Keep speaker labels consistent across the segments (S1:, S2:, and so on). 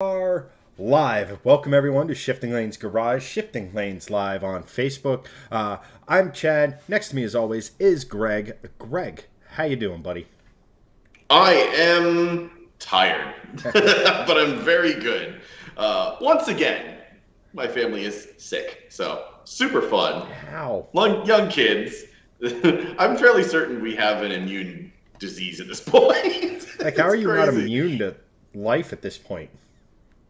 S1: Are live. Welcome everyone to Shifting Lanes Garage, Shifting Lanes live on Facebook. I'm Chad. Next to me, as always, is Greg. Greg, how you doing, buddy?
S2: I am tired, but I'm very good. Once again, my family is sick, so super fun.
S1: How?
S2: Young kids. I'm fairly certain we have an immune disease at this point.
S1: Like, how are
S2: It's
S1: you not
S2: crazy.
S1: immune to life at this point?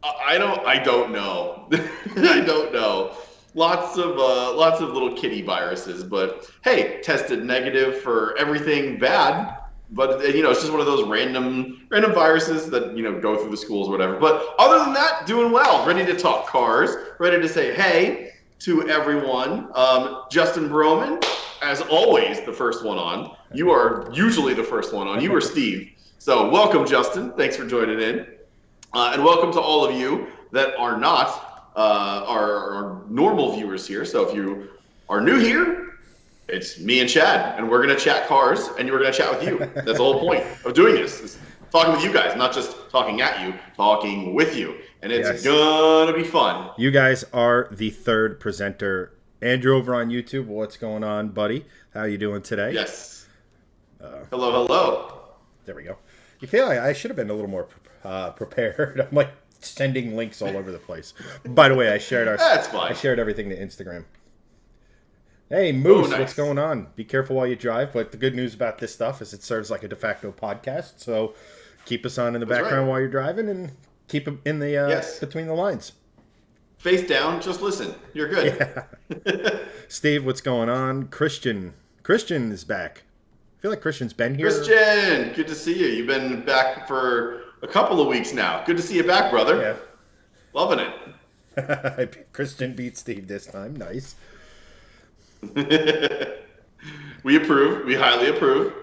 S2: I don't know. I don't know. Lots of little kitty viruses, but hey, tested negative for everything bad. But it's just one of those random viruses that go through the schools or whatever. But other than that, doing well. Ready to talk cars. Ready to say hey to everyone. Justin Broman, as always, the first one on. You are usually the first one on. You are Steve. So welcome, Justin. Thanks for joining in. And welcome to all of you that are not our normal viewers here. So if you are new here, it's me and Chad, and we're going to chat cars, and we're going to chat with you. That's the whole point of doing this, is talking with you guys, not just talking at you, talking with you. And it's going to be fun.
S1: You guys are the third presenter. Andrew over on YouTube, what's going on, buddy? How you doing today?
S2: Yes. Hello.
S1: There we go. You feel like I should have been a little more prepared. I'm like sending links all over the place. By the way, I shared
S2: That's fine.
S1: I shared everything to Instagram. Hey, Moose,
S2: nice.
S1: What's going on? Be careful while you drive. But the good news about this stuff is it serves like a de facto podcast. So keep us on in the background while you're driving and keep them in the between the lines.
S2: Face down, just listen. You're good.
S1: Yeah. Steve, what's going on? Christian is back. I feel like Christian's been here.
S2: Christian, good to see you. You've been back for a couple of weeks now. Good to see you back, brother.
S1: Yeah.
S2: Loving
S1: it. Christian beat Steve this time. Nice.
S2: We approve. We highly approve.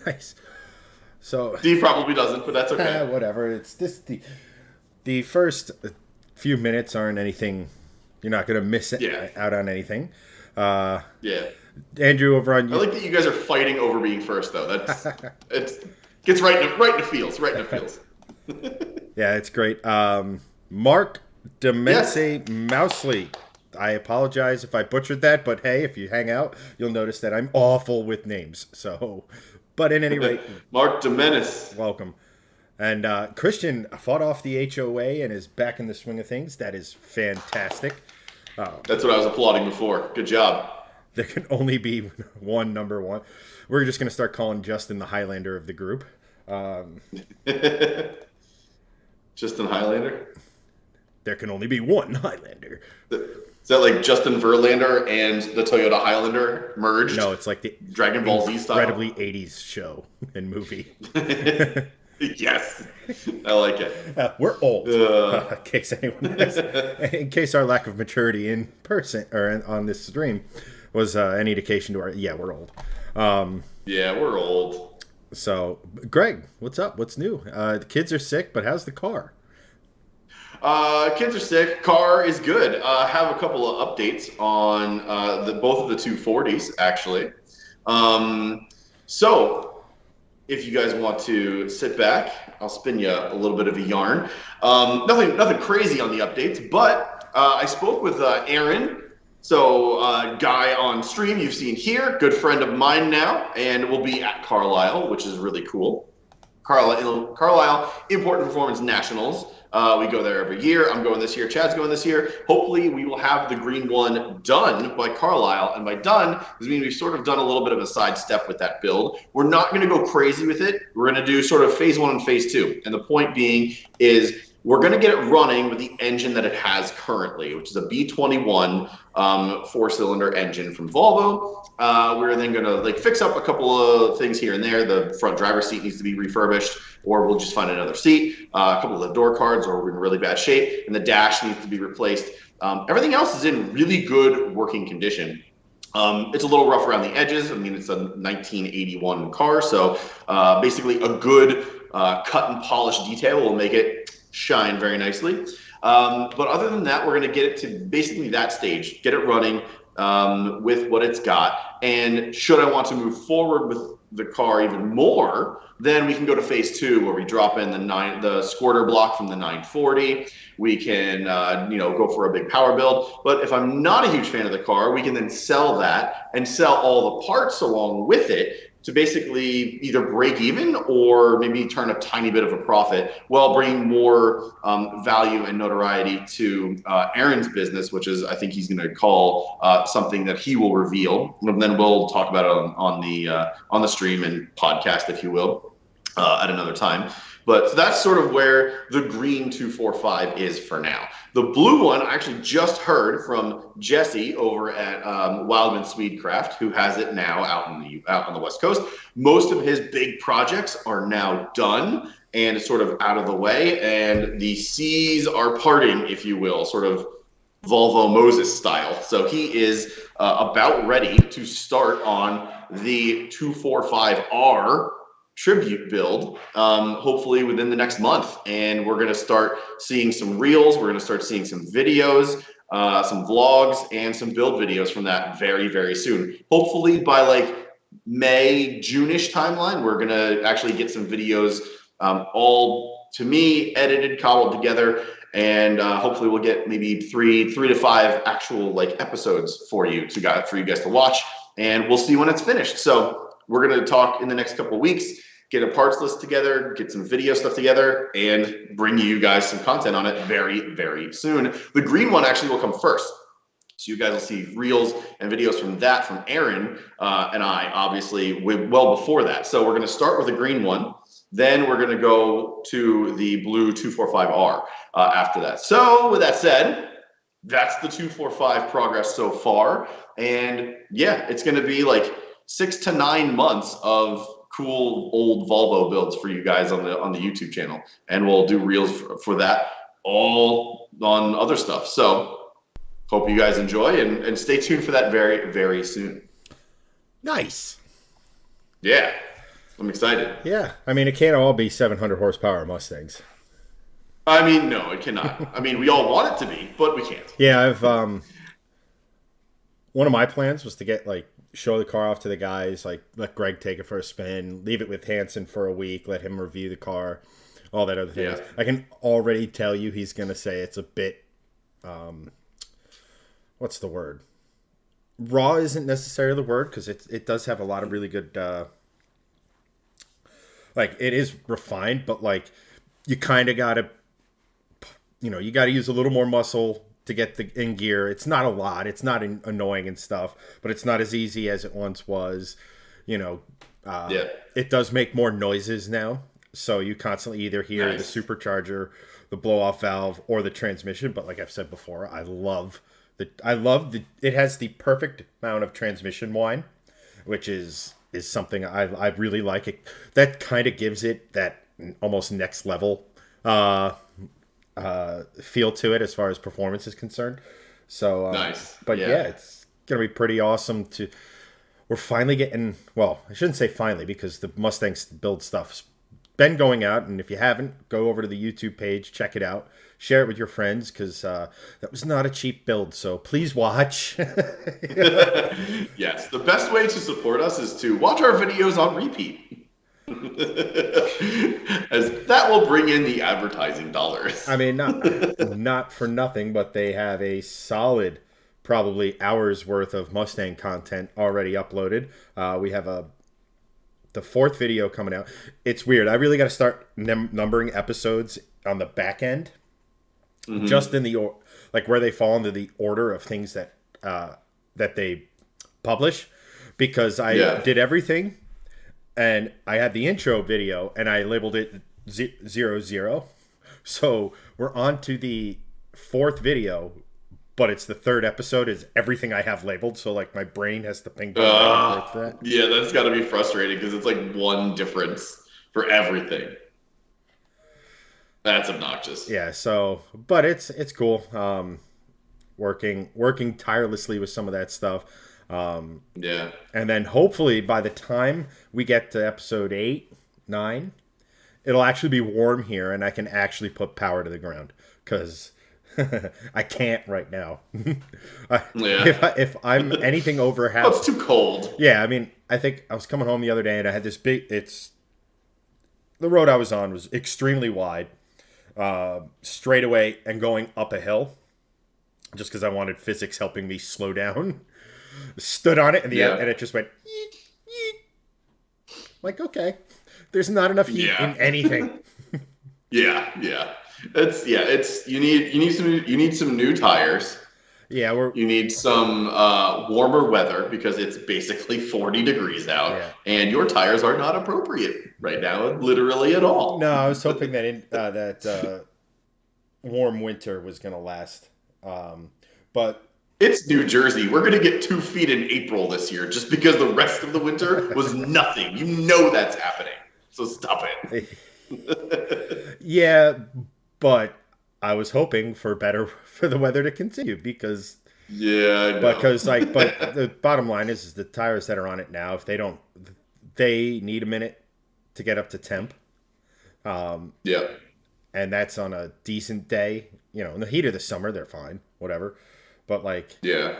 S1: Nice. So
S2: Steve probably doesn't, but that's okay.
S1: Whatever. It's this the first few minutes aren't anything. You're not going to miss out on anything.
S2: Yeah.
S1: Andrew over on.
S2: I like that you guys are fighting over being first, though. That's it gets right in the feels. Right in the feels.
S1: Yeah, it's great. Mark Demense Mousley. I apologize if I butchered that, but hey, if you hang out, you'll notice that I'm awful with names. So, but at any rate,
S2: Mark Demenis,
S1: welcome. And Christian fought off the HOA and is back in the swing of things. That is fantastic.
S2: That's what I was applauding before. Good job.
S1: There can only be one number one. We're just going to start calling Justin the Highlander of the group.
S2: Justin Highlander?
S1: There can only be one Highlander.
S2: Is that like Justin Verlander and the Toyota Highlander merged?
S1: No, it's like the
S2: Dragon Ball Z style.
S1: Incredibly 80s show and movie.
S2: Yes, I like it.
S1: We're old. In case our lack of maturity in person or on this stream was any indication to our, we're old.
S2: Yeah, we're old.
S1: So, Greg, what's up? What's new? The kids are sick, but how's the car?
S2: Kids are sick. Car is good. Have a couple of updates on both of the 240s, actually. So, if you guys want to sit back, I'll spin you a little bit of a yarn. Nothing crazy on the updates, but I spoke with Aaron. So, guy on stream you've seen here, good friend of mine now, and will be at Carlisle, which is really cool. Carlisle Import and Performance Nationals. We go there every year. I'm going this year. Chad's going this year. Hopefully, we will have the green one done by Carlisle. And by done, this means we've sort of done a little bit of a sidestep with that build. We're not going to go crazy with it. We're going to do sort of phase 1 and phase 2. And the point being is we're going to get it running with the engine that it has currently, which is a B21 4-cylinder engine from Volvo. We're then going to fix up a couple of things here and there. The front driver's seat needs to be refurbished, or we'll just find another seat. A couple of the door cards are in really bad shape, and the dash needs to be replaced. Everything else is in really good working condition. It's a little rough around the edges. I mean, it's a 1981 car, so basically a good cut and polish detail will make it shine very nicely. But other than that, we're going to get it to basically that stage, get it running with what it's got. And should I want to move forward with the car even more, then we can go to phase 2 where we drop in the squirter block from the 940. We can go for a big power build. But if I'm not a huge fan of the car, we can then sell that and sell all the parts along with it to basically either break even or maybe turn a tiny bit of a profit while bringing more value and notoriety to Aaron's business, which is, I think he's going to call something that he will reveal. And then we'll talk about it on the stream and podcast, if you will, at another time. But that's sort of where the green 245 is for now. The blue one, I actually just heard from Jesse over at Wildman Swedecraft, who has it now out on the West Coast. Most of his big projects are now done and it's sort of out of the way, and the seas are parting, if you will, sort of Volvo Moses style. So he is about ready to start on the 245R tribute build, hopefully within the next month. And we're going to start seeing some reels. We're going to start seeing some videos, some vlogs, and some build videos from that very, very soon. Hopefully by like May, June-ish timeline, we're going to actually get some videos all, to me, edited, cobbled together. And hopefully we'll get maybe three to five actual like episodes for you guys to watch. And we'll see when it's finished. So we're going to talk in the next couple of weeks, get a parts list together, get some video stuff together, and bring you guys some content on it very, very soon. The green one actually will come first. So you guys will see reels and videos from that from Aaron and I, obviously, well before that. So we're going to start with the green one. Then we're going to go to the blue 245R after that. So with that said, that's the 245 progress so far. And yeah, it's going to be like 6 to 9 months of cool old Volvo builds for you guys on the YouTube channel, and we'll do reels for that, all on other stuff. So hope you guys enjoy and stay tuned for that very, very soon.
S1: Nice.
S2: Yeah, I'm excited.
S1: Yeah, I mean, it can't all be 700 horsepower Mustangs.
S2: I mean, no, it cannot. I mean, we all want it to be, but we can't.
S1: Yeah, I've one of my plans was to get show the car off to the guys, let Greg take it for a spin, leave it with Hanson for a week, let him review the car, all that other things. Yeah. I can already tell you he's going to say it's a bit, what's the word? Raw isn't necessarily the word, because it does have a lot of really good, it is refined, but you kind of got to, you got to use a little more muscle to get in gear. It's not a lot. It's not annoying and stuff, but it's not as easy as it once was. It does make more noises now. So you constantly either hear the supercharger, the blow-off valve, or the transmission. But like I've said before, it has the perfect amount of transmission whine, which is something I really like. It that kind of gives it that almost next level feel to it as far as performance is concerned. So
S2: nice.
S1: But yeah, it's gonna be pretty awesome we're finally getting, well, I shouldn't say finally, because the Mustangs build stuff's been going out, and if you haven't, go over to the YouTube page, check it out, share it with your friends, because that was not a cheap build, so please watch.
S2: Yes, the best way to support us is to watch our videos on repeat. As that will bring in the advertising dollars.
S1: I mean, not for nothing, but they have a solid, probably hours worth of Mustang content already uploaded. We have the 4th video coming out. It's weird. I really got to start numbering episodes on the back end, just in the where they fall into the order of things that they publish, because I did everything. And I had the intro video, and I labeled it 00. So we're on to the 4th video, but it's the 3rd episode is everything I have labeled. So my brain has to ping pong back and forth for that.
S2: Yeah, that's got to be frustrating, because it's one difference for everything. That's obnoxious.
S1: Yeah. So, but it's cool. Working tirelessly with some of that stuff. And then hopefully by the time we get to episode 8, 9, it'll actually be warm here, and I can actually put power to the ground, because I can't right now.
S2: Yeah.
S1: If I'm anything over
S2: Oh,
S1: half,
S2: it's too cold.
S1: yeah. I mean, I think I was coming home the other day and I had this big. It's the road I was on was extremely wide, straight away and going up a hill, just because I wanted physics helping me slow down. Stood on it and
S2: Yeah.
S1: and it just went. Yeet, yeet. Like, okay, there's not enough heat
S2: Yeah.
S1: in anything.
S2: Yeah, yeah. It's you need some new tires.
S1: Yeah, we're
S2: You need some warmer weather because it's basically 40 degrees out,
S1: yeah.
S2: and your tires are not appropriate right now, literally at all.
S1: No, I was hoping that warm winter was gonna last, but
S2: It's New Jersey. We're gonna get 2 feet in April this year just because the rest of the winter was nothing. You know that's happening. So stop it.
S1: yeah, but I was hoping for the weather to continue because
S2: Yeah, I know.
S1: but the bottom line is the tires that are on it now, if they need a minute to get up to temp,
S2: Yeah.
S1: and that's on a decent day. In the heat of the summer, they're fine, whatever. But like,
S2: Yeah.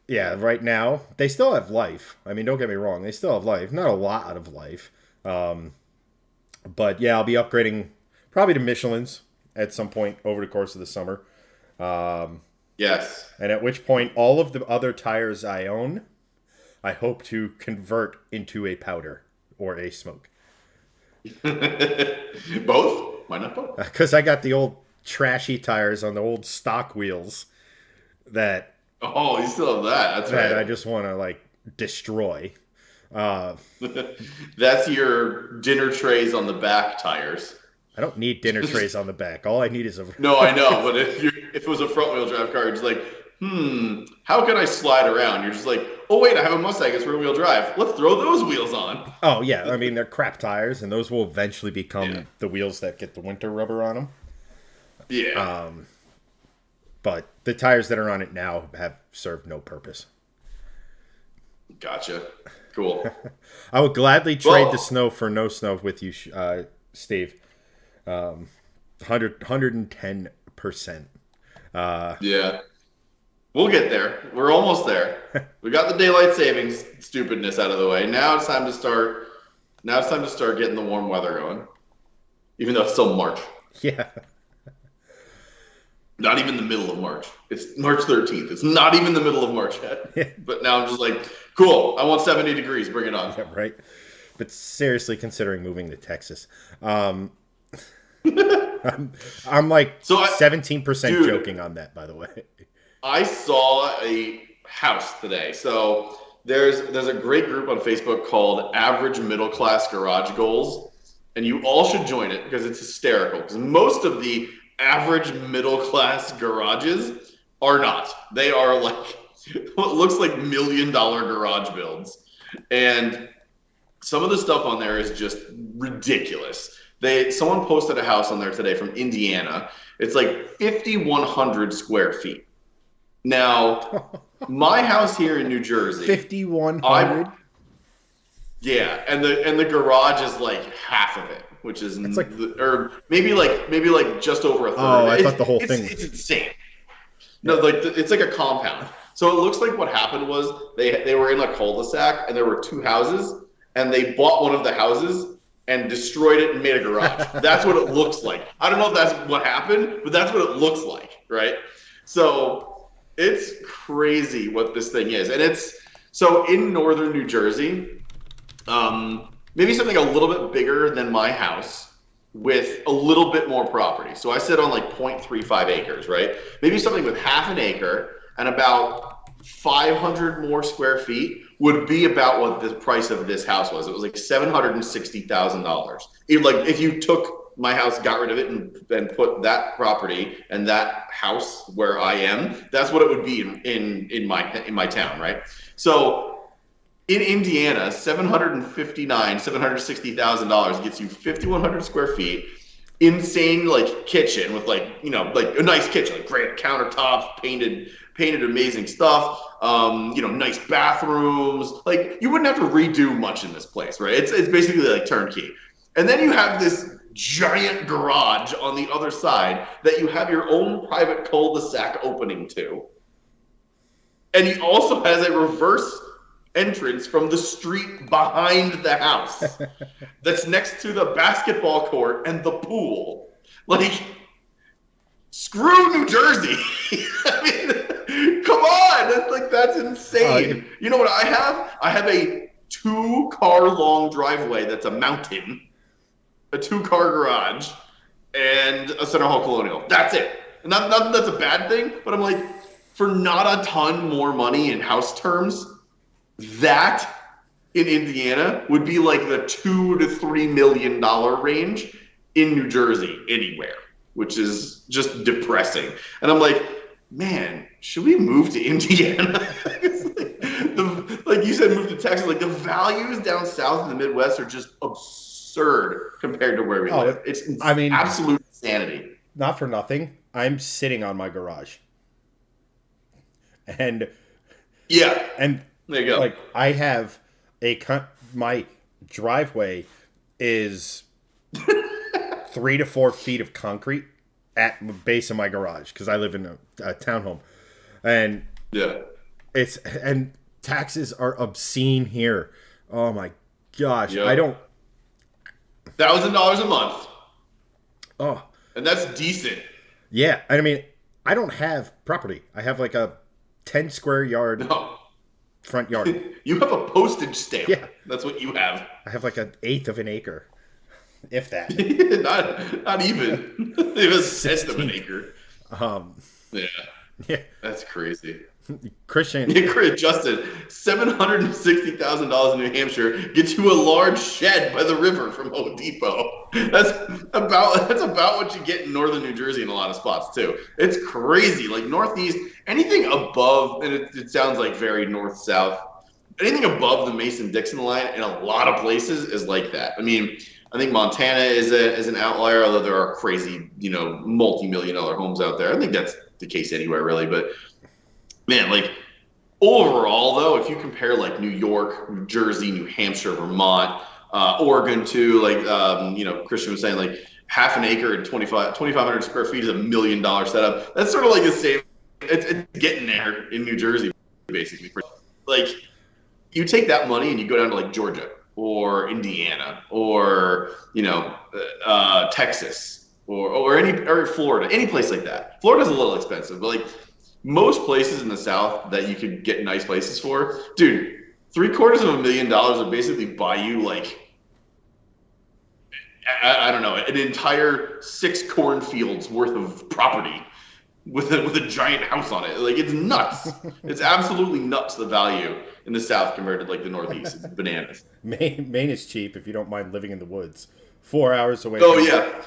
S1: yeah, right now they still have life. I mean, don't get me wrong, they still have life. Not a lot of life, but yeah, I'll be upgrading probably to Michelin's at some point over the course of the summer.
S2: Yes.
S1: And at which point, all of the other tires I own, I hope to convert into a powder or a smoke.
S2: Both? Why not both?
S1: Because I got the old trashy tires on the old stock wheels that
S2: Oh, you still have that. That's
S1: that I
S2: right.
S1: just want to like destroy.
S2: That's your dinner trays on the back tires.
S1: I don't need dinner trays on the back. All I need is a
S2: No, I know, but if it was a front wheel drive car, you're just like, how can I slide around? You're just like, oh wait, I have a Mustang, it's rear wheel drive. Let's throw those wheels on.
S1: Oh yeah, I mean they're crap tires, and those will eventually become
S2: Yeah.
S1: the wheels that get the winter rubber on them.
S2: Yeah.
S1: But the tires that are on it now have served no purpose.
S2: Gotcha. Cool.
S1: I would gladly trade
S2: Well-
S1: the snow for no snow with you, Steve. 110%.
S2: Yeah. We'll get there. We're almost there. We got the daylight savings stupidness out of the way. Now it's time to start. Now it's time to start getting the warm weather going. Even though it's still March.
S1: Yeah.
S2: Not even the middle of March. It's March 13th. It's not even the middle of March yet.
S1: Yeah.
S2: But now I'm just like, cool. I want 70 degrees. Bring it on.
S1: Yeah, right. But seriously, considering moving to Texas, I'm like
S2: So
S1: 17%
S2: dude.
S1: joking on that, by the way.
S2: I saw a house today. So there's a great group on Facebook called Average Middle Class Garage Goals, and you all should join it because it's hysterical. Because most of the average middle class garages are not. They are like what looks like $1 million garage builds, and some of the stuff on there is just ridiculous. Someone posted a house on there today from Indiana. It's like 5,100 square feet. Now, my house here in New Jersey,
S1: 5,100?
S2: yeah, and the garage is like half of it, which is
S1: That's like-
S2: or maybe like just over a third.
S1: Oh, I
S2: It's-
S1: thought the whole
S2: it's-
S1: thing-
S2: It's insane. No, like it's like a compound. So it looks like what happened was they were in a cul-de-sac and there were two houses and they bought one of the houses and destroyed it and made a garage. That's what it looks like. I don't know if that's what happened, but that's what it looks like, right? So it's crazy what this thing is. And it's so in northern New Jersey, maybe something a little bit bigger than my house with a little bit more property. So I sit on like 0.35 acres, right? Maybe something with half an acre and about 500 more square feet would be about what the price of this house was. It was like $760,000. If you took my house, got rid of it, and put that property and that house where I am, that's what it would be in my town, right? So in Indiana, $760,000 gets you 5,100 square feet, insane like kitchen with like a nice kitchen, like granite countertops, painted amazing stuff. Nice bathrooms. Like you wouldn't have to redo much in this place, right? It's basically like turnkey. And then you have this giant garage on the other side that you have your own private cul-de-sac opening to. And he also has a reverse entrance from the street behind the house that's next to the basketball court and the pool. Like, screw New Jersey. I mean, come on. That's insane. You know what I have? I have a 2-car long driveway that's a mountain, a 2-car garage, and a Center Hall Colonial. That's it. And not that's a bad thing, but I'm like, for not a ton more money in house terms, that in Indiana would be like the $2 to $3 million range in New Jersey anywhere, which is just depressing. And I'm like, man, should we move to Indiana? Like you said, move to Texas. Like, the values down south in the Midwest are just absurd compared to where we live. It's absolute insanity.
S1: Not for nothing, I'm sitting on my garage. And there you go. Like, I have my driveway is 3 to 4 feet of concrete at the base of my garage because I live in a townhome, and and taxes are obscene here. Oh my gosh, I don't
S2: $1,000 a month.
S1: Oh,
S2: and that's decent.
S1: Yeah, I mean, I don't have property. I have like a 10 square yard front yard.
S2: You have a postage stamp.
S1: Yeah,
S2: that's what you have.
S1: I have like 1/8 of an acre. If that.
S2: not even. It was 1/10 of an acre. Yeah. That's crazy.
S1: Christian.
S2: Justin, $760,000 in New Hampshire gets you a large shed by the river from Home Depot. That's about what you get in northern New Jersey in a lot of spots too. It's crazy. Like, Northeast, anything above, and it sounds like very north-south, anything above the Mason-Dixon line in a lot of places is like that. I mean, I think Montana is an outlier, although there are crazy, multi-million-dollar homes out there. I think that's the case anywhere, really. But, man, like, overall, though, if you compare, like, New York, New Jersey, New Hampshire, Vermont, Oregon, too, like, Christian was saying, like, half an acre and 2,500 square feet is $1 million setup. That's sort of like the same. It's getting there in New Jersey, basically. Like, you take that money and you go down to, like, Georgia or Indiana or Texas or Florida, any place like that. Florida's a little expensive, but like most places in the South that you could get nice places for, dude, $750,000 would basically buy you like I don't know, an entire 6 cornfields worth of property with a giant house on it. Like, it's nuts. It's absolutely nuts, the value in the South compared to like the Northeast. It's bananas.
S1: Maine is cheap if you don't mind living in the woods. 4 hours away.
S2: Oh yeah,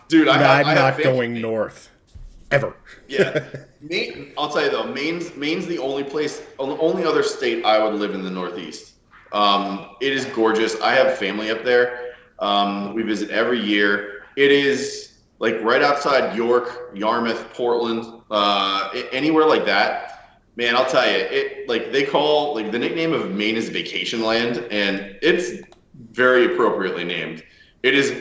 S2: dude. I'm
S1: not going north ever.
S2: Yeah, Maine. I'll tell you though, Maine's the only other state I would live in the Northeast. It is gorgeous. I have family up there. We visit every year. It is like right outside York, Yarmouth, Portland, anywhere like that. Man, I'll tell you, they call, like, the nickname of Maine is Vacation Land, and it's very appropriately named. It is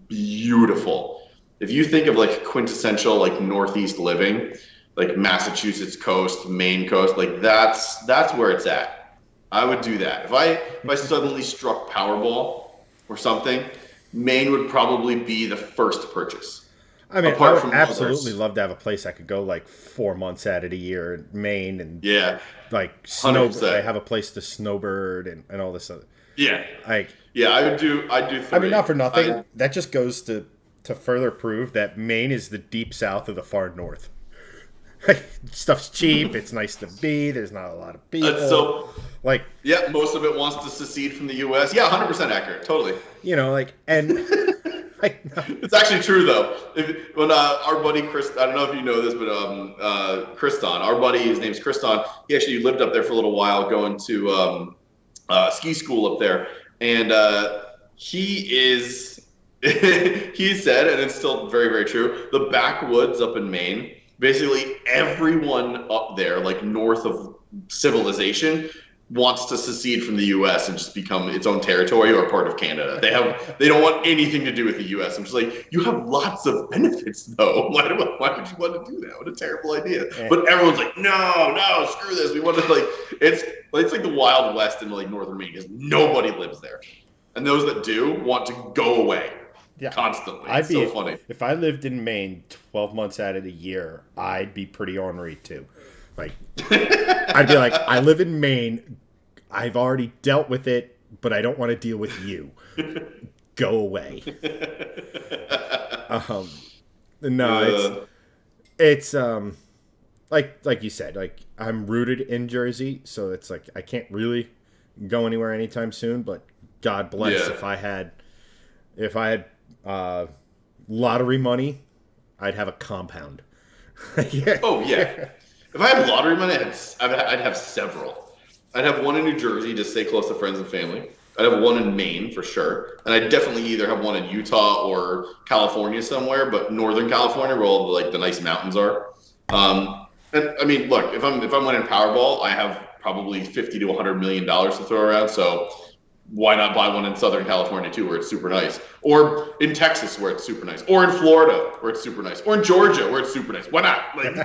S2: beautiful. If you think of like quintessential like Northeast living, like Massachusetts coast, Maine coast, like that's where it's at. I would do that. If I suddenly struck Powerball or something, Maine would probably be the first purchase.
S1: I mean, I would absolutely love to have a place I could go like 4 months out of the year in Maine, and like I have a place to snowbird and all this other.
S2: Yeah,
S1: like
S2: I'd do 3.
S1: I mean, not for nothing. That just goes to further prove that Maine is the deep south of the far north. Stuff's cheap. It's nice to be. There's not a lot of people.
S2: Most of it wants to secede from the U.S. Yeah, 100% accurate. Totally. It's actually true though. When our buddy Chris, I don't know if you know this, but Kriston, our buddy, his name's Kriston. He actually lived up there for a little while, going to ski school up there, and he said, and it's still very, very true, the backwoods up in Maine, basically everyone up there, like north of civilization, wants to secede from the U.S. and just become its own territory or part of Canada. They don't want anything to do with the U.S. I'm just like, you have lots of benefits though. Why would you want to do that? What a terrible idea. But everyone's like, no, screw this. We want to it's like the Wild West in like northern Maine because nobody lives there, and those that do want to go away. Yeah, constantly. It's so funny.
S1: If I lived in Maine 12 months out of the year, I'd be pretty ornery too. Like, I'd be like, I live in Maine. I've already dealt with it, but I don't want to deal with you. Go away. No, it's like you said, like I'm rooted in Jersey, so it's like I can't really go anywhere anytime soon. But God bless if I had lottery money, I'd have a compound.
S2: Yeah. Oh yeah. If I had lottery money, I'd have several. I'd have one in New Jersey to stay close to friends and family. I'd have one in Maine for sure, and I'd definitely either have one in Utah or California somewhere, but Northern California, where all the nice mountains are. And I mean, look, if I'm winning Powerball, I have probably $50 to $100 million to throw around. So why not buy one in Southern California too, where it's super nice, or in Texas where it's super nice, or in Florida where it's super nice, or in Georgia where it's super nice? Why not? Like,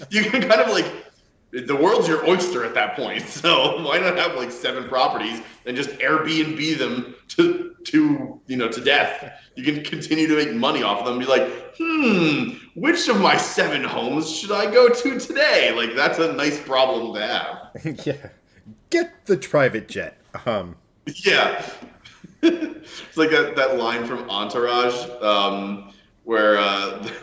S2: you can kind of the world's your oyster at that point. So why not have 7 properties and just Airbnb them to death? You can continue to make money off of them. And be like, which of my 7 homes should I go to today? Like, that's a nice problem to have.
S1: Yeah, get the private jet.
S2: Yeah. It's like that line from Entourage where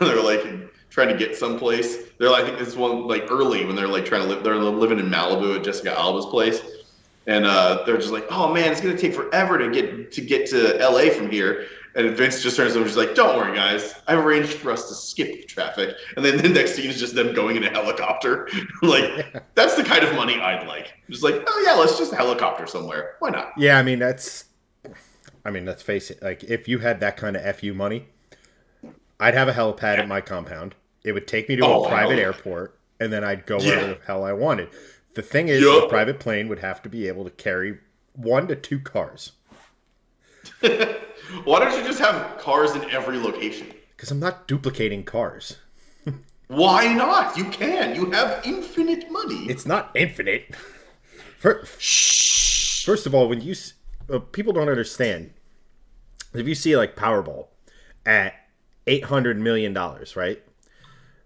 S2: they're trying to get someplace. I think this one early when they're trying to live. They're living in Malibu at Jessica Alba's place, and they're just like, "Oh man, it's gonna take forever to get to LA from here." And Vince just turns to them and is like, "Don't worry, guys. I've arranged for us to skip traffic." And then the next scene is just them going in a helicopter. That's the kind of money I'd like. Just oh yeah, let's just helicopter somewhere. Why not?
S1: Yeah, I mean, let's face it. If you had that kind of FU money, I'd have a helipad at my compound. It would take me to a private airport, and then I'd go wherever the hell I wanted. The thing is, the private plane would have to be able to carry 1 to 2 cars.
S2: Why don't you just have cars in every location?
S1: Because I'm not duplicating cars.
S2: Why not? You can. You have infinite money.
S1: It's not infinite. First of all, when people don't understand. If you see Powerball at $800 million, right?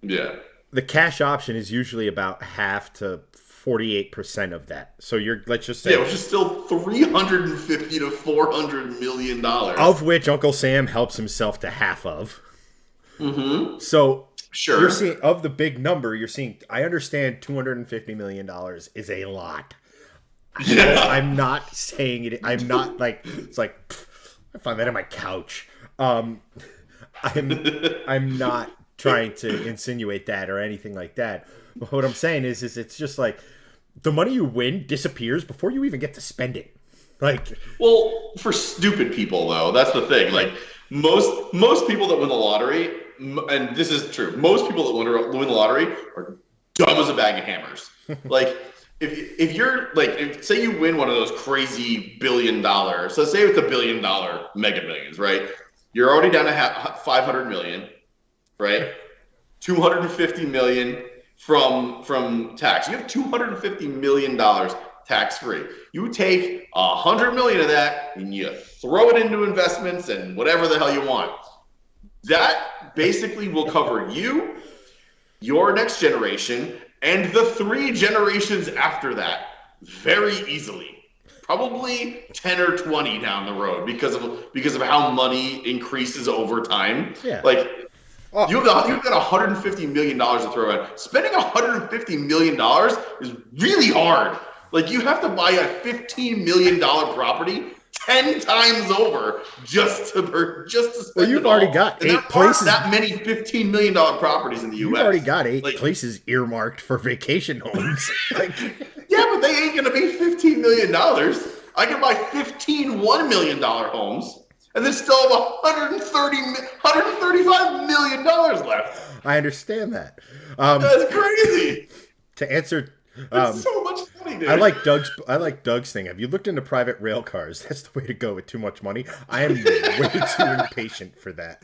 S2: Yeah.
S1: The cash option is usually about half to 48% of that. So let's just say,
S2: which is still $350 to $400 million,
S1: of which Uncle Sam helps himself to half of.
S2: Mm-hmm.
S1: So
S2: sure,
S1: you're seeing of the big number. You're seeing. I understand $250 million is a lot. Yeah. I'm not saying it. I'm not it's I find that on my couch. I'm not trying to insinuate that or anything like that. But what I'm saying is it's just the money you win disappears before you even get to spend it.
S2: Well, for stupid people though, that's the thing. Most people that win the lottery, and this is true, most people that win the lottery are dumb as a bag of hammers. If you're say you win one of those crazy $1 billion, so say it's $1 billion Mega Millions, right? You're already down to $500 million, right? $250 million from tax. You have $250 million tax free. You take $100 million of that and you throw it into investments and whatever the hell you want. That basically will cover you, your next generation, and the 3 generations after that very easily. Probably 10 or 20 down the road because of how money increases over time.
S1: Yeah.
S2: You've got $150 million to throw in. Spending $150 million is really hard. You have to buy a $15 million property 10 times over just to spend.
S1: Well, you've already got 8 places.
S2: That many $15 million properties in the U.S.
S1: You've already got 8 places earmarked for vacation homes.
S2: Yeah, but they ain't gonna be $15 million. I can buy 15 $1 million homes and then still have $135 million left.
S1: I understand that.
S2: That's crazy.
S1: To answer,
S2: that's so much money,
S1: I like Doug's thing. Have you looked into private rail cars? That's the way to go with too much money. I am way too impatient for that.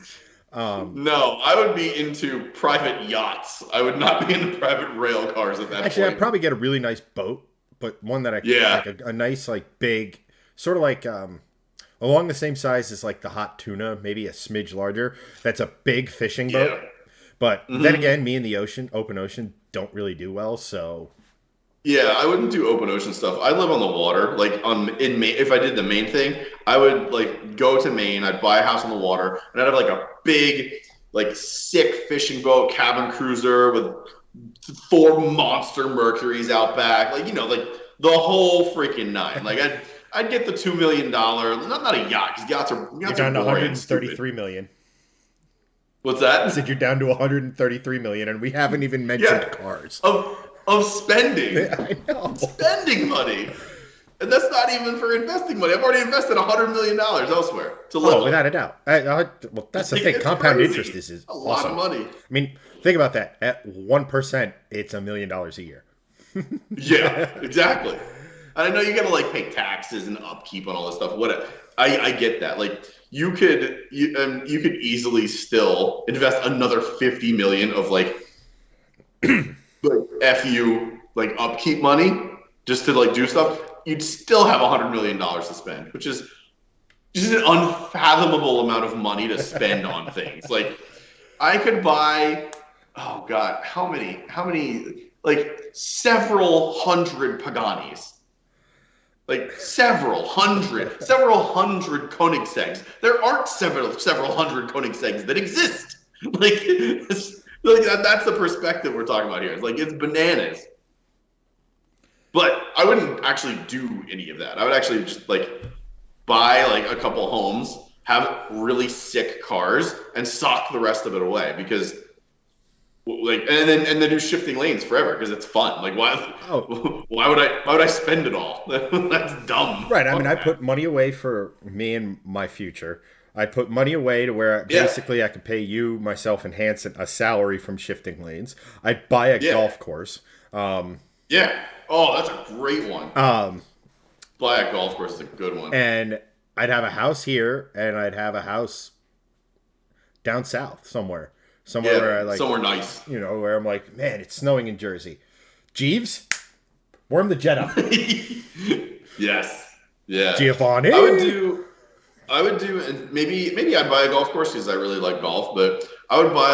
S2: No, I would be into private yachts. I would not be into private rail cars at that
S1: Actually,
S2: point.
S1: I'd probably get a really nice boat, but one that like a nice, like, big, sort of like along the same size as like the hot tuna, maybe a smidge larger. That's a big fishing boat. But then again, me and the open ocean, don't really do well. So
S2: yeah, I wouldn't do open ocean stuff. I live on the water. Like in Maine, if I did the Maine thing, I would like go to Maine. I'd buy a house on the water, and I'd have like a big, like sick fishing boat, cabin cruiser with 4 monster Mercuries out back, like like the whole freaking nine. Like I'd get the $2 million, not a yacht, because yachts are
S1: down to
S2: boring
S1: 133 million.
S2: What's that?
S1: I said you're down to 133 million, and we haven't even mentioned cars.
S2: Of spending.
S1: I know.
S2: Spending money. And that's not even for investing money. I've already invested $100 million elsewhere to live.
S1: Oh, without a doubt. Well, that's the thing. Compound interest is
S2: a lot
S1: awesome.
S2: of money.
S1: I mean, think about that. At 1%, it's $1 million a year.
S2: Yeah, exactly. And I know you got to like pay taxes and upkeep and all this stuff. I get that. Like you could easily still invest another 50 million of like FU like upkeep money just to like do stuff. You'd still have $100 million to spend, which is just an unfathomable amount of money to spend on things. Like I could buy, oh God, how many, like several hundred Paganis, like several hundred Koenigsegg's. There aren't several hundred Koenigsegg's that exist. Like that's the perspective we're talking about here. It's like, it's bananas. But I wouldn't actually do any of that. I would actually just like buy like a couple homes, have really sick cars, and sock the rest of it away because like and then do shifting lanes forever because it's fun. Like why would I spend it all? That's dumb.
S1: Right. I mean, I put money away for me and my future. I put money away to where basically I could pay you, myself, and Hanson a salary from shifting lanes. I'd buy a golf course.
S2: Yeah. Oh, that's a great one. Buy a golf course is a good one.
S1: And I'd have a house here, and I'd have a house down south somewhere where I like
S2: somewhere nice.
S1: Where I'm like, man, it's snowing in Jersey. Jeeves, warm the jet up.
S2: Yes. Yeah.
S1: Giovanni.
S2: I would do, and maybe I'd buy a golf course because I really like golf, but I would buy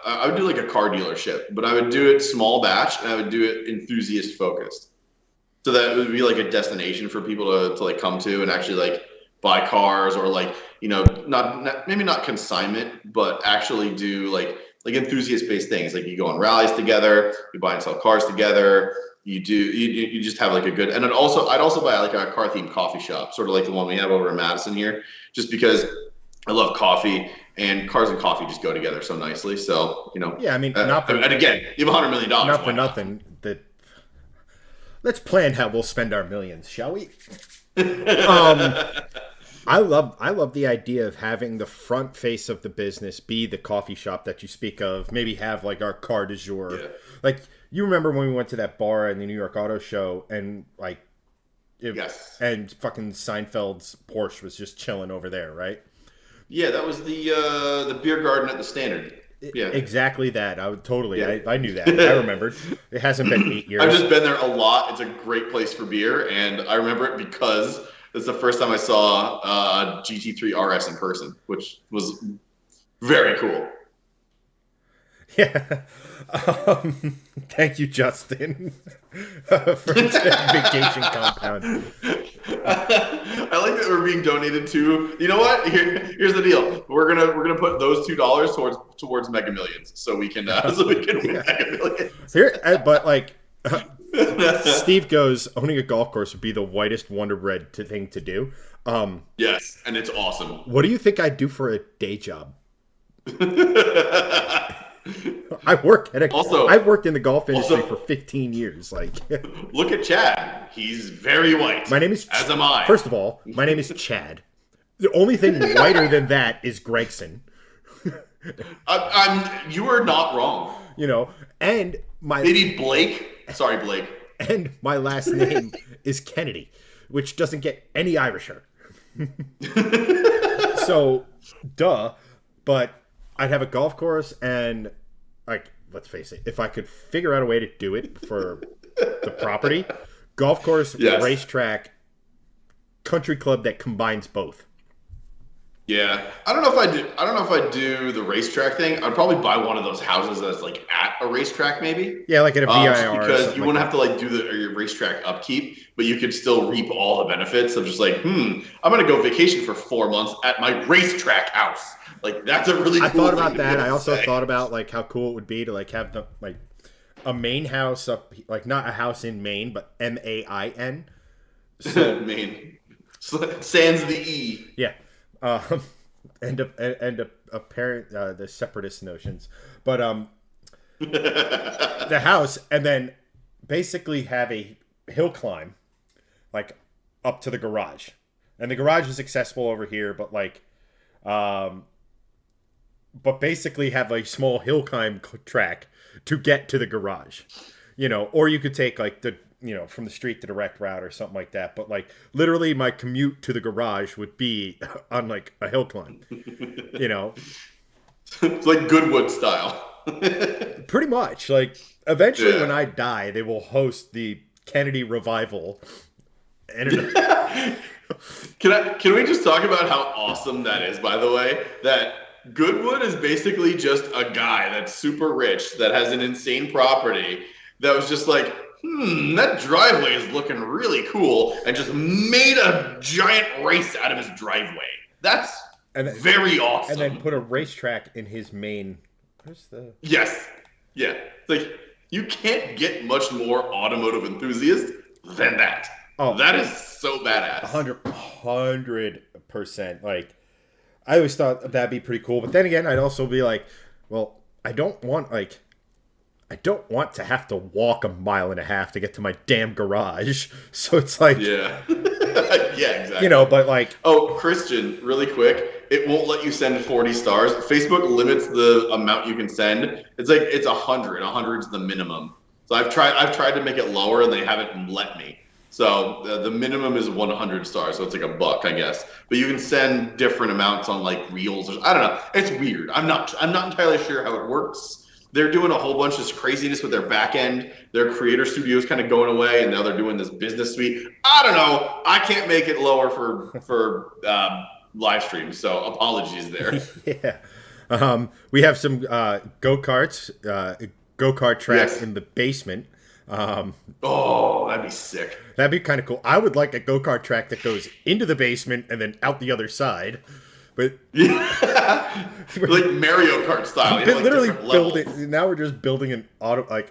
S2: I would do like a car dealership, but I would do it small batch and I would do it enthusiast focused. So that would be like a destination for people to like come to and actually like buy cars or like, maybe not consignment, but actually do like enthusiast based things. Like you go on rallies together, you buy and sell cars together. You just have like a good, and I'd also buy like a car themed coffee shop, sort of like the one we have over in Madison here, just because I love coffee and cars and coffee just go together so nicely. So,
S1: yeah, I mean,
S2: and again, you have $100 million.
S1: Not for nothing. Let's plan how we'll spend our millions, shall we? I love the idea of having the front face of the business be the coffee shop that you speak of. Maybe have like our car du jour. Yeah. Like, you remember when we went to that bar in the New York Auto Show and like, and fucking Seinfeld's Porsche was just chilling over there, right? Yeah,
S2: that was the beer garden at the Standard. Yeah,
S1: exactly that. I would totally. Yeah. I knew that. I remembered. It hasn't been 8 years.
S2: I've just been there a lot. It's a great place for beer, and I remember it because it's the first time I saw a GT3 RS in person, which was very cool.
S1: Yeah. Thank you, Justin, for the vacation compound.
S2: I like that we're being donated to. You know what? Here's the deal. We're gonna put those $2 towards Mega Millions, so we can win Mega Millions.
S1: Here, but like. Steve goes, owning a golf course would be the whitest Wonder Bread thing to do.
S2: Yes, and it's awesome.
S1: What do you think I'd do for a day job? I've worked in the golf industry for 15 years. Like,
S2: look at Chad. He's very white.
S1: My name is
S2: as am I.
S1: First of all, my name is Chad. The only thing whiter than that is Gregson.
S2: You are not wrong.
S1: And
S2: maybe Blake. Sorry, Blake.
S1: And my last name is Kennedy, which doesn't get any Irisher. So, duh. But I'd have a golf course, and like, let's face it, if I could figure out a way to do it for the property, golf course,
S2: Yes.
S1: racetrack, country club that combines both.
S2: Yeah, I don't know if I do the racetrack thing. I'd probably buy one of those houses that's like at a racetrack, maybe.
S1: Yeah, like at a VIR.
S2: Just
S1: or
S2: because
S1: something
S2: you
S1: like
S2: wouldn't
S1: that.
S2: have to like do your racetrack upkeep, but you could still reap all the benefits of just like, I'm gonna go vacation for 4 months at my racetrack house. Like that's a really.
S1: I
S2: cool
S1: thought
S2: thing
S1: about
S2: to
S1: that.
S2: be able
S1: I
S2: to
S1: also
S2: say.
S1: thought about like how cool it would be to like have the like a main house up, like not a house in Maine, but MAIN. So
S2: Maine. Sans the E.
S1: yeah, and a parent the separatist notions, but the house, and then basically have a hill climb, like up to the garage, and the garage is accessible over here, but like, but basically have a small hill climb track to get to the garage, or you could take like the from the street the direct route or something like that. But like literally my commute to the garage would be on like a hill climb,
S2: It's like Goodwood style.
S1: pretty much. Like eventually
S2: Yeah.
S1: when I die, they will host the Kennedy revival. And
S2: Can we just talk about how awesome that is, by the way? That Goodwood is basically just a guy that's super rich that has an insane property that was just like, that driveway is looking really cool, and just made a giant race out of his driveway. That's very awesome.
S1: and then put a racetrack in his main. Where's the?
S2: Yes. Yeah. It's like, you can't get much more automotive enthusiast than that.
S1: Oh.
S2: That is so badass.
S1: 100%. Like, I always thought that'd be pretty cool. But then again, I'd also be like, well, I don't want to have to walk 1.5 miles to get to my damn garage. So it's like,
S2: Yeah. Yeah, exactly.
S1: but like,
S2: Oh, Christian, really quick, it won't let you send 40 stars. Facebook limits the amount you can send. It's like it's 100. 100's the minimum. So I've tried to make it lower, and they haven't let me. So the minimum is 100 stars, so it's like $1, I guess. But you can send different amounts on like reels, or I don't know. It's weird. I'm not entirely sure how it works. They're doing a whole bunch of craziness with their back end. Their creator studio is kind of going away, and now they're doing this business suite. I don't know. I can't make it lower for live streams, so apologies there.
S1: yeah. We have some go-karts, go-kart track
S2: Yes.
S1: in the basement.
S2: Oh, that'd be sick.
S1: That'd be kind of cool. I would like a go-kart track that goes into the basement and then out the other side. But
S2: Yeah. Like Mario Kart style. You know, like
S1: literally
S2: different levels.
S1: building. Now we're just building an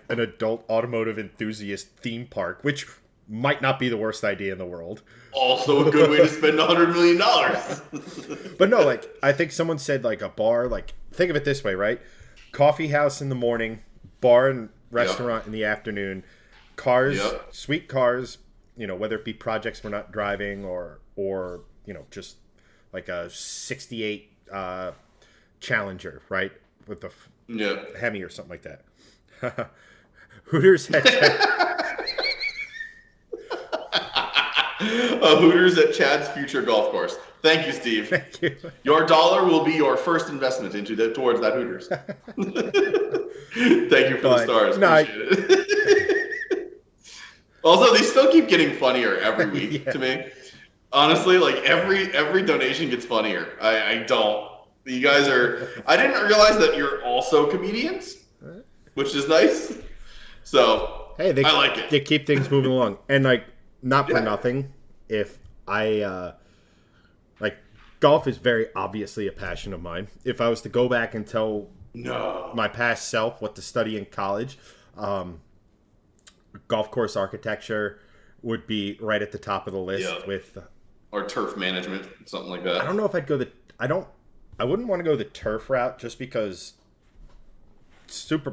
S1: adult automotive enthusiast theme park, which might not be the worst idea in the world.
S2: Also a good way to spend $100 million.
S1: But no, like I think someone said like a bar. Like think of it this way, right? Coffee house in the morning, bar and restaurant in the afternoon, cars,
S2: Yep.
S1: sweet cars. Whether it be projects we're not driving or just like a '68 Challenger, right, with the
S2: Yeah.
S1: Hemi or something like that. Hooters at
S2: Hooters at Chad's future golf course. Thank you, Steve.
S1: Thank you.
S2: Your dollar will be your first investment towards that Hooters. Thank you for the
S1: But,
S2: stars.
S1: no,
S2: Appreciate it. Also, they still keep getting funnier every week
S1: Yeah.
S2: to me. Honestly, like every donation gets funnier. I don't. You guys are. I didn't realize that you're also comedians, which is nice. So
S1: Hey,
S2: I like it.
S1: They keep things moving along, and like not for nothing. If I like golf is very obviously a passion of mine. If I was to go back and tell
S2: No.
S1: my past self what to study in college, golf course architecture would be right at the top of the list.
S2: Yeah.
S1: With
S2: Or turf management, something like
S1: I
S2: that.
S1: don't know if I'd go I wouldn't want to go the turf route just because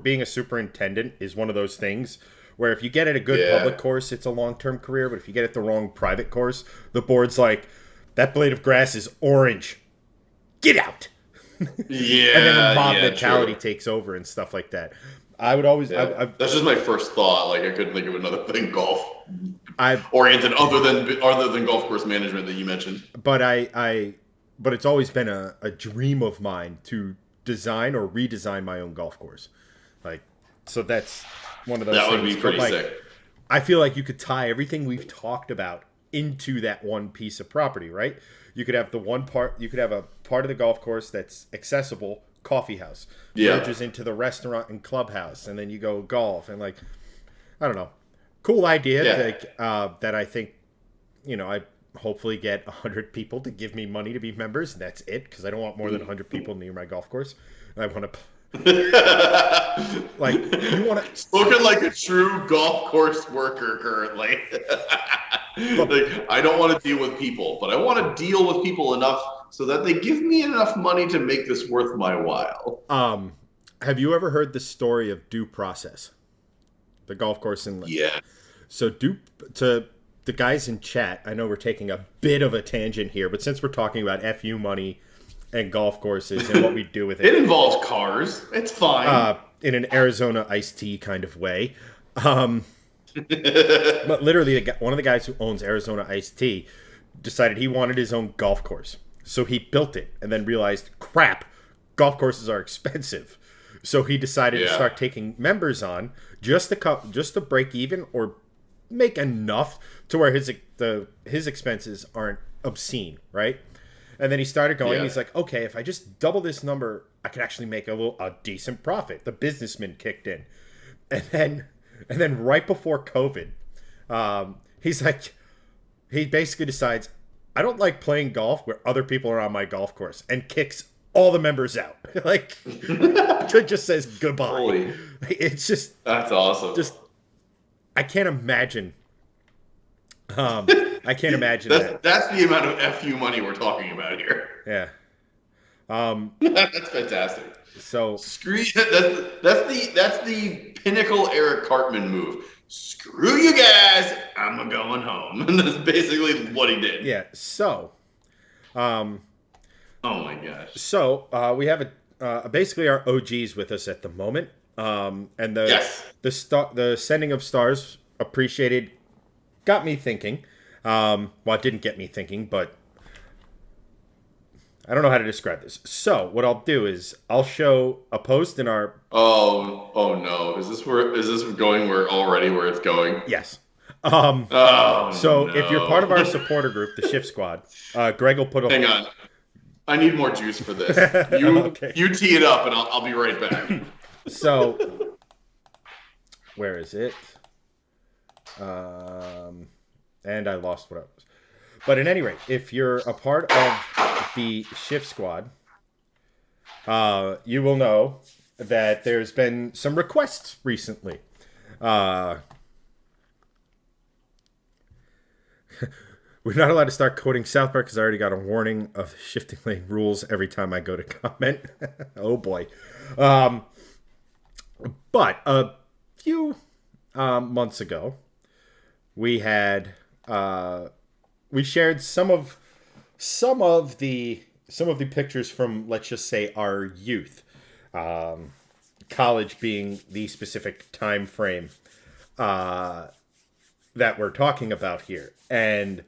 S1: being a superintendent is one of those things where if you get at a good public course, it's a long-term career, but if you get at the wrong private course, the board's like, that blade of grass is orange. Get out.
S2: Yeah.
S1: And then the mob
S2: yeah,
S1: mentality
S2: true.
S1: takes over and stuff like that. I would always.
S2: Yeah. That's just my first thought. Like I couldn't think of another thing golf
S1: I've
S2: oriented other than golf course management that you mentioned.
S1: but but it's always been a dream of mine to design or redesign my own golf course. Like, so that's one of those
S2: That
S1: things.
S2: would be
S1: But,
S2: pretty
S1: like,
S2: sick.
S1: I feel like you could tie everything we've talked about into that one piece of property, right? You could have you could have a part of the golf course that's accessible, coffee house,
S2: Yeah.
S1: merges into the restaurant and clubhouse, and then you go golf and, like, I don't know, cool idea.
S2: Yeah.
S1: Like, that I think, I hopefully get 100 people to give me money to be members. And that's it, because I don't want more than 100 people near my golf course. I want to. Like, you want to
S2: Spoken like a true golf course worker currently. Like, I don't want to deal with people, but I want to deal with people enough so that they give me enough money to make this worth my while.
S1: Have you ever heard the story of Due Process, the golf course in?
S2: Yeah.
S1: So to the guys in chat, I know we're taking a bit of a tangent here, but since we're talking about FU money and golf courses and what we do with
S2: It
S1: it,
S2: involves cars. It's fine.
S1: in an Arizona iced tea kind of way. But literally, one of the guys who owns Arizona iced tea decided he wanted his own golf course. So he built it and then realized, crap, golf courses are expensive. So he decided to
S2: Yeah.
S1: start taking members on just to break even or make enough to where his expenses aren't obscene, right? And then he started going.
S2: Yeah.
S1: He's like, okay, if I just double this number, I could actually make a decent profit. The businessman kicked in, and then right before COVID, he's like, he basically decides, I don't like playing golf where other people are on my golf course, and kicks all the members out. Like, just says goodbye.
S2: Holy.
S1: It's just
S2: That's awesome.
S1: I can't imagine. I can't imagine that.
S2: That's the amount of FU money we're talking about here.
S1: Yeah.
S2: That's fantastic.
S1: So
S2: Screw you. That's the pinnacle Eric Cartman move. Screw you guys. I'm going home. And that's basically what he did.
S1: yeah. So,
S2: Oh my gosh.
S1: so we have basically our OGs with us at the moment. And
S2: Yes.
S1: the sending of stars appreciated got me thinking. Well, it didn't get me thinking, but I don't know how to describe this. So what I'll do is I'll show a post in our
S2: Oh no. Is this going where it's going?
S1: yes.
S2: Oh
S1: So
S2: no.
S1: if you're part of our supporter group, the Shift Squad, Greg will put a
S2: Hang on. I need more juice for this.
S1: Okay.
S2: You tee it up and I'll be right back.
S1: So where is it? And I lost what I was. But at any rate, if you're a part of the Shift Squad, you will know that there's been some requests recently. We're not allowed to start quoting South Park because I already got a warning of shifting lane rules every time I go to comment. Oh boy. But a few months ago, we had we shared some of the pictures from, let's just say, our youth, college being the specific time frame that we're talking about here. And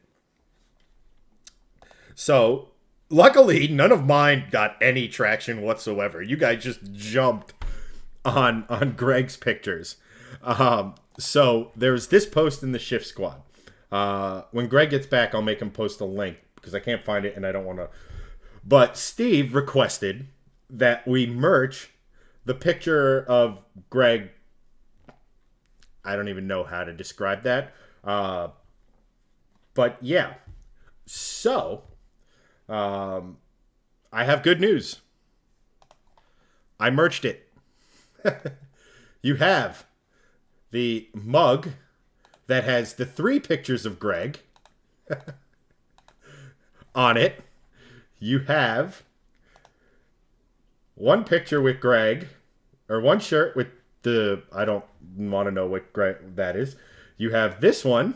S1: so luckily none of mine got any traction whatsoever. You guys just jumped on Greg's pictures. So there's this post in the Shift Squad. When Greg gets back, I'll make him post a link because I can't find it and I don't want to. But Steve requested that we merch the picture of Greg. I don't even know how to describe that. But yeah. So, I have good news. I merched it. You have the mug that has the 3 pictures of Greg on it. You have one picture with Greg, or one shirt with the, I don't want to know what Greg that is. You have this one,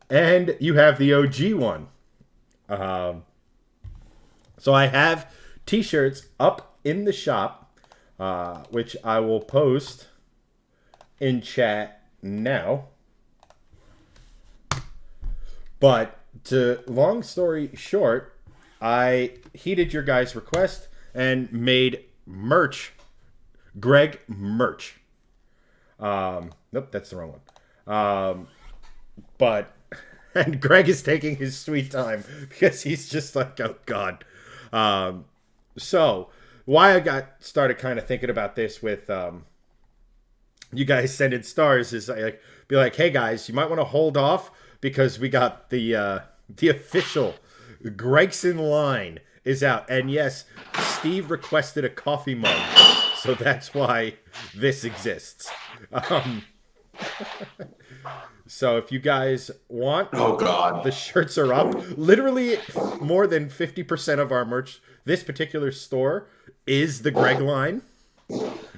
S1: and you have the OG one. So I have t-shirts up in the shop. which I will post in chat now. But long story short, I heeded your guys' request and made merch. Greg merch. Nope, that's the wrong one. And Greg is taking his sweet time because he's just like, oh God. So why I got started kind of thinking about this with you guys sending stars is be like, hey guys, you might want to hold off because we got the official Gregson line is out. And yes, Steve requested a coffee mug, so that's why this exists. So if you guys want,
S2: oh God,
S1: the shirts are up. Literally more than 50% of our merch, this particular store, is the Greg line.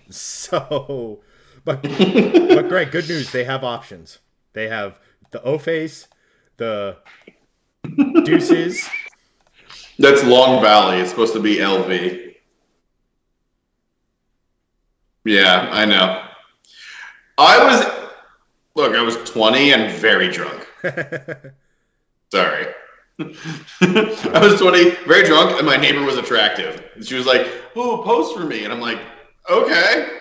S1: So, but Greg, good news, they have options. They have the O-Face, the Deuces.
S2: That's Long Valley. It's supposed to be LV. Yeah, I know. I was 20 and very drunk. Sorry. I was 20, very drunk, and my neighbor was attractive. And she was like, oh, post for me. And I'm like, okay.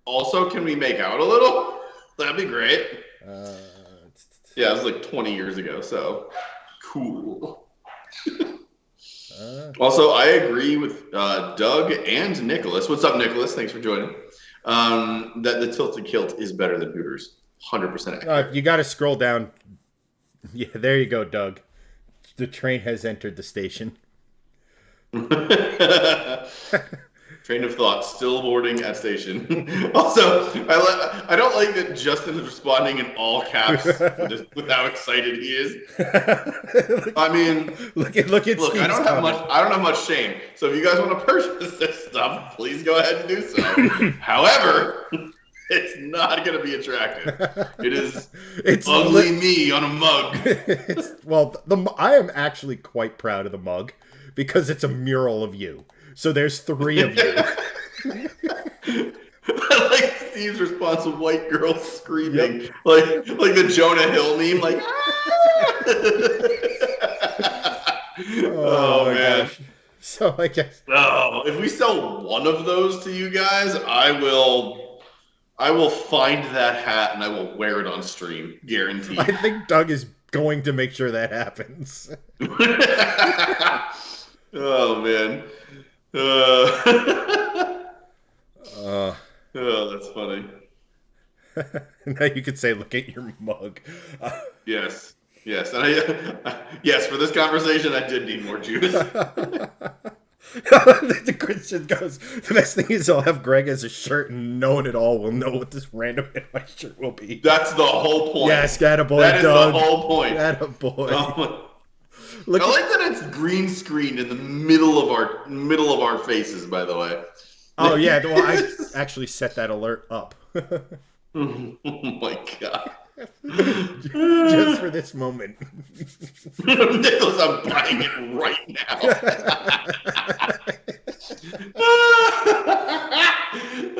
S2: Also, can we make out a little? That'd be great. Yeah, it was like 20 years ago, so cool. Also, I agree with Doug and Nicholas. What's up, Nicholas? Thanks for joining. That the Tilted Kilt is better than Hooters. 100% accurate.
S1: You got to scroll down. Yeah, there you go, Doug. The train has entered the station.
S2: Train of thought still boarding at station. Also, I don't like that Justin is responding in all caps with how excited he is. I mean,
S1: look.
S2: I don't have much shame. So if you guys want to purchase this stuff, please go ahead and do so. However, it's not going to be attractive. It's ugly me on a mug.
S1: I am actually quite proud of the mug because it's a mural of you. So there's 3 of you.
S2: I like Steve's response to white girls screaming, yep. like the Jonah Hill meme, like. Oh man!
S1: Gosh. So I guess.
S2: Oh, if we sell one of those to you guys, I will find that hat and I will wear it on stream, guaranteed.
S1: I think Doug is going to make sure that happens.
S2: Oh man. That's funny.
S1: Now you could say, look at your mug.
S2: Yes. And yes, for this conversation, I did need more juice.
S1: The Christian goes, the best thing is I'll have Greg as a shirt and no one at all will know what this random my shirt will be.
S2: That's the whole point.
S1: Yes, attaboy,
S2: that is
S1: Doug.
S2: The whole point.
S1: Attaboy.
S2: I like that it's green screened in the middle of our faces, by the way.
S1: Oh yeah, well I actually set that alert up.
S2: Oh my God.
S1: Just for this moment.
S2: Nicholas, I'm buying it right now.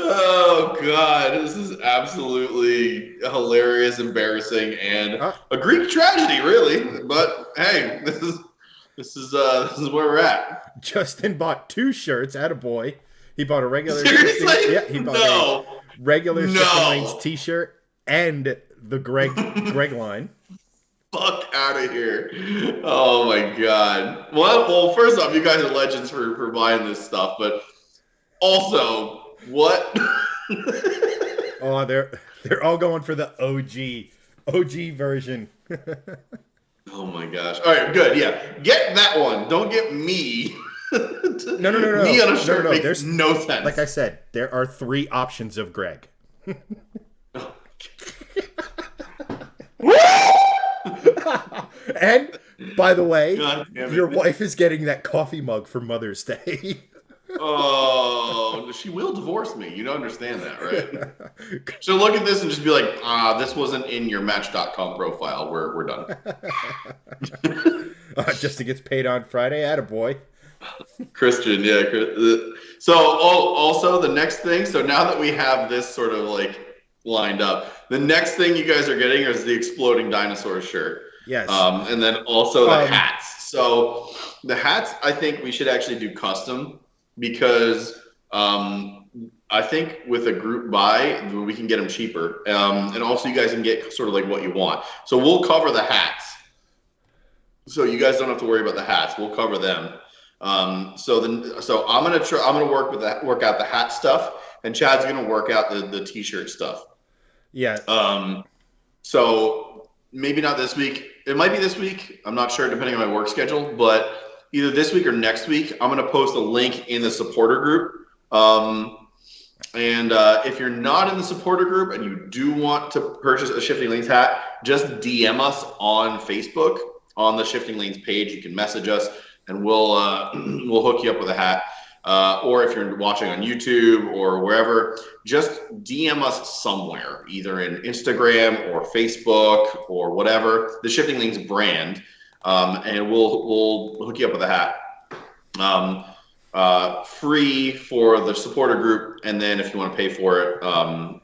S2: Oh God, this is absolutely hilarious, embarrassing, and a Greek tragedy, really. But hey, this is where we're at.
S1: Justin bought 2 shirts. Attaboy. He bought a regular.
S2: Seriously?
S1: Yeah, he bought a regular Chicken Wings t-shirt and the Greg line.
S2: Fuck out of here. Oh my God. Well, first off, you guys are legends for buying this stuff, but also, what?
S1: Oh, they're all going for the OG version.
S2: Oh my gosh. All right, good. Yeah. Get that one. Don't get me.
S1: No.
S2: Me on a shirt makes no sense.
S1: Like I said, there are 3 options of Greg. And by the way, your wife is getting that coffee mug for Mother's Day.
S2: Oh, she will divorce me. You don't understand that, right? She'll look at this and just be like, this wasn't in your Match.com profile. We're done.
S1: Justin gets paid on Friday. Attaboy.
S2: Christian, yeah. So also the next thing. So now that we have this sort of like lined up, the next thing you guys are getting is the exploding dinosaur shirt,
S1: Yes.
S2: and then also the
S1: Um,
S2: hats. So the hats, I think we should actually do custom because I think with a group buy we can get them cheaper, and also you guys can get sort of like what you want. So we'll cover the hats. So you guys don't have to worry about the hats. We'll cover them. So I'm gonna work with that, work out the hat stuff, and Chad's gonna work out the t-shirt stuff.
S1: yeah.
S2: Um, so maybe not this week. It might be this week. I'm not sure, depending on my work schedule. But either this week or next week, I'm gonna post a link in the supporter group. And if you're not in the supporter group and you do want to purchase a Shifting Lanes hat, just DM us on Facebook on the Shifting Lanes page. You can message us, and we'll we'll hook you up with a hat. Or if you're watching on YouTube or wherever, just DM us somewhere, either in Instagram or Facebook or whatever, the Shifting Lanes brand, and we'll hook you up with a hat. Free for the supporter group, and then if you want to pay for it,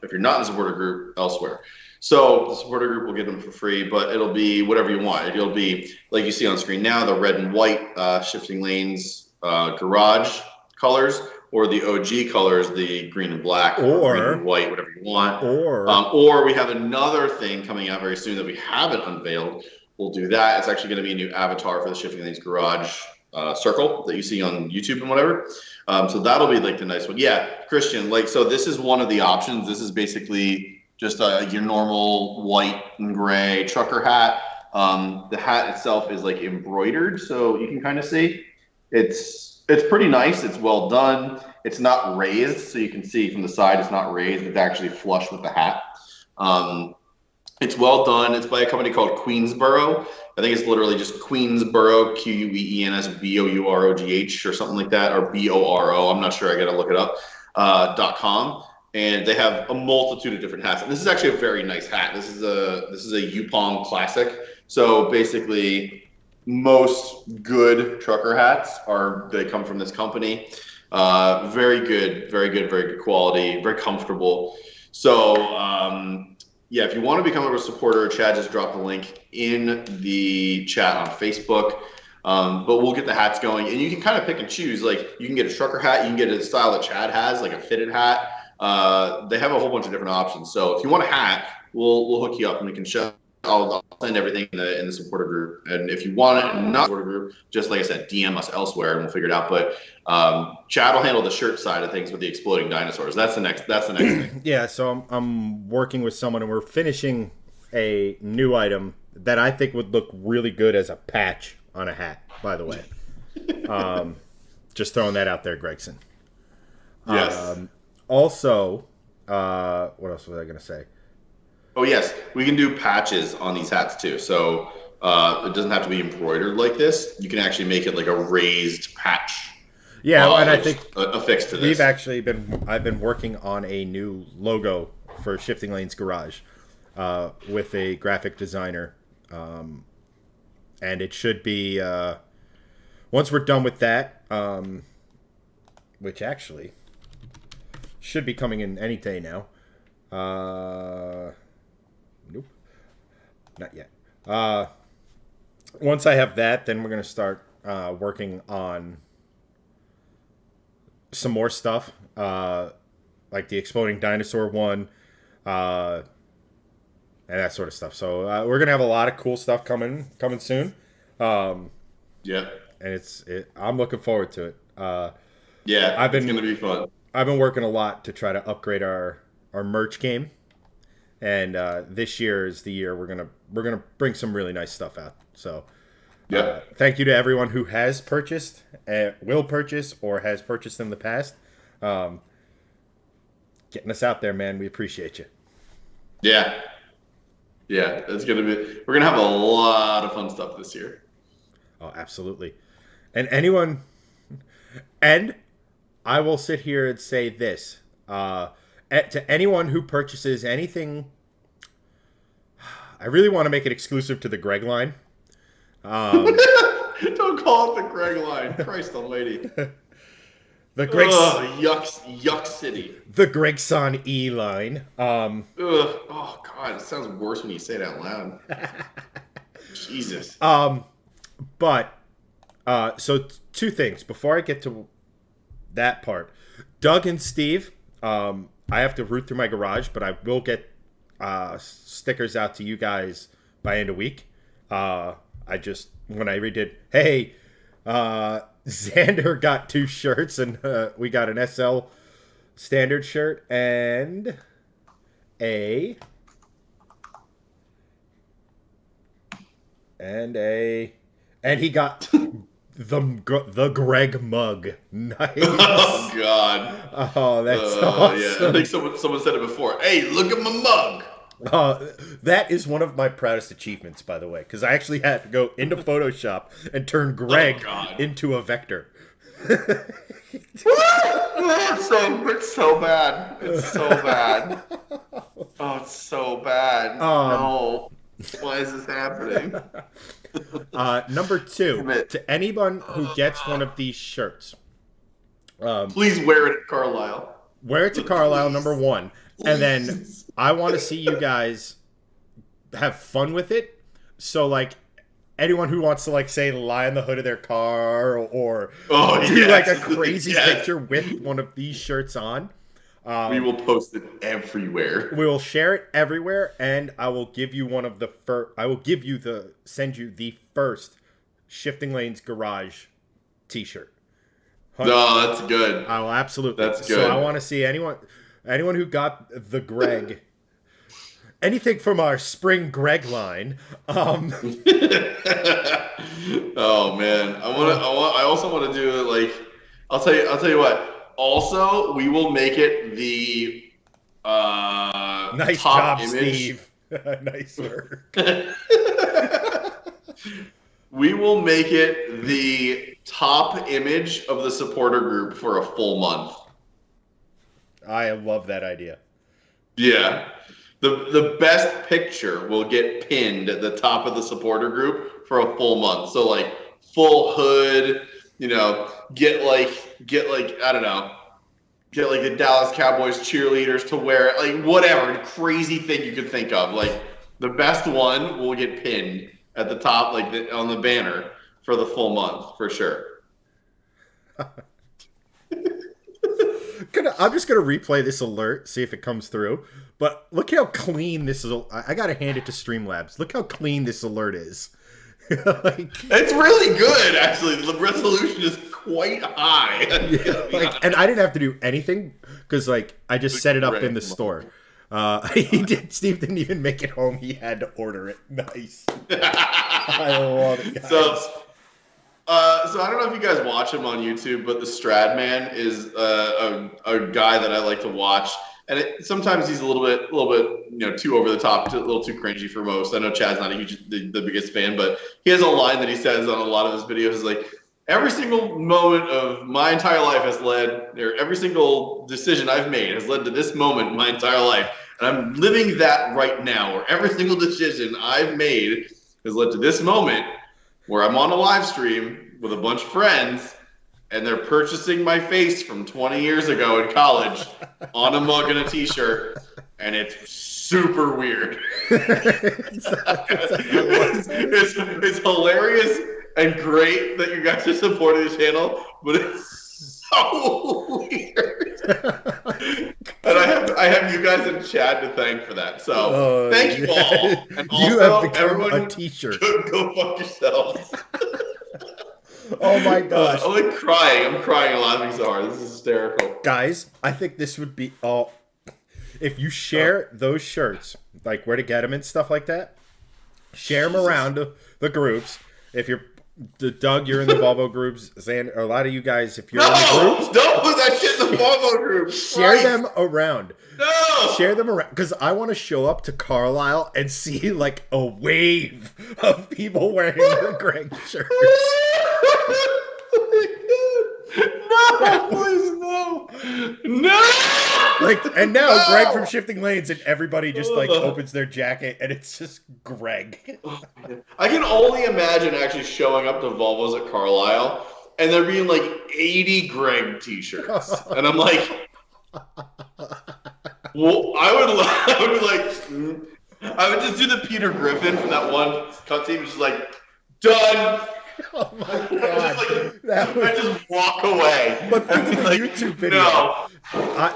S2: if you're not in the supporter group, elsewhere. So the supporter group will get them for free, but it'll be whatever you want. It'll be like you see on screen now, the red and white Shifting Lanes garage colors, or the OG colors, the green and black, or green and white, whatever you want. Or we have another thing coming out very soon that we haven't unveiled. We'll do that. It's actually going to be a new avatar for the Shifting Lanes garage circle that you see on YouTube and whatever. So that'll be like the nice one. Yeah, Christian, like, so this is one of the options. This is basically just your normal white and gray trucker hat. The hat itself is like embroidered, so you can kind of see it's pretty nice. It's well done. It's not raised, so you can see from the side it's not raised. It's actually flush with the hat. It's well done. It's by a company called Queensborough. I think it's literally just Queensborough, QUENSBOUROGH or something like that, or BORO. I'm not sure. I got to look it up. .com, and they have a multitude of different hats. And this is actually a very nice hat. This is a Yupong classic. So basically, most good trucker hats they come from this company. Very good, very good, very good quality, very comfortable. So yeah, if you want to become a supporter, Chad just dropped the link in the chat on Facebook. But we'll get the hats going, and you can kind of pick and choose. Like, you can get a trucker hat, you can get a style that Chad has, like a fitted hat. They have a whole bunch of different options. So if you want a hat, we'll hook you up, and we can show. I'll send everything in the supporter group. And if you want it in not supporter group, just like I said, DM us elsewhere, and we'll figure it out. But Chad will handle the shirt side of things with the exploding dinosaurs. That's the next thing.
S1: Yeah, so I'm working with someone, and we're finishing a new item that I think would look really good as a patch on a hat, by the way. Just throwing that out there, Gregson.
S2: Yes.
S1: Also, what else was I going to say?
S2: Oh, yes. We can do patches on these hats, too. So it doesn't have to be embroidered like this. You can actually make it like a raised patch.
S1: Yeah, and I think
S2: affixed to this.
S1: I've been working on a new logo for Shifting Lanes Garage with a graphic designer. And it should be, once we're done with that, which actually should be coming in any day now. Nope, not yet. Once I have that, then we're going to start working on some more stuff, like the exploding dinosaur one, and that sort of stuff. So we're gonna have a lot of cool stuff coming soon.
S2: Yeah,
S1: and I'm looking forward to it.
S2: Yeah, it's gonna be fun.
S1: I've been working a lot to try to upgrade our merch game, and this year is the year we're gonna bring some really nice stuff out. So.
S2: Yeah.
S1: Thank you to everyone who has purchased, will purchase, or has purchased in the past. Getting us out there, man. We appreciate you.
S2: Yeah. Yeah, we're gonna have a lot of fun stuff this year.
S1: Oh, absolutely. And I will sit here and say this to anyone who purchases anything. I really want to make it exclusive to the Greg line.
S2: Don't call it the Greg line. Christ almighty.
S1: The Greg,
S2: yuck city.
S1: the Gregson E line.
S2: Oh God, it sounds worse when you say it out loud. Jesus.
S1: But so two things before I get to that part. Doug and Steve, I have to root through my garage, but I will get stickers out to you guys by end of week. I just when I redid, hey, Xander got 2 shirts, and we got an SL standard shirt and and he got the Greg mug. Nice.
S2: Oh God.
S1: Oh, that's awesome.
S2: Yeah. I think someone said it before. Hey, look at my mug.
S1: That is one of my proudest achievements, by the way, because I actually had to go into Photoshop and turn Greg into a vector.
S2: It's so bad. It's so bad. Oh, it's so bad. No. Why is this happening?
S1: Number 2, to anyone who gets one of these shirts,
S2: please wear it at Carlisle.
S1: Wear it to Carlisle, number 1. And then I want to see you guys have fun with it. So, like, anyone who wants to, like, say, lie on the hood of their car or do, like, a crazy picture with one of these shirts on.
S2: We will post it everywhere.
S1: We will share it everywhere, and I will give you one of the first. I will send you the first Shifting Lanes Garage T-shirt.
S2: No, that's good.
S1: I will absolutely.
S2: That's good.
S1: So I want to see anyone who got the Greg, anything from our spring Greg line.
S2: Oh man, I also want to do it like. I'll tell you what. Also, we will make it the
S1: nice
S2: top
S1: job,
S2: image.
S1: Steve. Nice work.
S2: We will make it the top image of the supporter group for a full month.
S1: I love that idea.
S2: Yeah. The best picture will get pinned at the top of the supporter group for a full month. So like full hood, get like I don't know, get like the Dallas Cowboys cheerleaders to wear it, like whatever crazy thing you could think of. Like the best one will get pinned at the top, like on the banner for the full month for sure.
S1: I'm just gonna replay this alert, see if it comes through. But look how clean this is. I gotta hand it to Streamlabs. Look how clean this alert is.
S2: It's really good, actually. The resolution is quite high.
S1: Yeah, and I didn't have to do anything because I just set it up in the store. Steve didn't even make it home. He had to order it. Nice. I love it, guys.
S2: So I don't know if you guys watch him on YouTube, but the Stradman is a guy that I like to watch. And sometimes he's a little bit, too over the top, a little too cringy for most. I know Chad's not the biggest fan, but he has a line that he says on a lot of his videos is like, every single moment of my entire life every single decision I've made has led to this moment in my entire life. And I'm living that right now, where every single decision I've made has led to this moment where I'm on a live stream with a bunch of friends and they're purchasing my face from 20 years ago in college on a mug and a t-shirt, and it's super weird. It's hilarious and great that you guys are supporting the channel, but it's so weird. And I have you guys in Chad to thank for that. So thank you all. And also,
S1: you have become
S2: everyone,
S1: a t-shirt.
S2: Go fuck yourselves.
S1: Oh my gosh.
S2: I'm crying. I'm crying and laughing so hard. This is hysterical.
S1: Guys, I think this would be all. If you share those shirts, like where to get them and stuff like that, share them around the groups. If you're Doug, you're in the Volvo groups. Xander, a lot of you guys, if you're in the groups,
S2: don't put that shit in the Volvo group.
S1: Share them around.
S2: No,
S1: share them around because I want to show up to Carlisle and see like a wave of people wearing the Greg shirts.
S2: No, please no.
S1: Like, and now Greg from
S2: No!
S1: Shifting Lanes, and everybody just like opens their jacket, and it's just Greg.
S2: I can only imagine actually showing up to Volvo's at Carlisle and there being like 80 Greg t-shirts. And I'm like, well, I would be like, I would just do the Peter Griffin from that one cut team, just like, done.
S1: Oh my god!
S2: I just walk away.
S1: But think of the
S2: Like,
S1: YouTube video.
S2: No.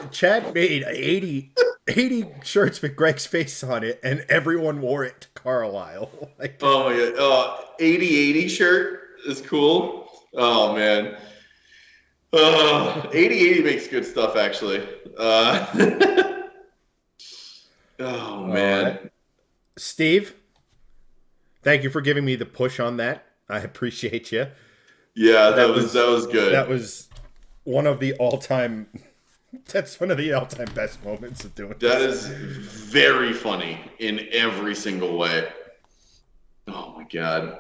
S1: Chad made 80 shirts with Greg's face on it, and everyone wore it to Carlisle. Like,
S2: Oh my god. 80/80 shirt is cool. Oh man. 80/80 makes good stuff actually. Oh man.
S1: Steve, thank you for giving me the push on that. I appreciate you.
S2: Yeah, that was good.
S1: That was one of the all-time. That's one of the all-time best moments of doing.
S2: That is very funny in every single way. Oh my god.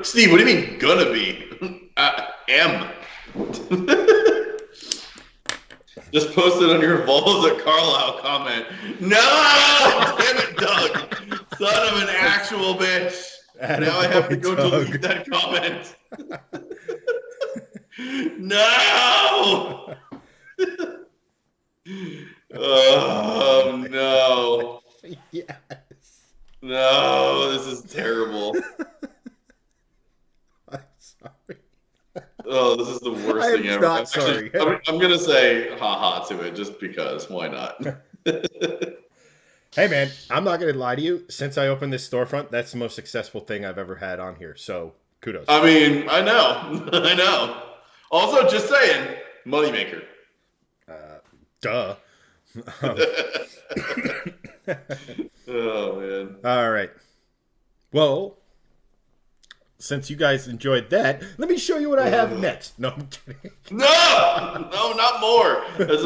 S2: Steve, what do you mean gonna be? Am. Just post it on your Vols at Carlisle comment. No! Damn it, Doug! Son of an actual bitch. Now I have to go delete that comment. No! Oh, no.
S1: Yes.
S2: No, this is terrible.
S1: I'm sorry.
S2: Oh, this is the worst
S1: I am
S2: thing ever.
S1: not sorry.
S2: I'm going to say haha to it just because. Why not?
S1: Hey, man, I'm not going to lie to you. Since I opened this storefront, that's the most successful thing I've ever had on here. So, kudos.
S2: I mean, I know. I know. Also, just saying, moneymaker.
S1: Duh.
S2: Oh, man.
S1: All right. Well, since you guys enjoyed that, let me show you what I have next. No, I'm kidding.
S2: No! No, not more. That's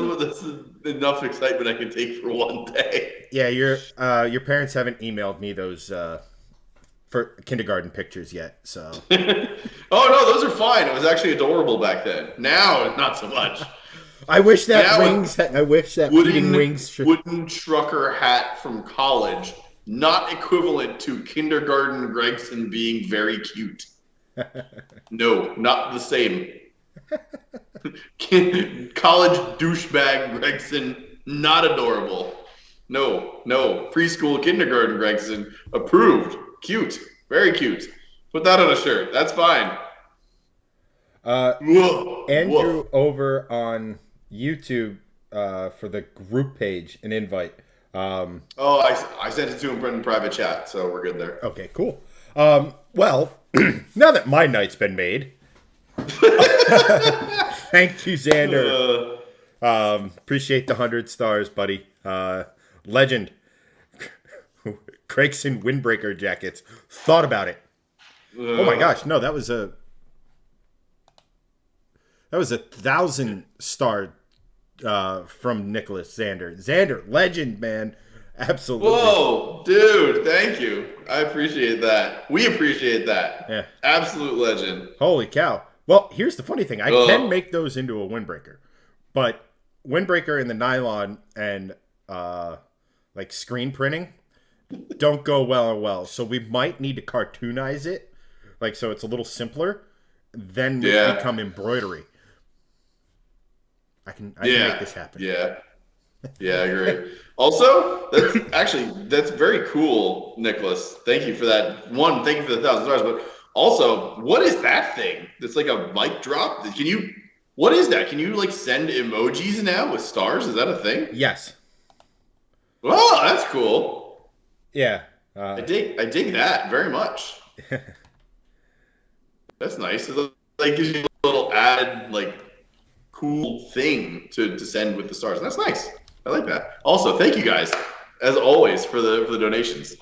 S2: enough excitement I can take for one day.
S1: Yeah, your parents haven't emailed me those for kindergarten pictures yet, so.
S2: Oh, no, those are fine. It was actually adorable back then. Now, not so much.
S1: I wish that
S2: Now
S1: wings. I wish that eating wings. Should...
S2: wooden trucker hat from college, not equivalent to kindergarten Gregson being very cute. No, not the same. College douchebag Gregson, not adorable. No, preschool kindergarten Gregson, approved, cute, very cute. Put that on a shirt. That's fine.
S1: Andrew over on YouTube for the group page, an invite.
S2: I sent it to him in private chat, so we're good there.
S1: Okay, cool. Well, now that my night's been made, thank you, Xander. Appreciate the 100 stars, buddy. Legend. Gregson windbreaker jackets. Thought about it. Oh my gosh, no, that was a 1,000-star from Nicholas Xander. Xander, legend, man. Absolutely.
S2: Whoa, dude, thank you. I appreciate that. We appreciate that.
S1: Yeah.
S2: Absolute legend.
S1: Holy cow. Well, here's the funny thing. I can make those into a windbreaker. But windbreaker and the nylon and like screen printing don't go well. So we might need to cartoonize it. Like, so it's a little simpler. Then we become embroidery. I can make this happen.
S2: Yeah, I agree. Also, that's very cool, Nicholas. Thank you for that. One, thank you for the 1,000 stars. But also, what is that thing? That's like a mic drop. What is that? Can you like send emojis now with stars? Is that a thing?
S1: Yes.
S2: Oh, that's cool.
S1: Yeah.
S2: I dig that very much. That's nice. It like gives you a little added like cool thing to send with the stars. That's nice. I like that. Also, thank you guys as always for the donations.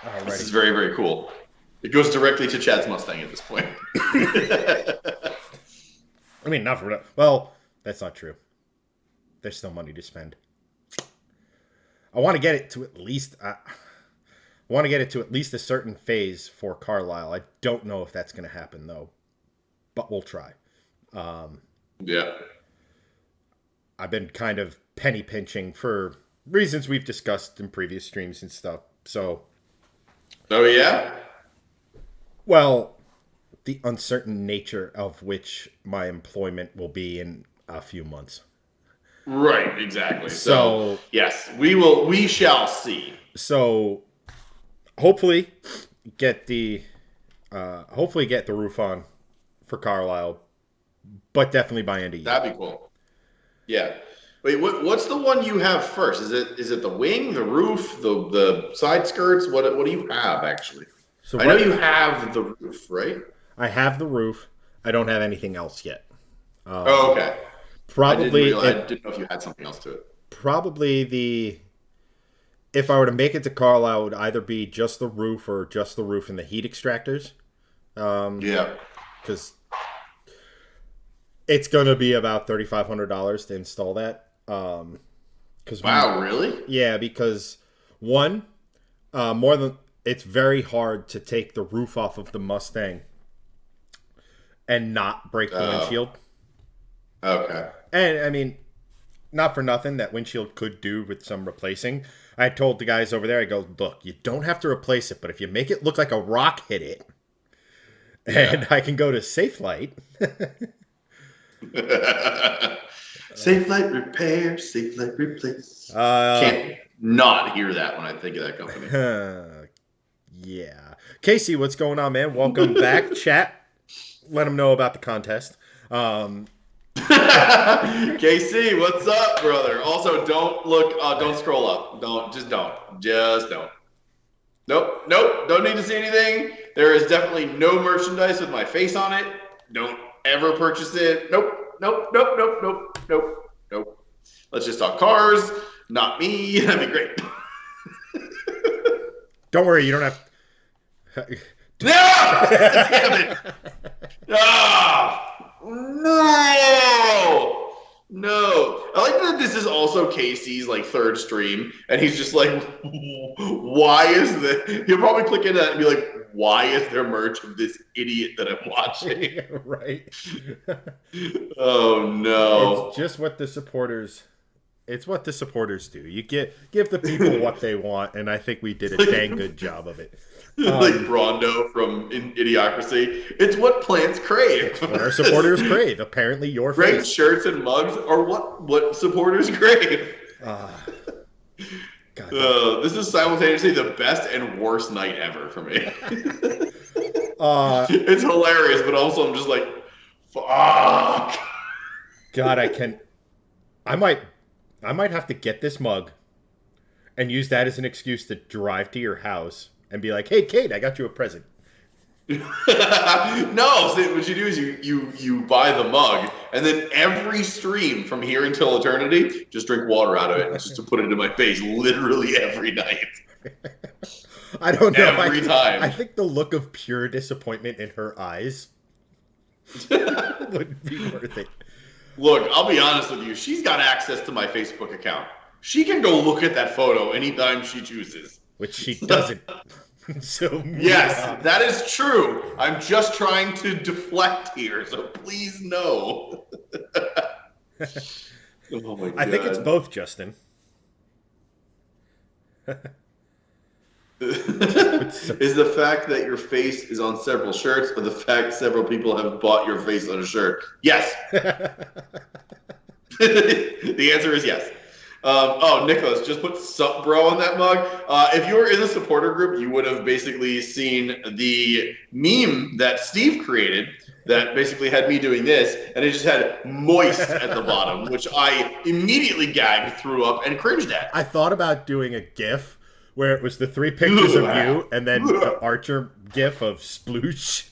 S1: Alrighty.
S2: This is very, very cool. It goes directly to Chad's Mustang at this point.
S1: I mean, not for well, that's not true. There's still money to spend. I want to get it to at least a certain phase for Carlisle. I don't know if that's going to happen though, but we'll try.
S2: Yeah.
S1: I've been kind of penny pinching for reasons we've discussed in previous streams and stuff. So,
S2: Oh yeah.
S1: well, the uncertain nature of which my employment will be in a few months.
S2: Right. Exactly.
S1: So
S2: yes, we shall see.
S1: So hopefully get the roof on for Carlisle, but definitely by end of year.
S2: That'd be cool. Yeah. Wait, what's the one you have first? Is it the wing, the roof, the side skirts? What do you have actually?
S1: So
S2: I know you have the roof, right?
S1: I have the roof. I don't have anything else yet.
S2: Oh, okay.
S1: Probably
S2: I didn't know if you had something else to it.
S1: Probably if I were to make it to Carlisle, it would either be just the roof or just the roof and the heat extractors.
S2: Yeah.
S1: Because it's going to be about $3,500 to install that.
S2: Wow, really?
S1: Yeah, because it's very hard to take the roof off of the Mustang and not break the windshield.
S2: Okay.
S1: And I mean, not for nothing, that windshield could do with some replacing. I told the guys over there, I go, look, you don't have to replace it, but if you make it look like a rock hit it, and I can go to Safelite.
S2: Safelite repair, Safelite replace. Can't not hear that when I think of that company.
S1: Yeah. Casey, what's going on, man? Welcome back. Chat. Let them know about the contest.
S2: KC, what's up, brother? Also, don't scroll up. Just don't. Nope, don't need to see anything. There is definitely no merchandise with my face on it. Don't ever purchase it. Nope. Let's just talk cars, not me. That'd be great.
S1: Don't worry, you don't have...
S2: No! Damn it! Ah! No! I like that this is also Casey's third stream, and he's just like, why is this? He'll probably click into that and be like, why is there merch of this idiot that I'm watching?
S1: Right.
S2: Oh no!
S1: It's just what the supporters. It's what the supporters do. You give the people what they want, and I think we did a dang good job of it.
S2: Like Brondo from Idiocracy. It's what plants crave.
S1: It's what our supporters crave. Apparently, your
S2: great
S1: face.
S2: Shirts and mugs are what supporters crave. This is simultaneously the best and worst night ever for me. It's hilarious, but also I'm just like, fuck.
S1: God, I might have to get this mug and use that as an excuse to drive to your house and be like, hey, Kate, I got you a present.
S2: No, see, what you do is you buy the mug, and then every stream from here until eternity, just drink water out of it, just to put it into my face, literally every night.
S1: I don't know.
S2: Every time.
S1: I think the look of pure disappointment in her eyes would be worth it.
S2: Look, I'll be honest with you. She's got access to my Facebook account. She can go look at that photo anytime she chooses.
S1: Which she doesn't. So
S2: yes, that is true. I'm just trying to deflect here, so please no. Oh my God.
S1: I think it's both, Justin.
S2: Is the fact that your face is on several shirts, or the fact several people have bought your face on a shirt? Yes. The answer is yes. Nicholas, just put sup bro on that mug. If you were in the supporter group, you would have basically seen the meme that Steve created that basically had me doing this, and it just had moist at the bottom, which I immediately gagged, threw up, and cringed at.
S1: I thought about doing a GIF where it was the 3 pictures of you and then the Archer GIF of Sploosh.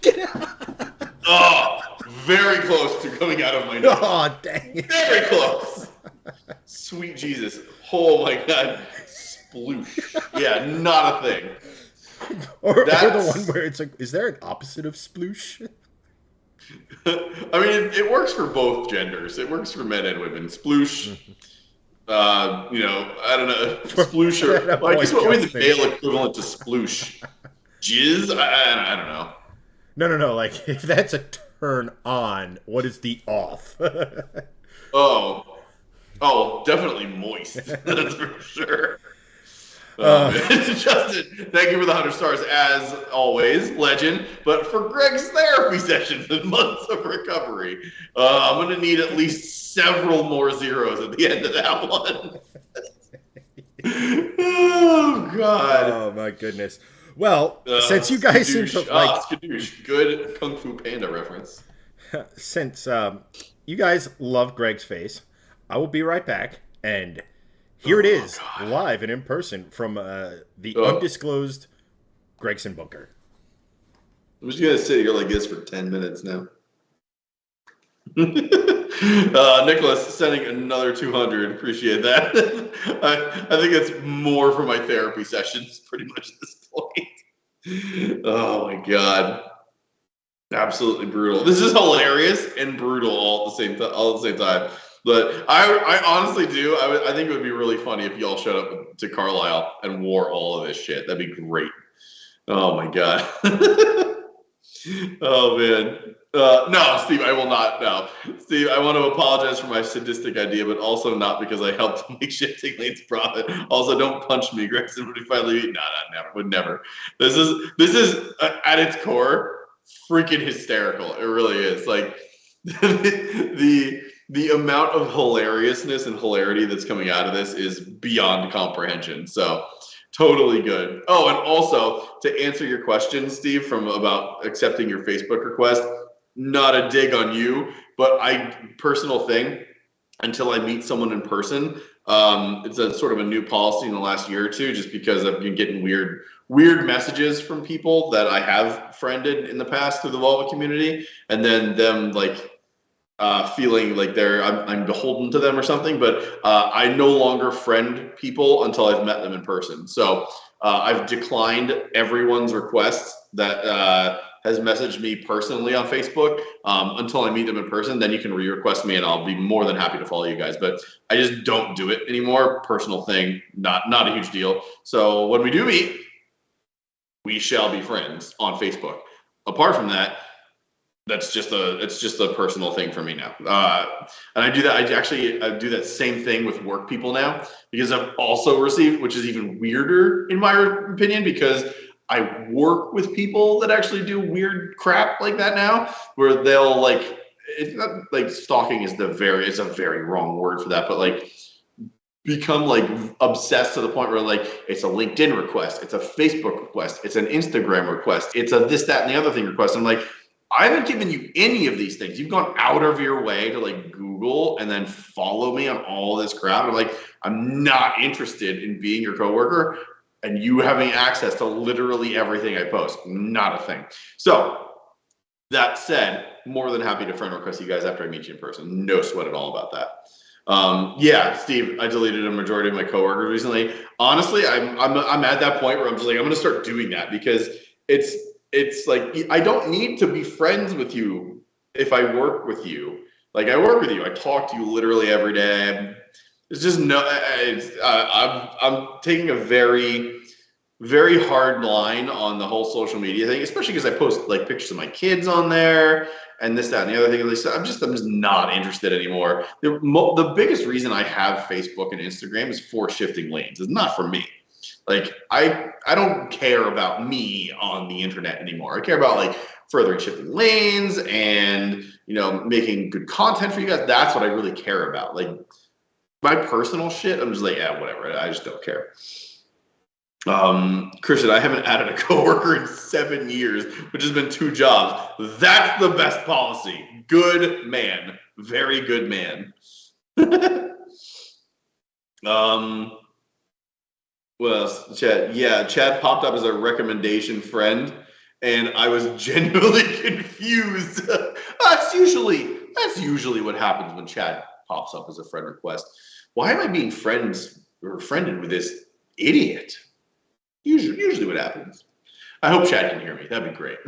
S1: Get out.
S2: Oh, very close to coming out of my nose.
S1: Oh, dang it.
S2: Very close. Sweet Jesus. Oh my God. Sploosh. Yeah, not a thing.
S1: Or the one where it's like, is there an opposite of sploosh?
S2: I mean, it works for both genders. It works for men and women. Sploosh. I don't know. Sploosh or I guess what would be the male equivalent to sploosh? Jizz? I don't know.
S1: No. Like, if that's a turn on, what is the off?
S2: Oh, oh, definitely moist. That's for sure. Oh
S1: uh,
S2: man, Justin, thank you for the 100 stars as always, legend. But for Greg's therapy sessions and months of recovery, I'm gonna need at least several more zeros at the end of that one. Oh God.
S1: oh my goodness. Well, since you guys seem to
S2: Skadoosh.
S1: like,
S2: Skadoosh. Good Kung Fu Panda reference.
S1: since you guys love Greg's face, I will be right back. And here it
S2: Oh
S1: is,
S2: God.
S1: live and in person from the
S2: Oh,
S1: undisclosed Gregson bunker.
S2: I'm just gonna sit here like this for 10 minutes now. Nicholas sending another 200. Appreciate that. I think it's more for my therapy sessions, pretty much at this point. Oh my God. Absolutely brutal. This is hilarious and brutal all at the same time. All at the same time. But I honestly do. I think it would be really funny if y'all showed up to Carlisle and wore all of this shit. That'd be great. Oh my God. Oh man. No, Steve, I will not. No, Steve, I want to apologize for my sadistic idea, but also not because I helped make shifting lanes profit. Also, don't punch me, Gregson. Would we finally meet? No, never. Would never. This is at its core freaking hysterical. It really is. Like the amount of hilariousness and hilarity that's coming out of this is beyond comprehension. So totally good. Oh, and also to answer your question, Steve, from about accepting your Facebook request, not a dig on you, but personal thing, until I meet someone in person, it's a sort of a new policy in the last year or two, just because I've been getting weird messages from people that I have friended in the past through the Volvo community, and then them like feeling like I'm beholden to them or something. But I no longer friend people until I've met them in person. So I've declined everyone's requests that has messaged me personally on Facebook until I meet them in person. Then you can re-request me, and I'll be more than happy to follow you guys. But I just don't do it anymore. Personal thing, not a huge deal. So when we do meet, we shall be friends on Facebook. Apart from that, it's just a personal thing for me now. And I do that. I do that same thing with work people now, because I've also received, which is even weirder in my opinion, because I work with people that actually do weird crap like that now, where they'll like, it's not like stalking is it's a very wrong word for that, but like become like obsessed to the point where like it's a LinkedIn request, it's a Facebook request, it's an Instagram request, it's a this, that, and the other thing request. I'm like, I haven't given you any of these things. You've gone out of your way to like Google and then follow me on all this crap. I'm like, I'm not interested in being your coworker and you having access to literally everything I post. Not a thing. So that said, more than happy to friend request you guys after I meet you in person. No sweat at all about that. Yeah, Steve, I deleted a majority of my coworkers recently. Honestly, I'm at that point where I'm just like, I'm going to start doing that, because it's like, I don't need to be friends with you if I work with you. Like, I work with you. I talk to you literally every day. It's just no. I'm taking a very, very hard line on the whole social media thing, especially because I post like pictures of my kids on there and this, that, and the other thing. I'm just not interested anymore. The biggest reason I have Facebook and Instagram is for shifting lanes. It's not for me. Like I don't care about me on the internet anymore. I care about like furthering shifting lanes and, you know, making good content for you guys. That's what I really care about. Like my personal shit, I'm just like, yeah, whatever. I just don't care. Christian, I haven't added a coworker in 7 years, which has been 2 jobs. That's the best policy. Good man. Very good man. Well, Chad, yeah, Chad popped up as a recommendation friend, and I was genuinely confused. That's usually what happens when Chad pops up as a friend request. Why am I being friended with this idiot? Usually what happens. I hope Chad can hear me. That'd be great.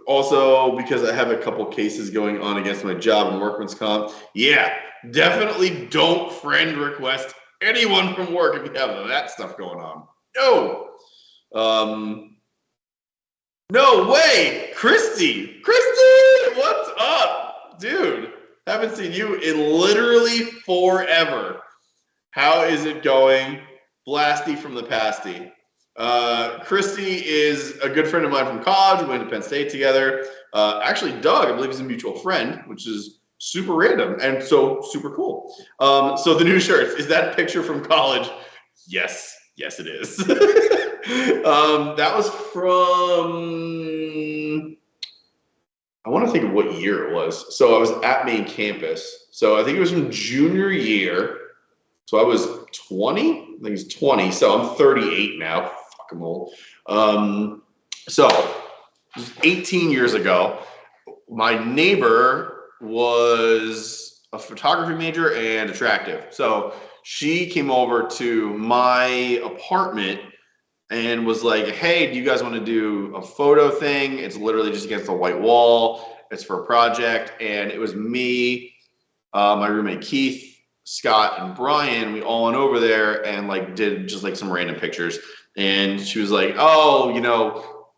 S2: Also, because I have a couple cases going on against my job and workman's comp. Yeah, definitely don't friend request anyone from work if you have that stuff going on. No. No way, Christy, what's up, dude? Haven't seen you in literally forever. How is it going? Blasty from the pasty. Christy is a good friend of mine from college. We went to Penn State together. Actually, Doug, I believe, is a mutual friend, which is super random and so super cool. So the new shirts, is that a picture from college? Yes, it is. That was from, I want to think of what year it was. So I was at main campus. So I think it was from junior year. So I was 20. I think it's 20. So I'm 38 now. Fuck, I'm old. So 18 years ago, my neighbor was a photography major and attractive. So she came over to my apartment and was like, hey, do you guys want to do a photo thing? It's literally just against a white wall. It's for a project. And it was me, my roommate Keith, Scott, and Brian. We all went over there and like did just like some random pictures. And she was like, oh,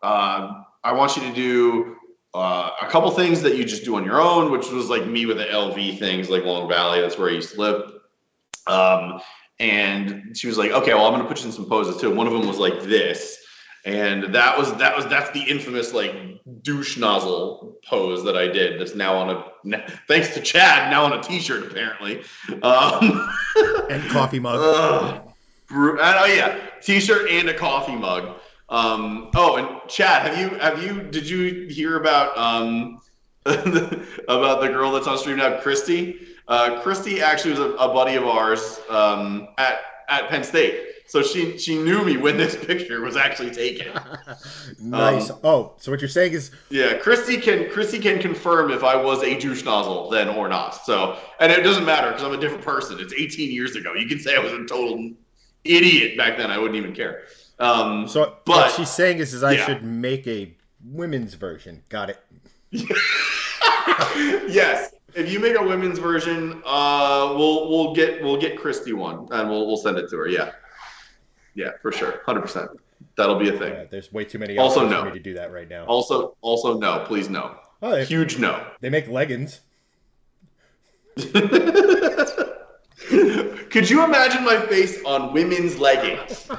S2: I want you to do a couple things that you just do on your own, which was like me with the LV things, like Long Valley. That's where I used to live. And she was like, okay, well, I'm going to put you in some poses too. One of them was like this. And that's the infamous like douche nozzle pose that I did. That's now on thanks to Chad, now on a t-shirt apparently.
S1: And coffee mug.
S2: Oh yeah, t-shirt and a coffee mug. And Chad, did you hear about about the girl that's on stream now, Christy? Christy actually was a buddy of ours at Penn State. So she knew me when this picture was actually taken.
S1: Nice. So what you're saying is,
S2: yeah, Christy can confirm if I was a douche nozzle then or not. So, and it doesn't matter because I'm a different person. It's 18 years ago. You can say I was a total idiot back then. I wouldn't even care.
S1: But what she's saying is I should make a women's version. Got it.
S2: Yes. If you make a women's version, we'll get Christy one and we'll send it to her. Yeah, for sure, 100%. That'll be a thing.
S1: Yeah, there's way too many
S2: also
S1: options
S2: no.
S1: for me to do that right now.
S2: Also no, please no.
S1: Oh,
S2: huge no.
S1: They make leggings.
S2: Could you imagine my face on women's leggings?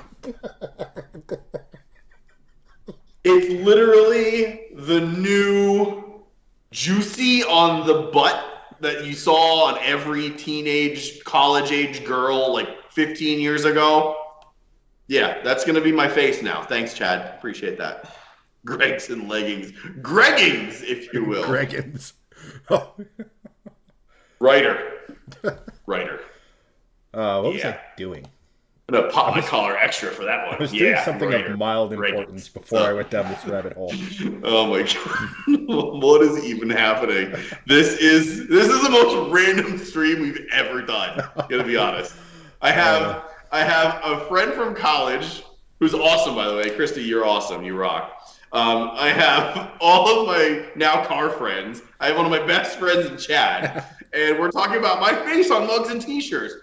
S2: It's literally the new juicy on the butt that you saw on every teenage college age girl like 15 years ago. Yeah, that's going to be my face now. Thanks, Chad. Appreciate that. Greg's and leggings. Greggings, if you will.
S1: Greggins.
S2: Writer.
S1: What was I doing?
S2: I'm going to pop my collar extra for that one.
S1: I was doing something of mild importance before I went down this rabbit hole.
S2: Oh my god. What is even happening? This is the most random stream we've ever done. Gonna be honest. I have a friend from college who's awesome, by the way. Christy, you're awesome. You rock. I have all of my now car friends. I have one of my best friends in Chad. And we're talking about my face on mugs and t-shirts.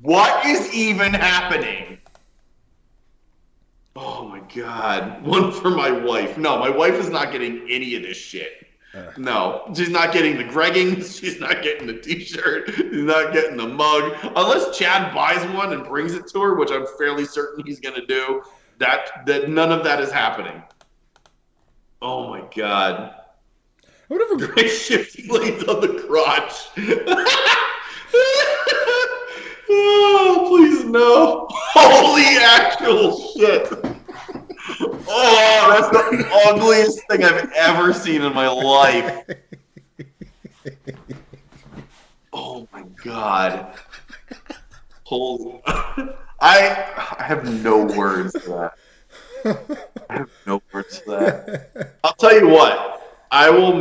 S2: What is even happening? Oh my god. One for my wife. No, my wife is not getting any of this shit. No, she's not getting the Greggings. She's not getting the t-shirt. She's not getting the mug. Unless Chad buys one and brings it to her, which I'm fairly certain he's going to do, that none of that is happening. Oh my god.
S1: Whatever.
S2: Great shifty blades on the crotch. Oh, please no. Holy actual shit. Oh, that's the ugliest thing I've ever seen in my life. Oh my god. Holy. I have no words for that. I'll tell you what. I will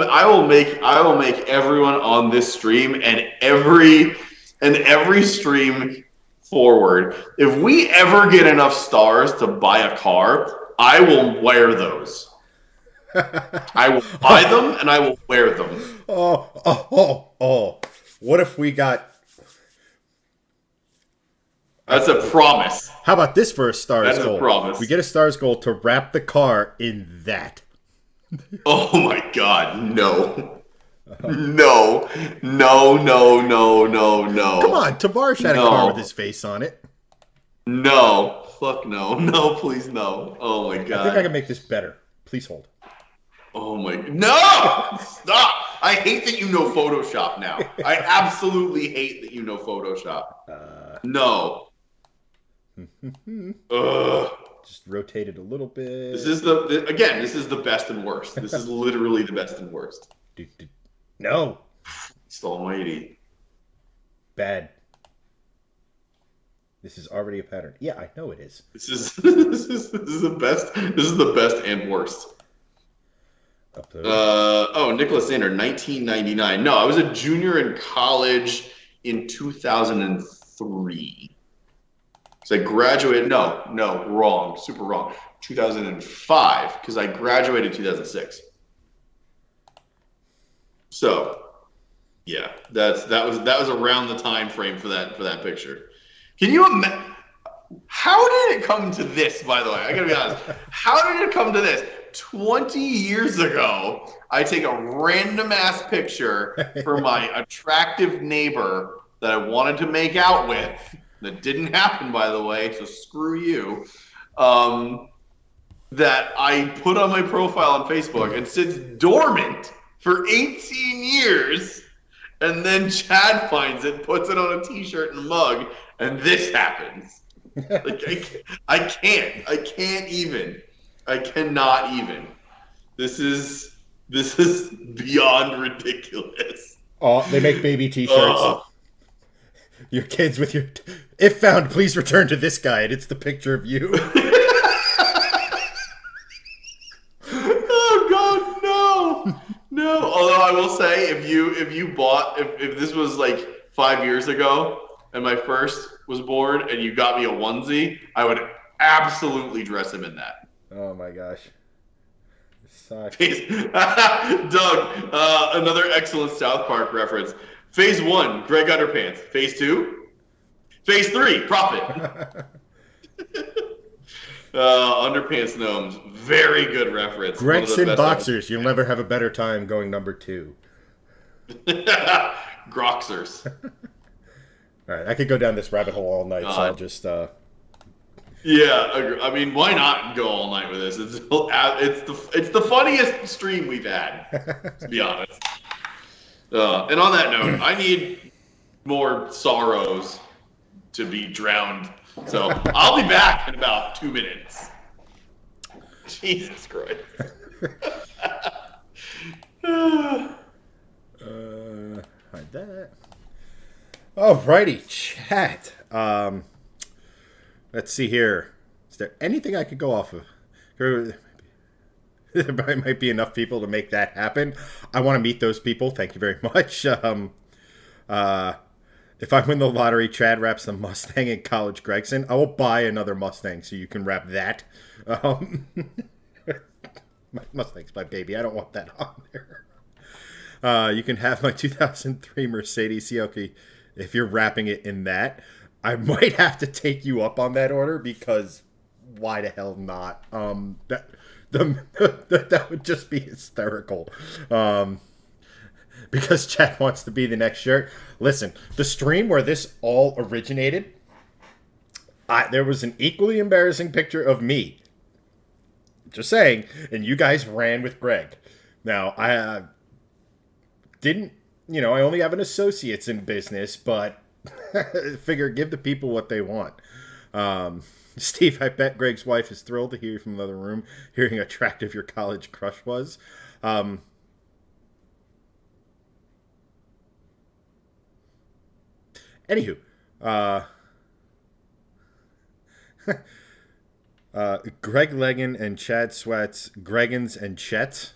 S2: make everyone on this stream and every stream forward. If we ever get enough stars to buy a car, I will wear those. I will buy them and I will wear them.
S1: Oh. What if we got...
S2: That's a promise.
S1: How about this for a Stars goal?
S2: That's a promise.
S1: We get a Stars goal to wrap the car in that.
S2: Oh my God, no. No, no, no, no, no,
S1: Come
S2: no.
S1: on, Tavares had a car with his
S2: No.
S1: face on it.
S2: No. Fuck no. No, please no. Oh my
S1: I think I can
S2: God.
S1: make this better. Please hold.
S2: Oh my. No! Stop! I hate that you know Photoshop now. I absolutely hate that you know Photoshop. No. Ugh.
S1: Just rotate it a little
S2: This
S1: bit.
S2: is again, this is the best and worst. This is literally the best and worst.
S1: No,
S2: It's almighty.
S1: bad. This is already a pattern. Yeah, I know it is.
S2: This is this is the best. This is the best and worst.
S1: Upload.
S2: Oh, Nicholas Sander, 1999. No, I was a junior in college in 2003. So I graduated. No, wrong. Super wrong. 2005, because I graduated 2006. So, yeah, that was around the time frame for that picture. Can you imagine? How did it come to this? By the way, I gotta be honest. How did it come to this? 20 years ago, I take a random ass picture for my attractive neighbor that I wanted to make out with. That didn't happen, by the way, so screw you. That I put on my profile on Facebook and sits dormant for 18 years. And then Chad finds it, puts it on a t-shirt and a mug, and this happens. Like, I can't even. I cannot even. This is beyond ridiculous.
S1: Oh, they make baby t-shirts. Your kids with your... If found, please return to this guy. And it's the picture of you.
S2: Oh God, no, no. Although I will say, if you bought, if this was like 5 years ago and my first was born and you got me a onesie, I would absolutely dress him in that.
S1: Oh my gosh. Sucks.
S2: Doug, another excellent South Park reference. Phase 1, Greg Underpants. Phase 2, Phase 3, Profit. Underpants Gnomes, very good reference.
S1: Gregson Boxers. You'll never have a better time going number 2.
S2: Groxers.
S1: All right, I could go down this rabbit hole all night, so I'll just...
S2: Yeah, I mean, why not go all night with this? It's the funniest stream we've had, to be honest. And on that note, I need more sorrows to be drowned. So I'll be back in about 2 minutes. Jesus Christ.
S1: Hide that. Alrighty, chat. Let's see here. Is there anything I could go off of? There might be enough people to make that happen. I want to meet those people. Thank you very much. If I win the lottery, Chad wraps the Mustang in College Gregson. I will buy another Mustang so you can wrap that. My Mustang's my baby. I don't want that on there. You can have my 2003 Mercedes CLK if you're wrapping it in that. I might have to take you up on that order because why the hell not? That would just be hysterical. Because Chad wants to be the next shirt. Listen, the stream where this all originated, there was an equally embarrassing picture of me. Just saying. And you guys ran with Greg. Now, I didn't, I only have an associate's in business, but figure give the people what they want. Steve, I bet Greg's wife is thrilled to hear you from another room, hearing how attractive your college crush was. Anywho, Greg Leggin and Chad Sweats, Greggins and Chet.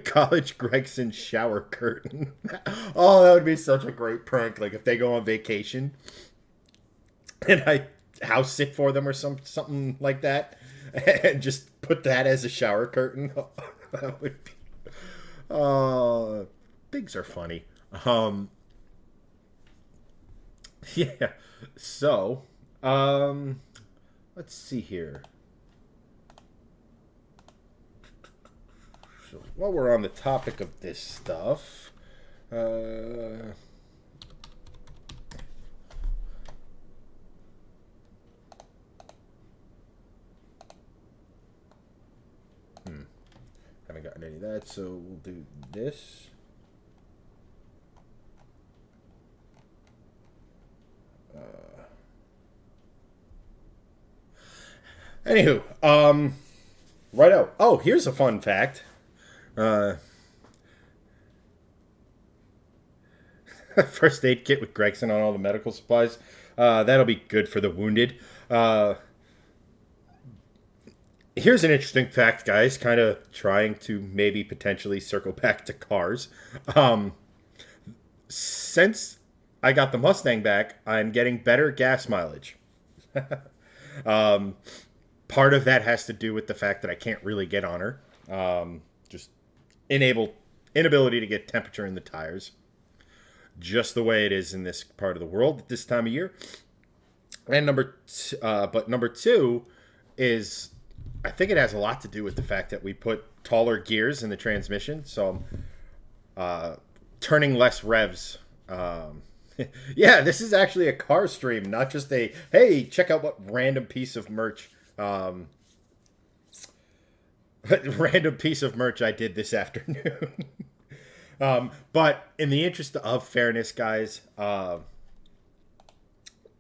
S1: College Gregson shower curtain. Oh, that would be such a great prank. Like if they go on vacation and I house sit for them or something like that, and just put that as a shower curtain. That would be. Pigs are funny. Yeah. So, let's let's see here. So while we're on the topic of this stuff, haven't gotten any of that, so we'll do this. Anywho, righto. Oh, here's a fun fact. First aid kit with Gregson on all the medical supplies. That'll be good for the wounded. Here's an interesting fact, guys. Kind of trying to maybe potentially circle back to cars. Since I got the Mustang back, I'm getting better gas mileage. Part of that has to do with the fact that I can't really get on her. Just inability to get temperature in the tires. Just the way it is in this part of the world at this time of year. And number two is, I think it has a lot to do with the fact that we put taller gears in the transmission, so turning less revs. Yeah, this is actually a car stream, not just a, hey, check out what random piece of merch I did this afternoon. But in the interest of fairness, guys,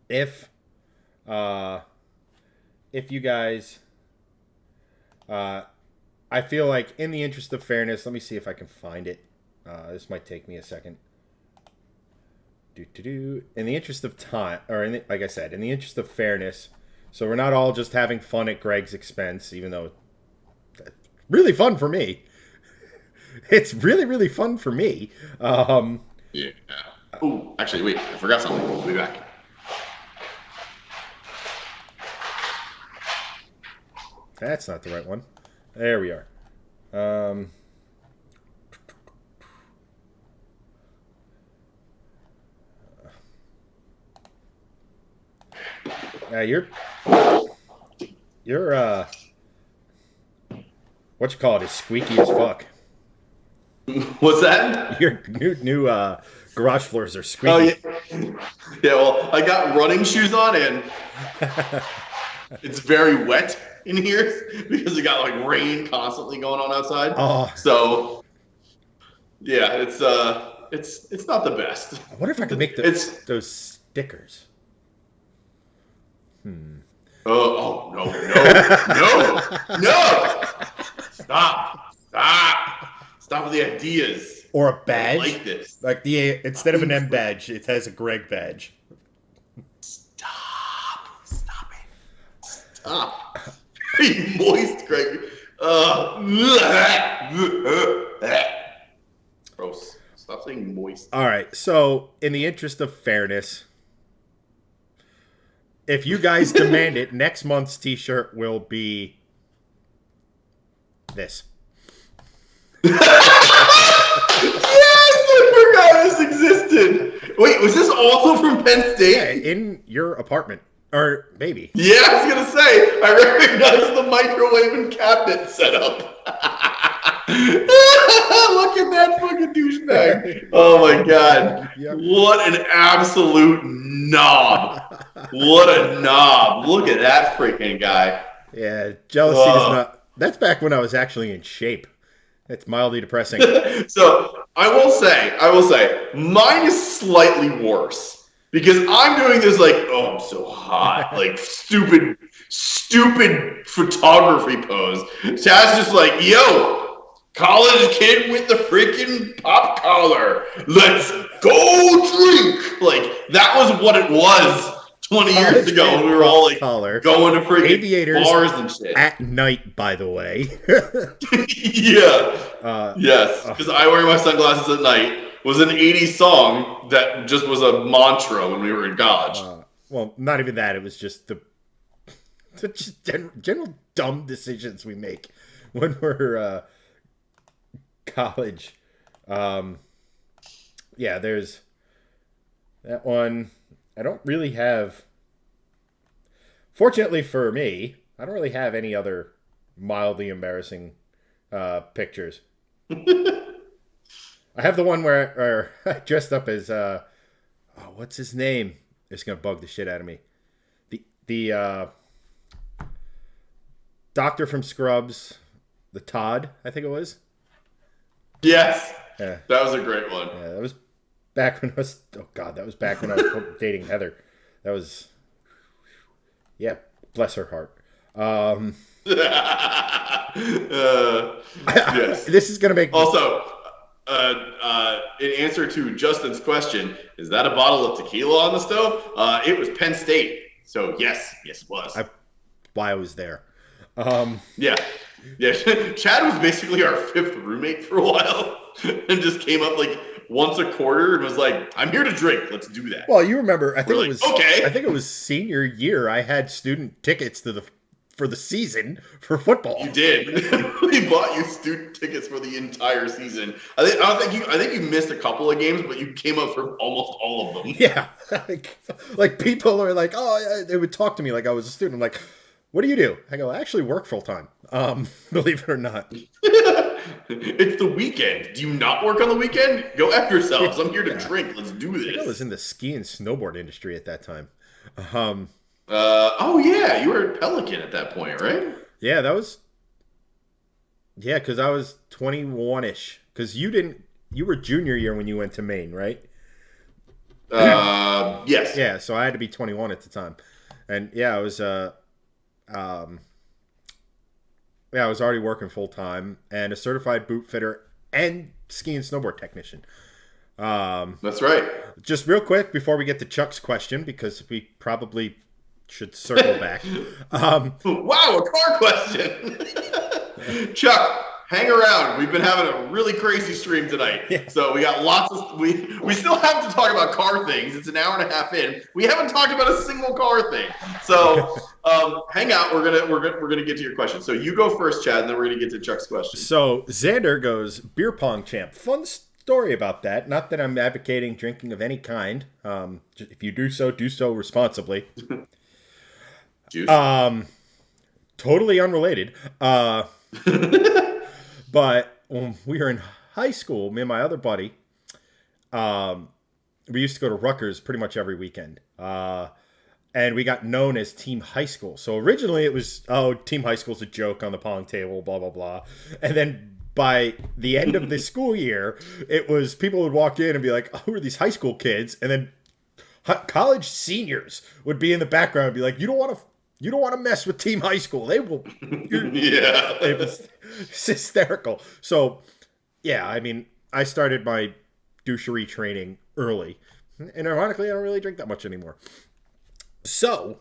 S1: if you guys, I feel like in the interest of fairness, let me see if I can find it. This might take me a second. In the interest of time, or like I said, in the interest of fairness, so we're not all just having fun at Greg's expense, even though it's really fun for me. It's really, really fun for me.
S2: Yeah. Oh, actually, wait, I forgot something. We'll be back.
S1: That's not the right one. There we are. You're what you call it is squeaky as fuck.
S2: What's that?
S1: Your new garage floors are squeaky.
S2: Oh yeah. Yeah, well, I got running shoes on and it's very wet in here because we got like rain constantly going on outside.
S1: Oh.
S2: So yeah, it's not the best.
S1: I wonder if I could make those stickers.
S2: Oh no! Stop with the ideas.
S1: Or a badge.
S2: I like this.
S1: Like instead of an M badge, it has a Greg badge.
S2: Stop it. Moist, Greg. Gross. Stop saying moist.
S1: All right. So, in the interest of fairness, if you guys demand it, next month's t-shirt will be this.
S2: Yes, I forgot this existed. Wait, was this also from Penn State?
S1: Yeah, in your apartment. Or maybe.
S2: Yeah, I was going to say, I recognize the microwave and cabinet setup. Look at that fucking douchebag. Oh my god. Yep. What an absolute knob. What a knob. Look at that freaking guy.
S1: Yeah, jealousy does not. That's back when I was actually in shape. It's mildly depressing.
S2: So I will say, mine is slightly worse. Because I'm doing this like, oh, I'm so hot. Like, stupid photography pose. Chad's just like, yo, college kid with the freaking pop collar. Let's go drink. Like, that was what it was 20 years ago when we were all like going to freaking aviators bars and shit.
S1: At night, by the way.
S2: Yeah. Yes. Because I wear my sunglasses at night. Was an 80s song that just was a mantra when we were in college.
S1: Well, not even that. It was just the just general dumb decisions we make when we're college. Yeah, there's that one. I don't really have... Fortunately for me, I don't really have any other mildly embarrassing pictures. I have the one where I dressed up as what's his name? It's gonna bug the shit out of me. The doctor from Scrubs, the Todd, I think it was.
S2: Yes,
S1: Yeah,
S2: that was a great one.
S1: yeah, that was back when I was. Oh God, that was back when I was dating Heather. That was, yeah, bless her heart.
S2: Yes.
S1: This is gonna make
S2: Also, in answer to Justin's question, is that a bottle of tequila on the stove? It was Penn State. So yes, it was.
S1: why I was there.
S2: Yeah. Chad was basically our fifth roommate for a while, and just came up like once a quarter and was like, "I'm here to drink. Let's do that."
S1: Well, you remember? I think
S2: We're
S1: it
S2: like,
S1: was
S2: okay.
S1: I think it was senior year. I had student tickets for the season for football.
S2: You did. We bought you student tickets for the entire season. I think you missed a couple of games, but you came up for almost all of them.
S1: Yeah, like people are like, oh, yeah, they would talk to me like I was a student. I'm like, what do you do? I go, I actually work full time. Believe it or not.
S2: It's the weekend. Do you not work on the weekend? Go F yourselves. I'm here to drink. Let's do
S1: I think I
S2: this.
S1: was in the ski and snowboard industry at that time.
S2: Oh yeah, you were at Pelican at that point, right?
S1: Yeah, because I was 21-ish. Because you were junior year when you went to Maine, right?
S2: Yes.
S1: Yeah, so I had to be 21 at the time. And yeah, I was already working full time and a certified boot fitter and ski and snowboard technician.
S2: That's right.
S1: Just real quick before we get to Chuck's question, because we probably should circle back.
S2: Wow, a car question. Chuck, hang around. We've been having a really crazy stream tonight.
S1: Yeah.
S2: So we got lots of we still have to talk about car things. It's an hour and a half in. We haven't talked about a single car thing. So hang out. We're gonna get to your question. So you go first, Chad, and then we're gonna get to Chuck's question.
S1: So Xander goes, beer pong champ. Fun story about that. Not that I'm advocating drinking of any kind. If you do so responsibly.
S2: Juice.
S1: Totally unrelated. But when we were in high school, me and my other buddy, we used to go to Rutgers pretty much every weekend. And we got known as Team High School. So originally it was, Team High School's a joke on the pong table, blah, blah, blah. And then by the end of the school year, it was people would walk in and be like, oh, who are these high school kids? And then college seniors would be in the background and be like, you don't want to mess with Team High School. They will.
S2: Yeah.
S1: It was hysterical. So, yeah, I mean, I started my douchery training early. And ironically, I don't really drink that much anymore. So,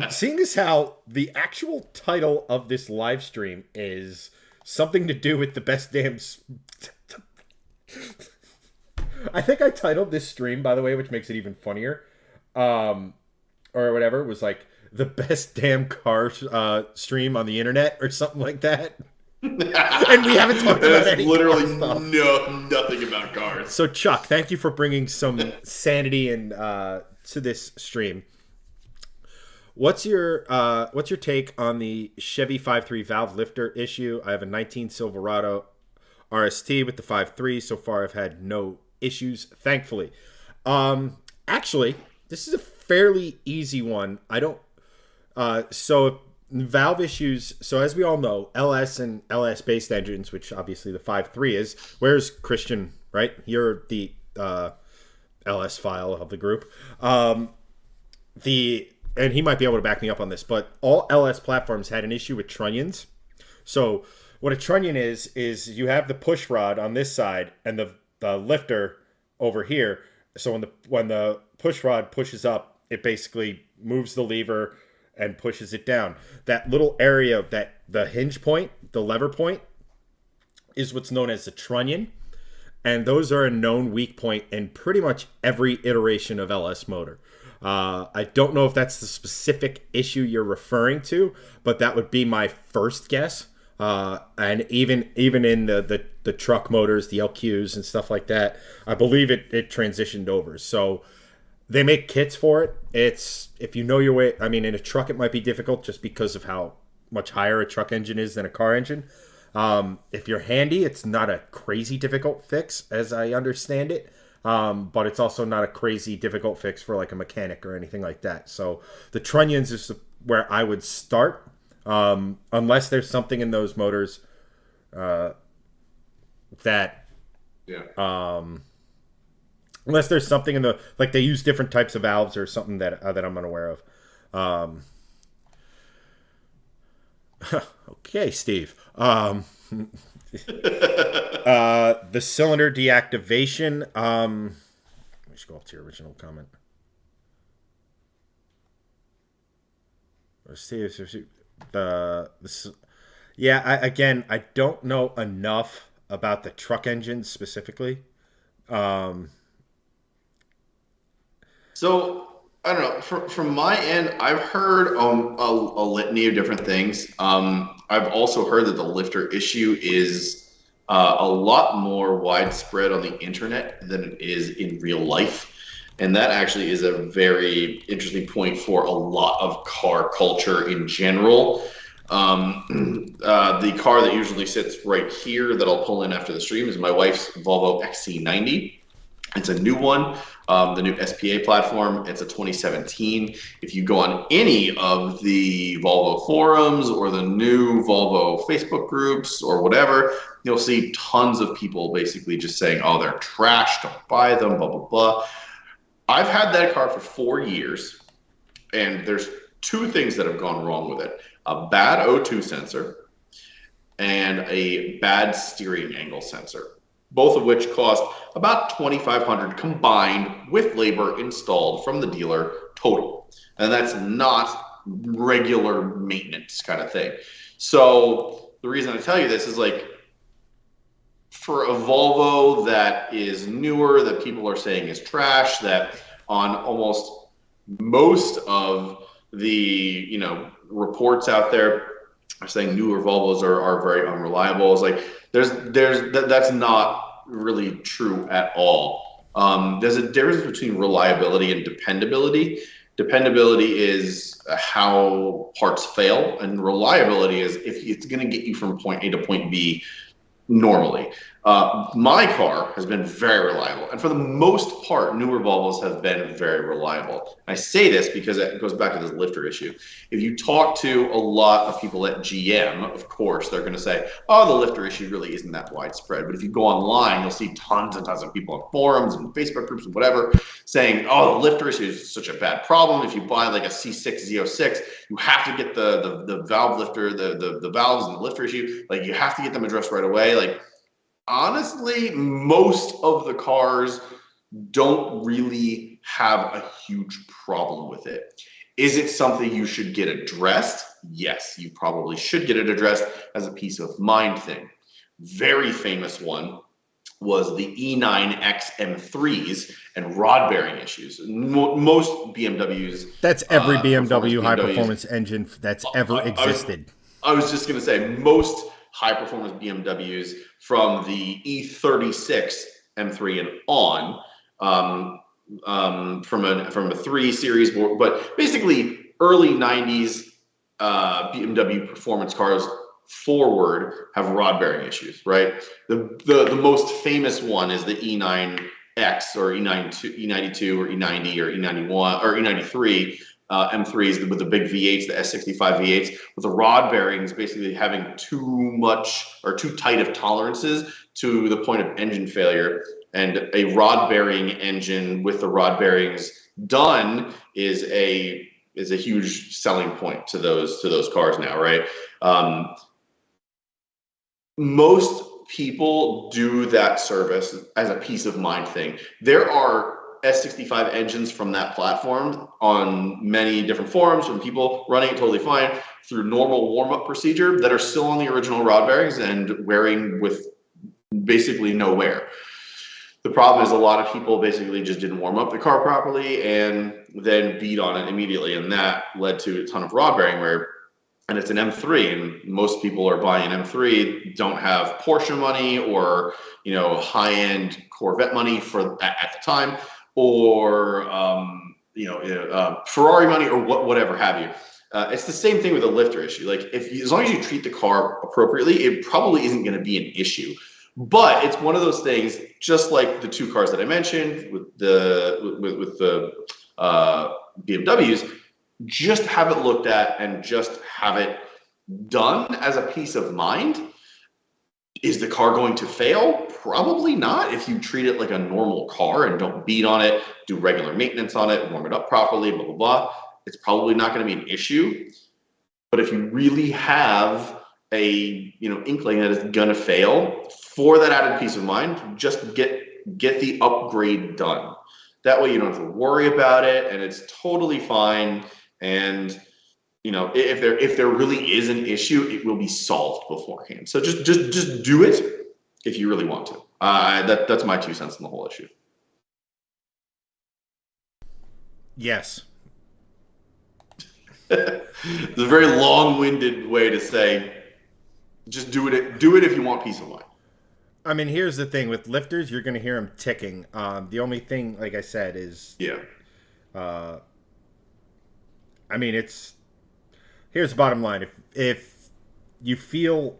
S1: seeing as how the actual title of this live stream is something to do with the best damn... I think I titled this stream, by the way, which makes it even funnier, or whatever, was like, the best damn car stream on the internet or something like that. And we haven't talked about any
S2: literally
S1: car stuff.
S2: nothing about cars.
S1: So Chuck, thank you for bringing some sanity and to this stream. What's your take on the Chevy 5.3 valve lifter issue? I have a 19 Silverado RST with the 5.3. So far, I've had no issues, thankfully. Actually, this is a fairly easy one. So valve issues. So as we all know, LS and LS based engines, which obviously the 5.3 is. Where's Christian? Right, you're the LS file of the group. And he might be able to back me up on this, but all LS platforms had an issue with trunnions. So what a trunnion is you have the push rod on this side and the lifter over here. So when the push rod pushes up, it basically moves the lever and pushes it down. That little area, the hinge point, the lever point, is what's known as the trunnion. And those are a known weak point in pretty much every iteration of LS motor. I don't know if that's the specific issue you're referring to, but that would be my first guess. And even in the truck motors, the LQs and stuff like that, I believe it transitioned over. So They make kits for it. It's if you know your way. I mean, in a truck it might be difficult just because of how much higher a truck engine is than a car engine. If you're handy, it's not a crazy difficult fix, as I understand it. But it's also not a crazy difficult fix for like a mechanic or anything like that. So the trunnions is where I would start, unless there's something in those motors that
S2: Yeah.
S1: unless there's something in the like they use different types of valves or something that I'm unaware of. Okay, Steve. The cylinder deactivation. Let me scroll up to your original comment. Steve, yeah. Again, I don't know enough about the truck engine specifically.
S2: So I don't know. From my end, I've heard a litany of different things. I've also heard that the lifter issue is a lot more widespread on the internet than it is in real life. And that actually is a very interesting point for a lot of car culture in general. The car that usually sits right here that I'll pull in after the stream is my wife's Volvo XC90. It's a new one, the new SPA platform. It's a 2017. If you go on any of the Volvo forums or the new Volvo Facebook groups or whatever, you'll see tons of people basically just saying, oh, they're trash, don't buy them, blah, blah, blah. I've had that car for 4 years, and there's two things that have gone wrong with it. A bad O2 sensor and a bad steering angle sensor, both of which cost about $2,500 combined with labor installed from the dealer total. And that's not regular maintenance kind of thing. So the reason I tell you this is like, for a Volvo that is newer, that people are saying is trash, that on almost most of the reports out there are saying newer Volvos are very unreliable. It's like that's not really true at all. There's a difference between reliability and dependability. Dependability is how parts fail, and reliability is if it's going to get you from point A to point B normally. My car has been very reliable, and for the most part, newer Volvos have been very reliable. I say this because it goes back to this lifter issue. If you talk to a lot of people at GM, of course, they're going to say, oh, the lifter issue really isn't that widespread. But if you go online, you'll see tons and tons of people on forums and Facebook groups and whatever saying, oh, the lifter issue is such a bad problem. If you buy like a C6 Z06, you have to get the valve lifter, the valves and the lifter issue. Like, you have to get them addressed right away. Like, honestly, most of the cars don't really have a huge problem with it. Is it something you should get addressed? Yes, you probably should get it addressed as a peace of mind thing. Very famous one was the E9X M3s and rod bearing issues. Most BMWs.
S1: That's every BMW high performance engine that's ever existed.
S2: I was just going to say most high performance BMWs from the E36 M3 and on, from a 3 Series, but basically early 90s BMW performance cars forward have rod bearing issues, right? The most famous one is the E9X or E92 or E90 or E91 or E93 M3s with the big V8s, the S65 V8s, with the rod bearings basically having too much or too tight of tolerances to the point of engine failure. And a rod bearing engine with the rod bearings done is a huge selling point to those cars now, right? Most people do that service as a peace of mind thing. There are S65 engines from that platform on many different forums from people running it totally fine through normal warm-up procedure that are still on the original rod bearings and wearing with basically no wear. The problem is a lot of people basically just didn't warm up the car properly and then beat on it immediately, and that led to a ton of rod bearing wear. And it's an M3, and most people are buying an M3 don't have Porsche money or high-end Corvette money at the time. or Ferrari money or whatever have you. It's the same thing with a lifter issue. Like as long as you treat the car appropriately, it probably isn't going to be an issue. But it's one of those things, just like the two cars that I mentioned with the BMWs, just have it looked at and just have it done as a peace of mind. Is the car going to fail? Probably not. If you treat it like a normal car and don't beat on it, do regular maintenance on it, warm it up properly, blah, blah, blah, it's probably not going to be an issue. But if you really have a inkling that it's going to fail, for that added peace of mind, just get the upgrade done. That way you don't have to worry about it, and it's totally fine. And if there really is an issue, it will be solved beforehand. So just do it if you really want to. That's my 2 cents on the whole issue.
S1: Yes.
S2: It's a very long-winded way to say, just do it if you want peace of mind.
S1: I mean, here's the thing with lifters, you're going to hear them ticking. The only thing, like I said, is I mean, here's the bottom line. If you feel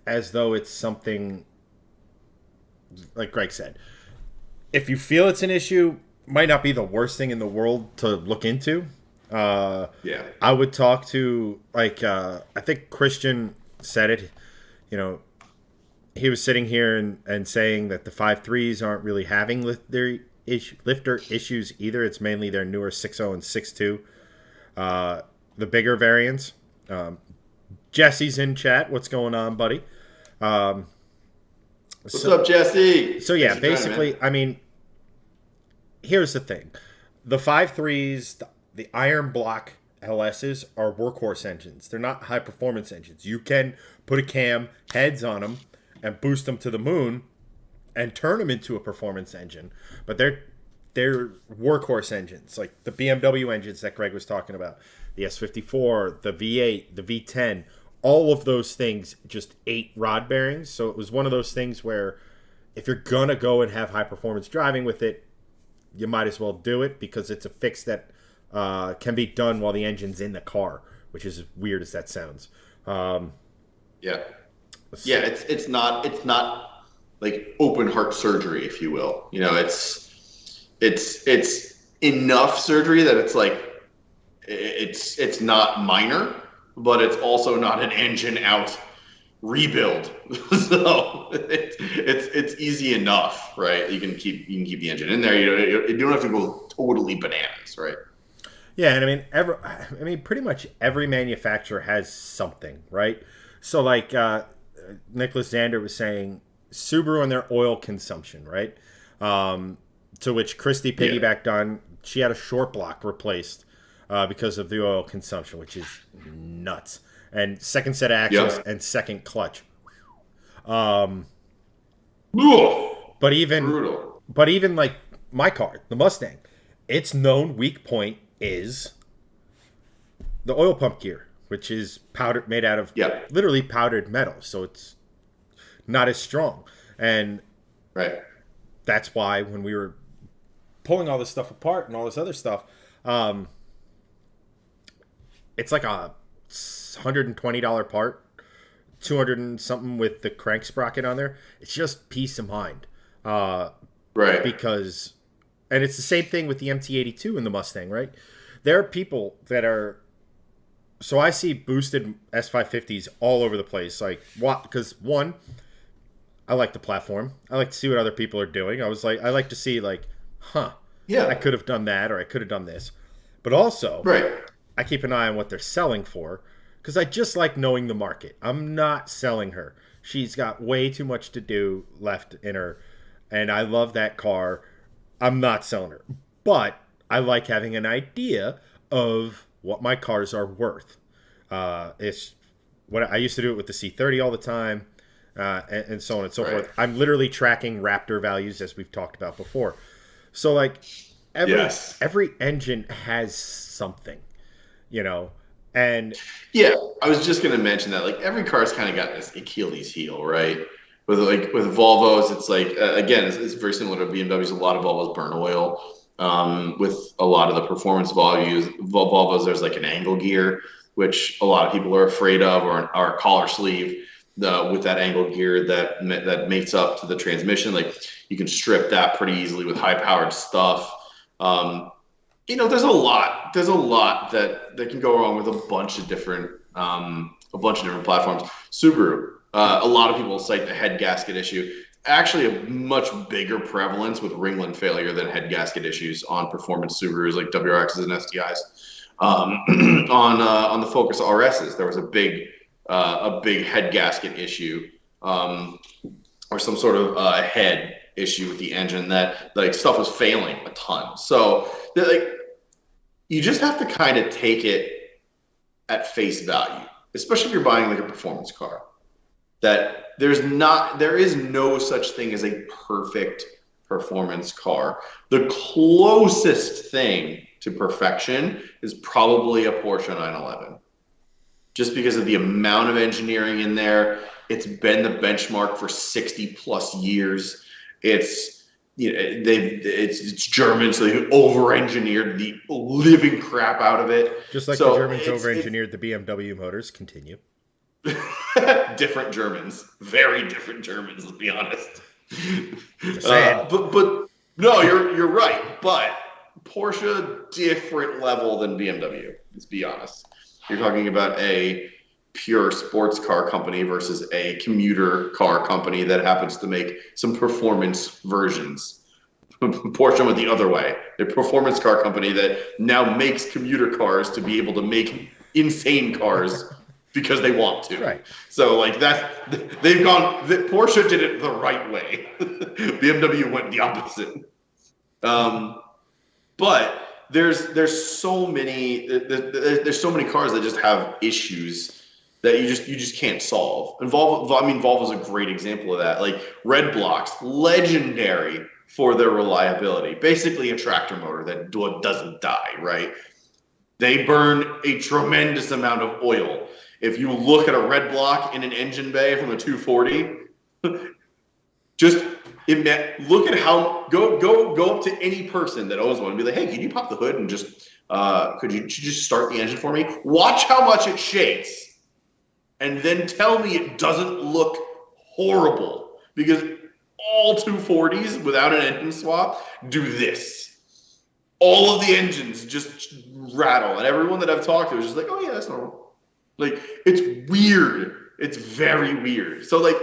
S1: as though it's something, like Greg said, if you feel it's an issue, might not be the worst thing in the world to look into. I would talk to, I think Christian said it, he was sitting here and saying that the 5.3s aren't really having lifter issues either. It's mainly their newer 6.0 and 6.2. The bigger variants. Jesse's in chat. What's going on, buddy?
S2: What's up, Jesse?
S1: So yeah, basically, I mean, here's the thing: the 5.3s, the Iron Block LSs are workhorse engines. They're not high performance engines. You can put a cam heads on them and boost them to the moon and turn them into a performance engine, but they're workhorse engines, like the BMW engines that Greg was talking about. The S54, the V8, the V10, all of those things just ate rod bearings. So it was one of those things where if you're going to go and have high performance driving with it, you might as well do it because it's a fix that can be done while the engine's in the car, which is as weird as that sounds.
S2: It's not like open heart surgery, if you will. It's enough surgery that it's like, it's not minor, but it's also not an engine out rebuild. So it's easy enough, right? You can keep the engine in there. You don't have to go totally bananas, right?
S1: Yeah, and I mean, pretty much every manufacturer has something, right? So like Nicholas Zander was saying, Subaru and their oil consumption, right? To which Christy piggybacked on. She had a short block replaced because of the oil consumption, which is nuts. And second set of axles and second clutch. But even like my car, the Mustang, its known weak point is the oil pump gear, which is made out of literally powdered metal, so it's not as strong. And that's why when we were pulling all this stuff apart and all this other stuff, it's like a $120 part, 200 and something with the crank sprocket on there. It's just peace of mind, because, and it's the same thing with the MT82 and the Mustang, right? There are people that are, so I see boosted S550s all over the place. Like, what? Because one, I like the platform. I like to see what other people are doing. I like to see like, I could have done that, or I could have done this. But also, I keep an eye on what they're selling for, because I just like knowing the market. I'm not selling her. She's got way too much to do left in her, and I love that car. I'm not selling her. But I like having an idea of what my cars are worth. It's what I used to do it with the C30 all the time, and so on and so forth. I'm literally tracking Raptor values, as we've talked about before. So like every engine has something, and
S2: I was just going to mention that, like, every car's kind of got this Achilles heel, right? With Volvos, it's like, again, it's very similar to BMWs. A lot of Volvos burn oil. With a lot of the performance Volvos, there's like an angle gear, which a lot of people are afraid of, or a collar sleeve with that angle gear that mates up to the transmission. Like you can strip that pretty easily with high powered stuff. There's a lot that can go wrong with a bunch of different platforms. Subaru, a lot of people cite the head gasket issue. Actually, a much bigger prevalence with ringland failure than head gasket issues on performance Subarus like WRXs and STIs. On the Focus RSs, there was a big head gasket issue, or some sort of head issue with the engine that like stuff was failing a ton. So like you just have to kind of take it at face value, especially if you're buying like a performance car. That there is no such thing as a perfect performance car. The closest thing to perfection is probably a Porsche 911. Just because of the amount of engineering in there. It's been the benchmark for 60 plus years. It's German, so they over-engineered the living crap out of it.
S1: Just like the Germans over-engineered the BMW motors. Continue.
S2: Different Germans, very different Germans. Let's be honest.
S1: But
S2: no, you're right. But Porsche, different level than BMW. Let's be honest. You're talking about a pure sports car company versus a commuter car company that happens to make some performance versions. Porsche went the other way. They're a performance car company that now makes commuter cars to be able to make insane cars because they want to.
S1: Right.
S2: So like Porsche did it the right way. BMW went the opposite. But there's so many cars that just have issues that you just can't solve. And Volvo is a great example of that. Like Red Blocks, legendary for their reliability. Basically a tractor motor that doesn't die, right? They burn a tremendous amount of oil. If you look at a Red Block in an engine bay from a 240, look at how go up to any person that owns one and be like, hey, can you pop the hood and just could you just start the engine for me? Watch how much it shakes, and then tell me it doesn't look horrible, because all 240s without an engine swap do this. All of the engines just rattle, and everyone that I've talked to is just like, oh yeah, that's normal. Like, it's weird. It's very weird. So like,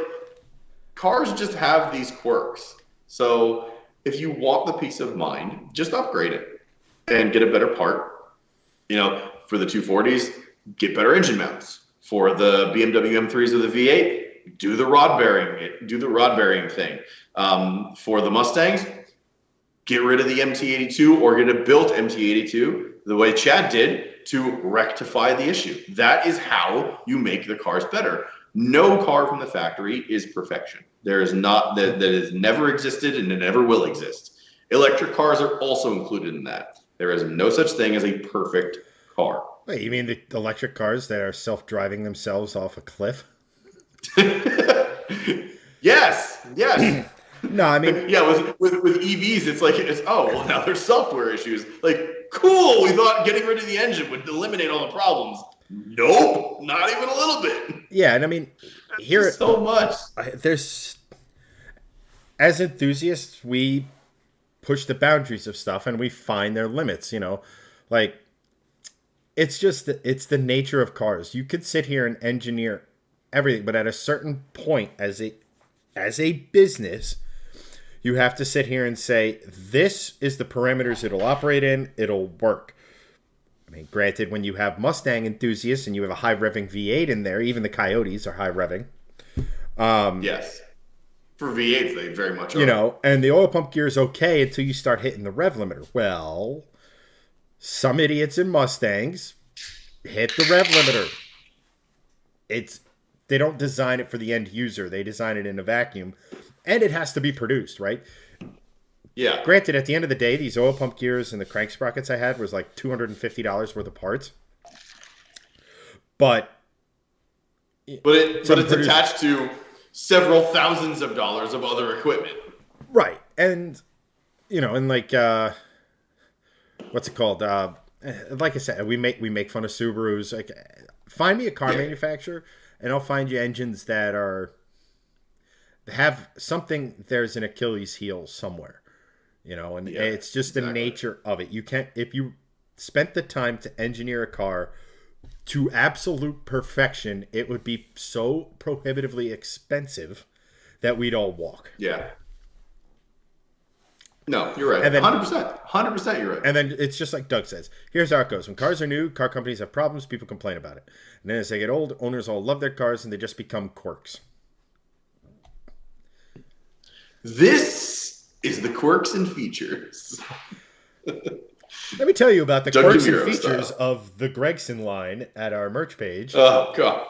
S2: cars just have these quirks. So if you want the peace of mind, just upgrade it and get a better part. For the 240s, get better engine mounts. For the BMW M3s with the V8, do the rod bearing thing. For the Mustangs, get rid of the MT82 or get a built MT82 the way Chad did to rectify the issue. That is how you make the cars better. No car from the factory is perfection. There is not that has never existed and it never will exist. Electric cars are also included in that. There is no such thing as a perfect car.
S1: Wait, you mean the electric cars that are self-driving themselves off a cliff?
S2: Yes.
S1: No, I mean,
S2: yeah, with EVs, now there's software issues. Like, cool, we thought getting rid of the engine would eliminate all the problems. Nope, not even a little bit.
S1: Yeah, and I mean, here
S2: so much.
S1: There's, as enthusiasts, we push the boundaries of stuff and we find their limits. Like it's the nature of cars. You could sit here and engineer everything, but at a certain point, as a business, you have to sit here and say, this is the parameters it'll operate in. It'll work. I mean, granted, when you have Mustang enthusiasts and you have a high revving V8 in there, even the Coyotes are high revving.
S2: Yes. For V8s, they very much are.
S1: And the oil pump gear is okay until you start hitting the rev limiter. Well, some idiots in Mustangs hit the rev limiter. They don't design it for the end user. They design it in a vacuum. And it has to be produced, right?
S2: Yeah.
S1: Granted, at the end of the day, these oil pump gears and the crank sprockets I had was like $250 worth of parts. But
S2: it's attached to several thousands of dollars of other equipment.
S1: Right. And, and like what's it called? Like I said, we make fun of Subarus. Like, find me a car
S2: Yeah.
S1: manufacturer, and I'll find you engines that have something. There's an Achilles heel somewhere, and
S2: Yeah,
S1: it's just the
S2: exactly.
S1: nature of it. You can't if you spent the time to engineer a car to absolute perfection, it would be so prohibitively expensive that we'd all walk.
S2: Yeah. No, you're right.
S1: And then
S2: 100%. 100% you're right.
S1: And then it's just like Doug says. Here's how it goes. When cars are new, car companies have problems, people complain about it. And then as they get old, owners all love their cars and they just become quirks.
S2: This is the quirks and features.
S1: Let me tell you about the
S2: Doug
S1: quirks and
S2: DeMuro
S1: features
S2: style.
S1: of the Gregson line at our merch page.
S2: Oh, God.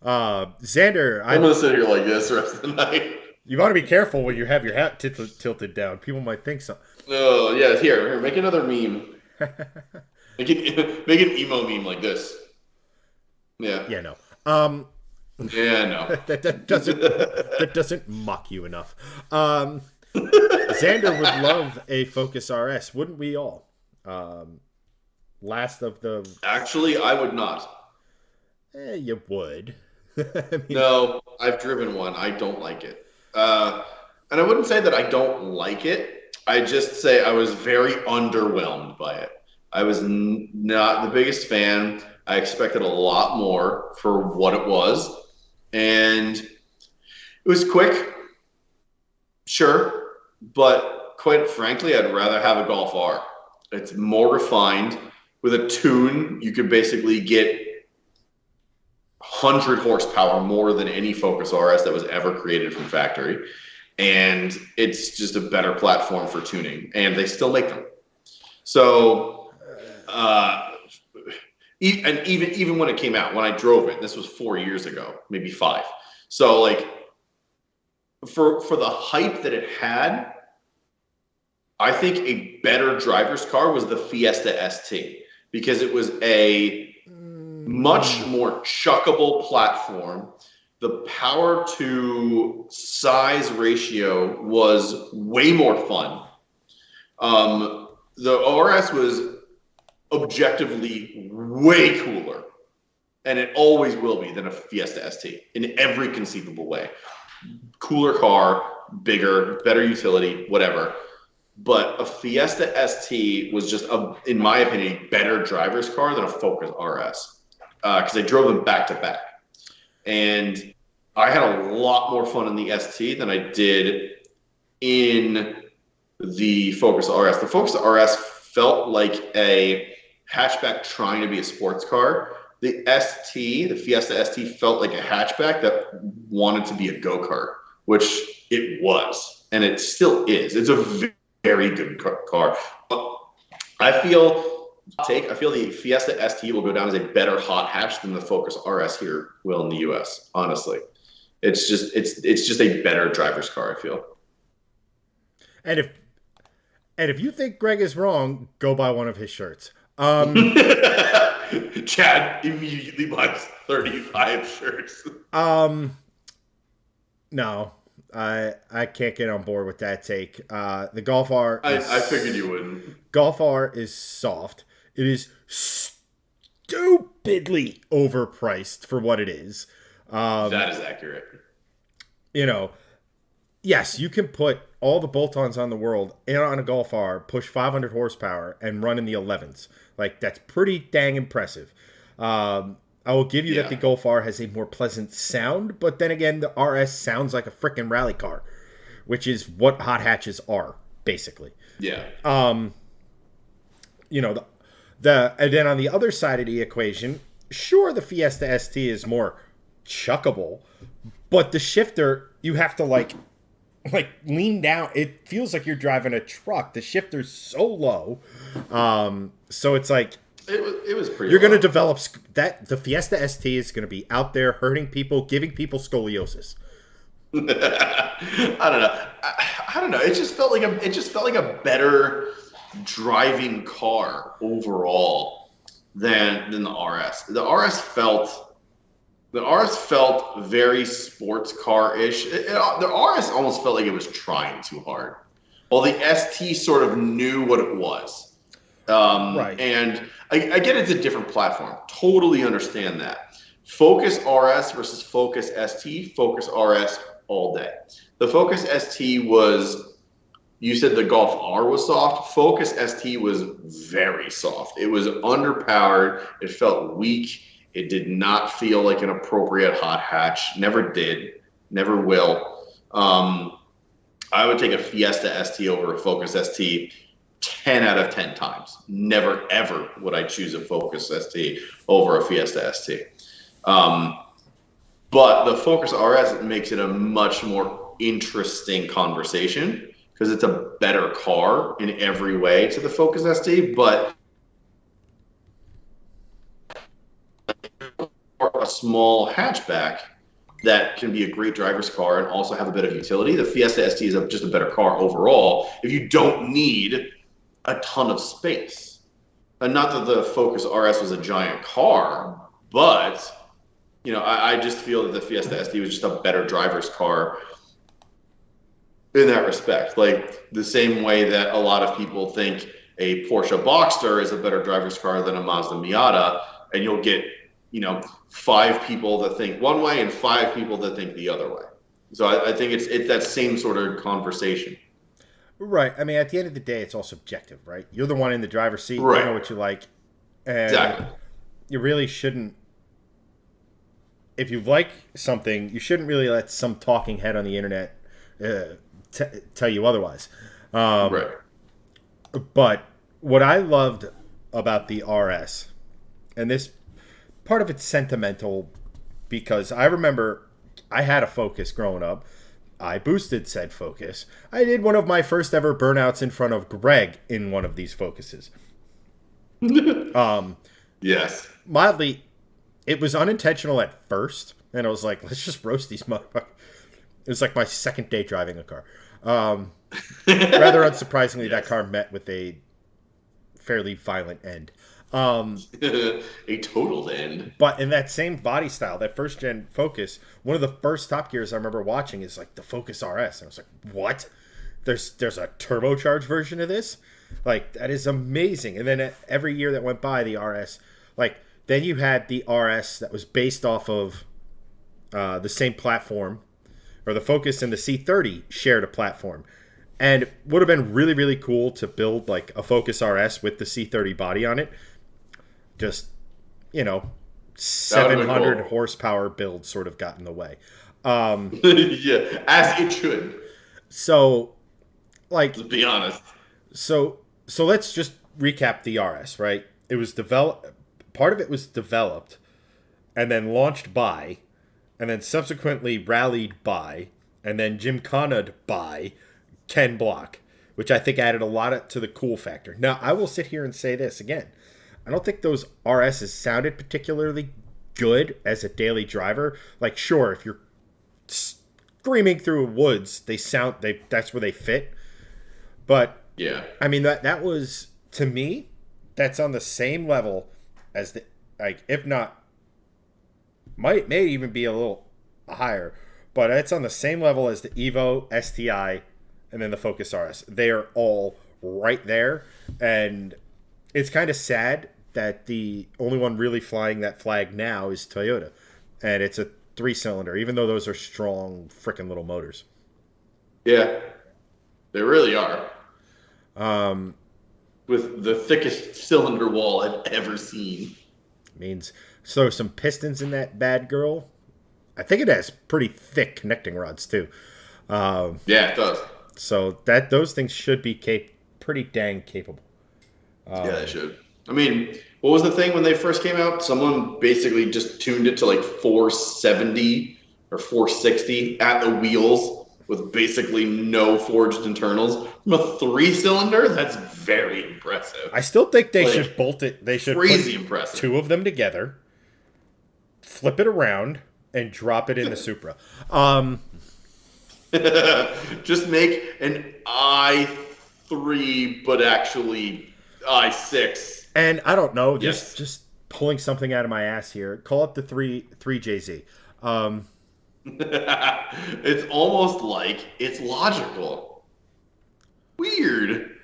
S1: Xander,
S2: I'm going to sit here like this the rest of the night.
S1: you want to be careful when you have your hat tilted down. People might think so.
S2: Oh, yeah. Here, make another meme. Make an emo meme like this. Yeah.
S1: Yeah, no.
S2: Yeah, no.
S1: that doesn't mock you enough. Xander would love a Focus RS, wouldn't we all? Last of the
S2: Actually, I would not.
S1: you would. I mean,
S2: No, I've driven one. I don't like it. And I wouldn't say that I don't like it. I just say I was very underwhelmed by it. I was not the biggest fan. I expected a lot more for what it was. And it was quick, sure. But quite frankly, I'd rather have a Golf R. It's more refined. With a tune, you could basically get 100 horsepower more than any Focus RS that was ever created from factory. And it's just a better platform for tuning. And they still make them. So, and even when it came out, when I drove it, this was 4 years ago, maybe 5. So, like, for the hype that it had, I think a better driver's car was the Fiesta ST because it was a much more chuckable platform. The power to size ratio was way more fun. The ORS was objectively way cooler, and it always will be, than a Fiesta ST in every conceivable way. Cooler car, bigger, better utility, whatever. But a Fiesta ST was just, in my opinion, a better driver's car than a Focus RS because I drove them back to back. And I had a lot more fun in the ST than I did in the Focus RS. The Focus RS felt like a hatchback trying to be a sports car. The Fiesta ST felt like a hatchback that wanted to be a go-kart, which it was, and it still is. It's a very good car. But I feel the Fiesta ST will go down as a better hot hatch than the Focus RS here will in the US, honestly. It's just a better driver's car, I feel.
S1: and if you think Greg is wrong, go buy one of his shirts.
S2: Chad immediately buys 35 shirts.
S1: No, I can't get on board with that take. The Golf R.
S2: I figured you wouldn't.
S1: Golf R is soft. It is stupidly overpriced for what it is.
S2: That is accurate.
S1: Yes, you can put all the bolt-ons on the world on a Golf R, push 500 horsepower, and run in the 11s. Like, that's pretty dang impressive. I will give you that the Golf R has a more pleasant sound, but then again, the RS sounds like a freaking rally car, which is what hot hatches are, basically.
S2: Yeah.
S1: And then on the other side of the equation, sure, the Fiesta ST is more chuckable, but the shifter, you have to like lean down. It feels like you're driving a truck. The shifter's so low, so it's like
S2: it was pretty.
S1: You're going to develop that. The Fiesta ST is going to be out there hurting people, giving people scoliosis.
S2: I don't know. I don't know. It just felt like a better driving car overall than the RS. The RS felt very sports car-ish. The RS almost felt like it was trying too hard. while the ST sort of knew what it was.
S1: Right.
S2: And I get it's a different platform. Totally understand that. Focus RS versus Focus ST. Focus RS all day. The Focus ST was, you said the Golf R was soft. Focus ST was very soft. It was underpowered. It felt weak. It did not feel like an appropriate hot hatch. Never did. Never will. I would take a Fiesta ST over a Focus ST 10 out of 10 times. Never, ever would I choose a Focus ST over a Fiesta ST. But the Focus RS makes it a much more interesting conversation because it's a better car in every way to the Focus ST, but a small hatchback that can be a great driver's car and also have a bit of utility. The Fiesta ST is just a better car overall if you don't need a ton of space. And not that the Focus RS was a giant car, but I just feel that the Fiesta ST was just a better driver's car in that respect. Like the same way that a lot of people think a Porsche Boxster is a better driver's car than a Mazda Miata, and you'll get 5 people that think one way and 5 people that think the other way. So I think it's that same sort of conversation.
S1: Right. I mean, at the end of the day, it's all subjective, right? You're the one in the driver's seat.
S2: Right.
S1: You know what you like. And
S2: Exactly.
S1: you really shouldn't. If you like something, you shouldn't really let some talking head on the internet tell you otherwise.
S2: Right.
S1: But what I loved about the RS, and this part of it's sentimental because I remember I had a Focus growing up. I boosted said Focus. I did one of my first ever burnouts in front of Greg in one of these Focuses.
S2: Yes.
S1: Mildly, it was unintentional at first, and I was like, let's just roast these motherfuckers. It was like my second day driving a car. Rather unsurprisingly, that car met with a fairly violent end.
S2: A total end.
S1: But in that same body style, that first gen Focus, one of the first Top Gears I remember watching is like the Focus RS, and I was like, "What? There's a turbocharged version of this? Like that is amazing!" And then every year that went by, the RS, like then you had the RS that was based off of the same platform, or the Focus and the C30 shared a platform, and it would have been really really cool to build like a Focus RS with the C30 body on it. Just 700
S2: cool.
S1: horsepower build sort of got in the way.
S2: Yeah, as it should.
S1: So, like,
S2: To be honest.
S1: so let's just recap the RS, right? It was developed. Part of it was developed, and then launched by, and then subsequently rallied by, and then gymkhana'd by Ken Block, which I think added a lot to the cool factor. Now, I will sit here and say this again. I don't think those RSs sounded particularly good as a daily driver. Like, sure, if you're screaming through woods, that's where they fit. But
S2: Yeah.
S1: I mean that was, to me, that's on the same level as the, like, if not, may even be a little higher, but it's on the same level as the Evo, STI, and then the Focus RS. They are all right there, and it's kind of sad that the only one really flying that flag now is Toyota, and it's a 3-cylinder, even though those are strong freaking little motors.
S2: Yeah. They really are. With the thickest cylinder wall I've ever seen.
S1: Means throw some pistons in that bad girl. I think it has pretty thick connecting rods too.
S2: Yeah, it does.
S1: So those things should be pretty dang capable.
S2: Yeah, they should. I mean, what was the thing when they first came out? Someone basically just tuned it to like 470 or 460 at the wheels with basically no forged internals. From a 3-cylinder, that's very impressive.
S1: I still think they should bolt it. They should
S2: Crazy
S1: put
S2: impressive.
S1: 2 of them together, flip it around, and drop it in the Supra.
S2: Just make an i3, but actually i6.
S1: And I don't know,
S2: Yes.
S1: just pulling something out of my ass here. Call up the 3JZ.
S2: It's almost like it's logical. Weird.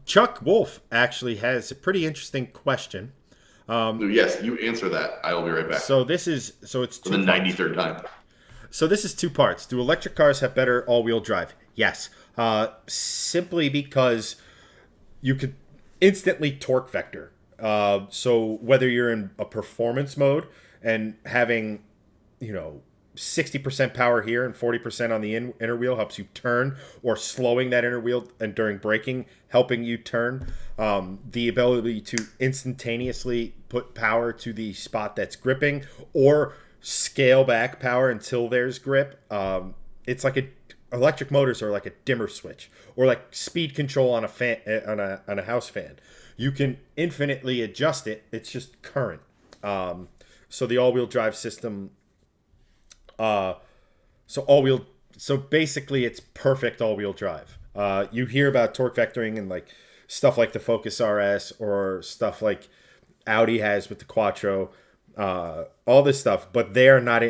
S1: Chuck Wolf actually has a pretty interesting question.
S2: Yes, you answer that. I will be right back.
S1: It's
S2: For the
S1: two parts.
S2: 93rd time.
S1: So this is two parts. Do electric cars have better all-wheel drive? Yes. Simply because you could instantly torque vector. So whether you're in a performance mode and having, 60% power here and 40% on the inner wheel helps you turn, or slowing that inner wheel and during braking helping you turn. The ability to instantaneously put power to the spot that's gripping, or scale back power until there's grip. It's like electric motors are like a dimmer switch, or like speed control on a fan, on a house fan. You can infinitely adjust it. It's just current. So the all-wheel drive system. So basically, it's perfect all-wheel drive. You hear about torque vectoring and like stuff like the Focus RS, or stuff like Audi has with the Quattro, all this stuff, but they are not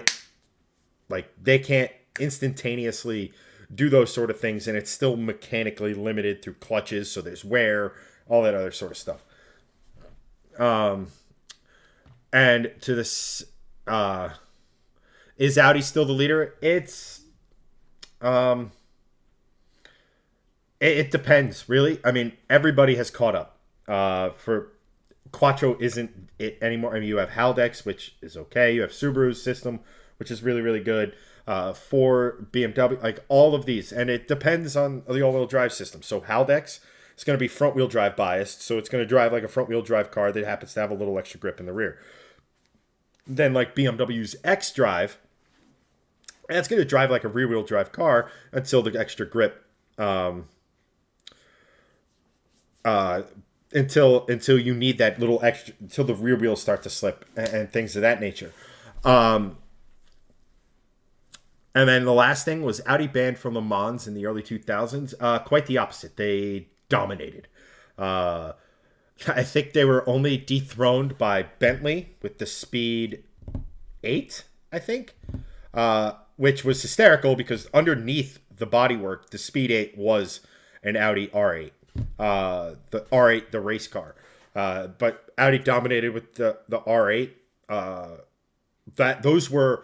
S1: like, they can't instantaneously do those sort of things, and it's still mechanically limited through clutches. So there's wear, all that other sort of stuff. And to this, is Audi still the leader? It depends, really. I mean, everybody has caught up. For Quattro isn't it anymore. I mean, you have Haldex, which is okay. You have Subaru's system, which is really, really good. For BMW, like all of these, and it depends on the all-wheel drive system. So Haldex is going to be front-wheel drive biased, so it's going to drive like a front-wheel drive car that happens to have a little extra grip in the rear. Then, like BMW's X-Drive, and it's going to drive like a rear-wheel drive car until the extra grip, until you need that little extra, until the rear wheels start to slip, and things of that nature. And then the last thing was Audi banned from Le Mans in the early 2000s. Quite the opposite. They dominated. I think they were only dethroned by Bentley with the Speed 8, I think, which was hysterical because underneath the bodywork, the Speed 8 was an Audi R8. The R8, the race car. But Audi dominated with the R8. Those were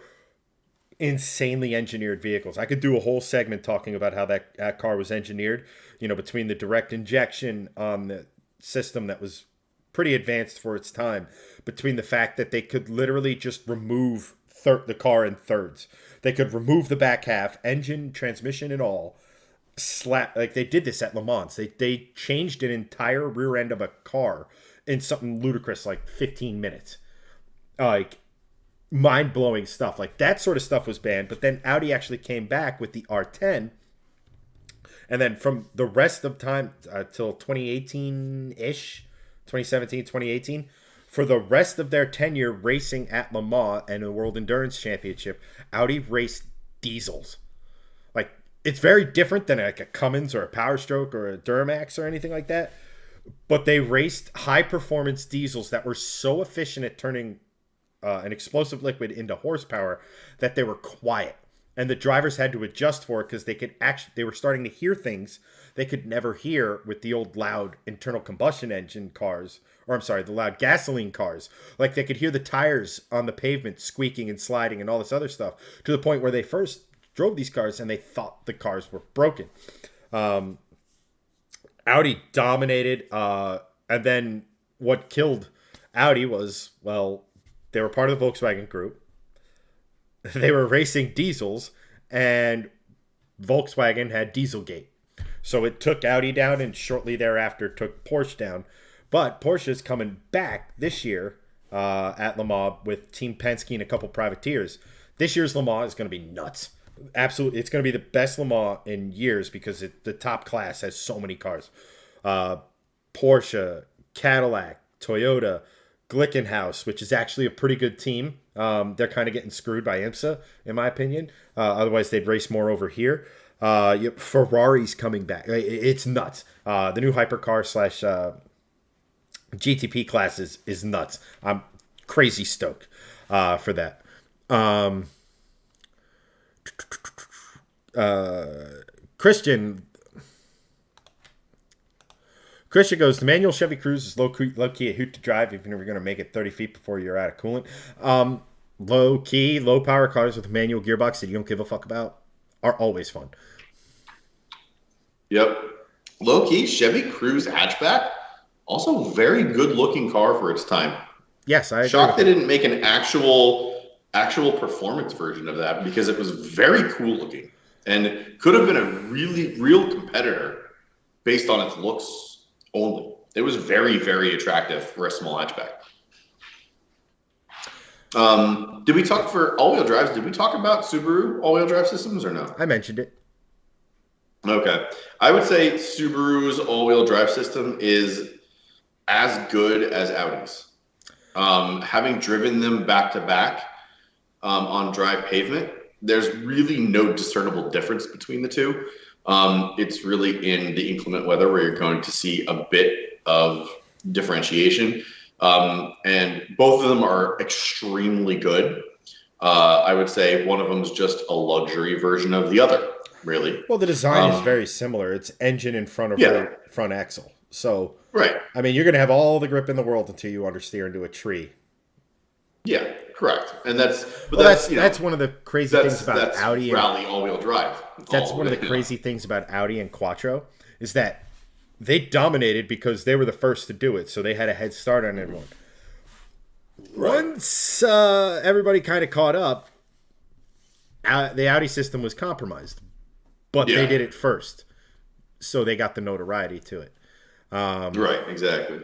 S1: insanely engineered vehicles. I could do a whole segment talking about how that car was engineered, between the direct injection on the system that was pretty advanced for its time, between the fact that they could literally just remove the car in thirds. They could remove the back half, engine, transmission, and all. Like they did this at Le Mans. They changed an entire rear end of a car in something ludicrous like 15 minutes. Like mind-blowing stuff. Like that sort of stuff was banned, but then Audi actually came back with the R10, and then from the rest of time till 2018-ish, 2017, 2018, for the rest of their tenure racing at Le Mans and the World Endurance Championship, Audi raced diesels. Like, it's very different than like a Cummins or a Power Stroke or a Duramax or anything like that, but they raced high-performance diesels that were so efficient at turning an explosive liquid into horsepower that they were quiet, and the drivers had to adjust for it because they were starting to hear things they could never hear with the old loud internal combustion engine cars, or I'm sorry, the loud gasoline cars. Like they could hear the tires on the pavement squeaking and sliding and all this other stuff, to the point where they first drove these cars and they thought the cars were broken. Audi dominated, and then what killed Audi was, well, they were part of the Volkswagen group. They were racing diesels, and Volkswagen had Dieselgate. So it took Audi down, and shortly thereafter took Porsche down. But Porsche is coming back this year at Le Mans with Team Penske and a couple privateers. This year's Le Mans is going to be nuts. Absolutely. It's going to be the best Le Mans in years because the top class has so many cars. Porsche, Cadillac, Toyota, Glickenhaus, which is actually a pretty good team. They're kind of getting screwed by IMSA, in my opinion. Otherwise, they'd race more over here. Ferrari's coming back. It's nuts. The new hypercar / GTP class is nuts. I'm crazy stoked for that. Christian, Christian goes, the manual Chevy Cruze is low key a hoot to drive, even if you're going to make it 30 feet before you're out of coolant. Low key, low power cars with a manual gearbox that you don't give a fuck about are always fun.
S2: Yep. Low key, Chevy Cruze hatchback, also very good looking car for its time.
S1: Yes, I agree.
S2: Shocked they didn't make an actual performance version of that because it was very cool looking and could have been a really real competitor based on its looks only. It was very, very attractive for a small hatchback. Did we talk for all-wheel drives? Did we talk about Subaru all-wheel drive systems or no?
S1: I mentioned it.
S2: Okay. I would say Subaru's all-wheel drive system is as good as Audi's. Having driven them back to back on dry pavement, there's really no discernible difference between the two. It's really in the inclement weather where you're going to see a bit of differentiation. And both of them are extremely good. I would say one of them is just a luxury version of the other, really.
S1: Well, the design is very similar. It's engine in front of front axle. So,
S2: right.
S1: I mean, you're going to have all the grip in the world until you understeer into a tree.
S2: Yeah, correct. And that's
S1: one of the crazy things about Audi.
S2: Rally all-wheel drive.
S1: That's one of the crazy things about Audi and Quattro is that they dominated because they were the first to do it, so they had a head start on everyone. Right. Once everybody kind of caught up, the Audi system was compromised, but they did it first, so they got the notoriety to it.
S2: Right, exactly.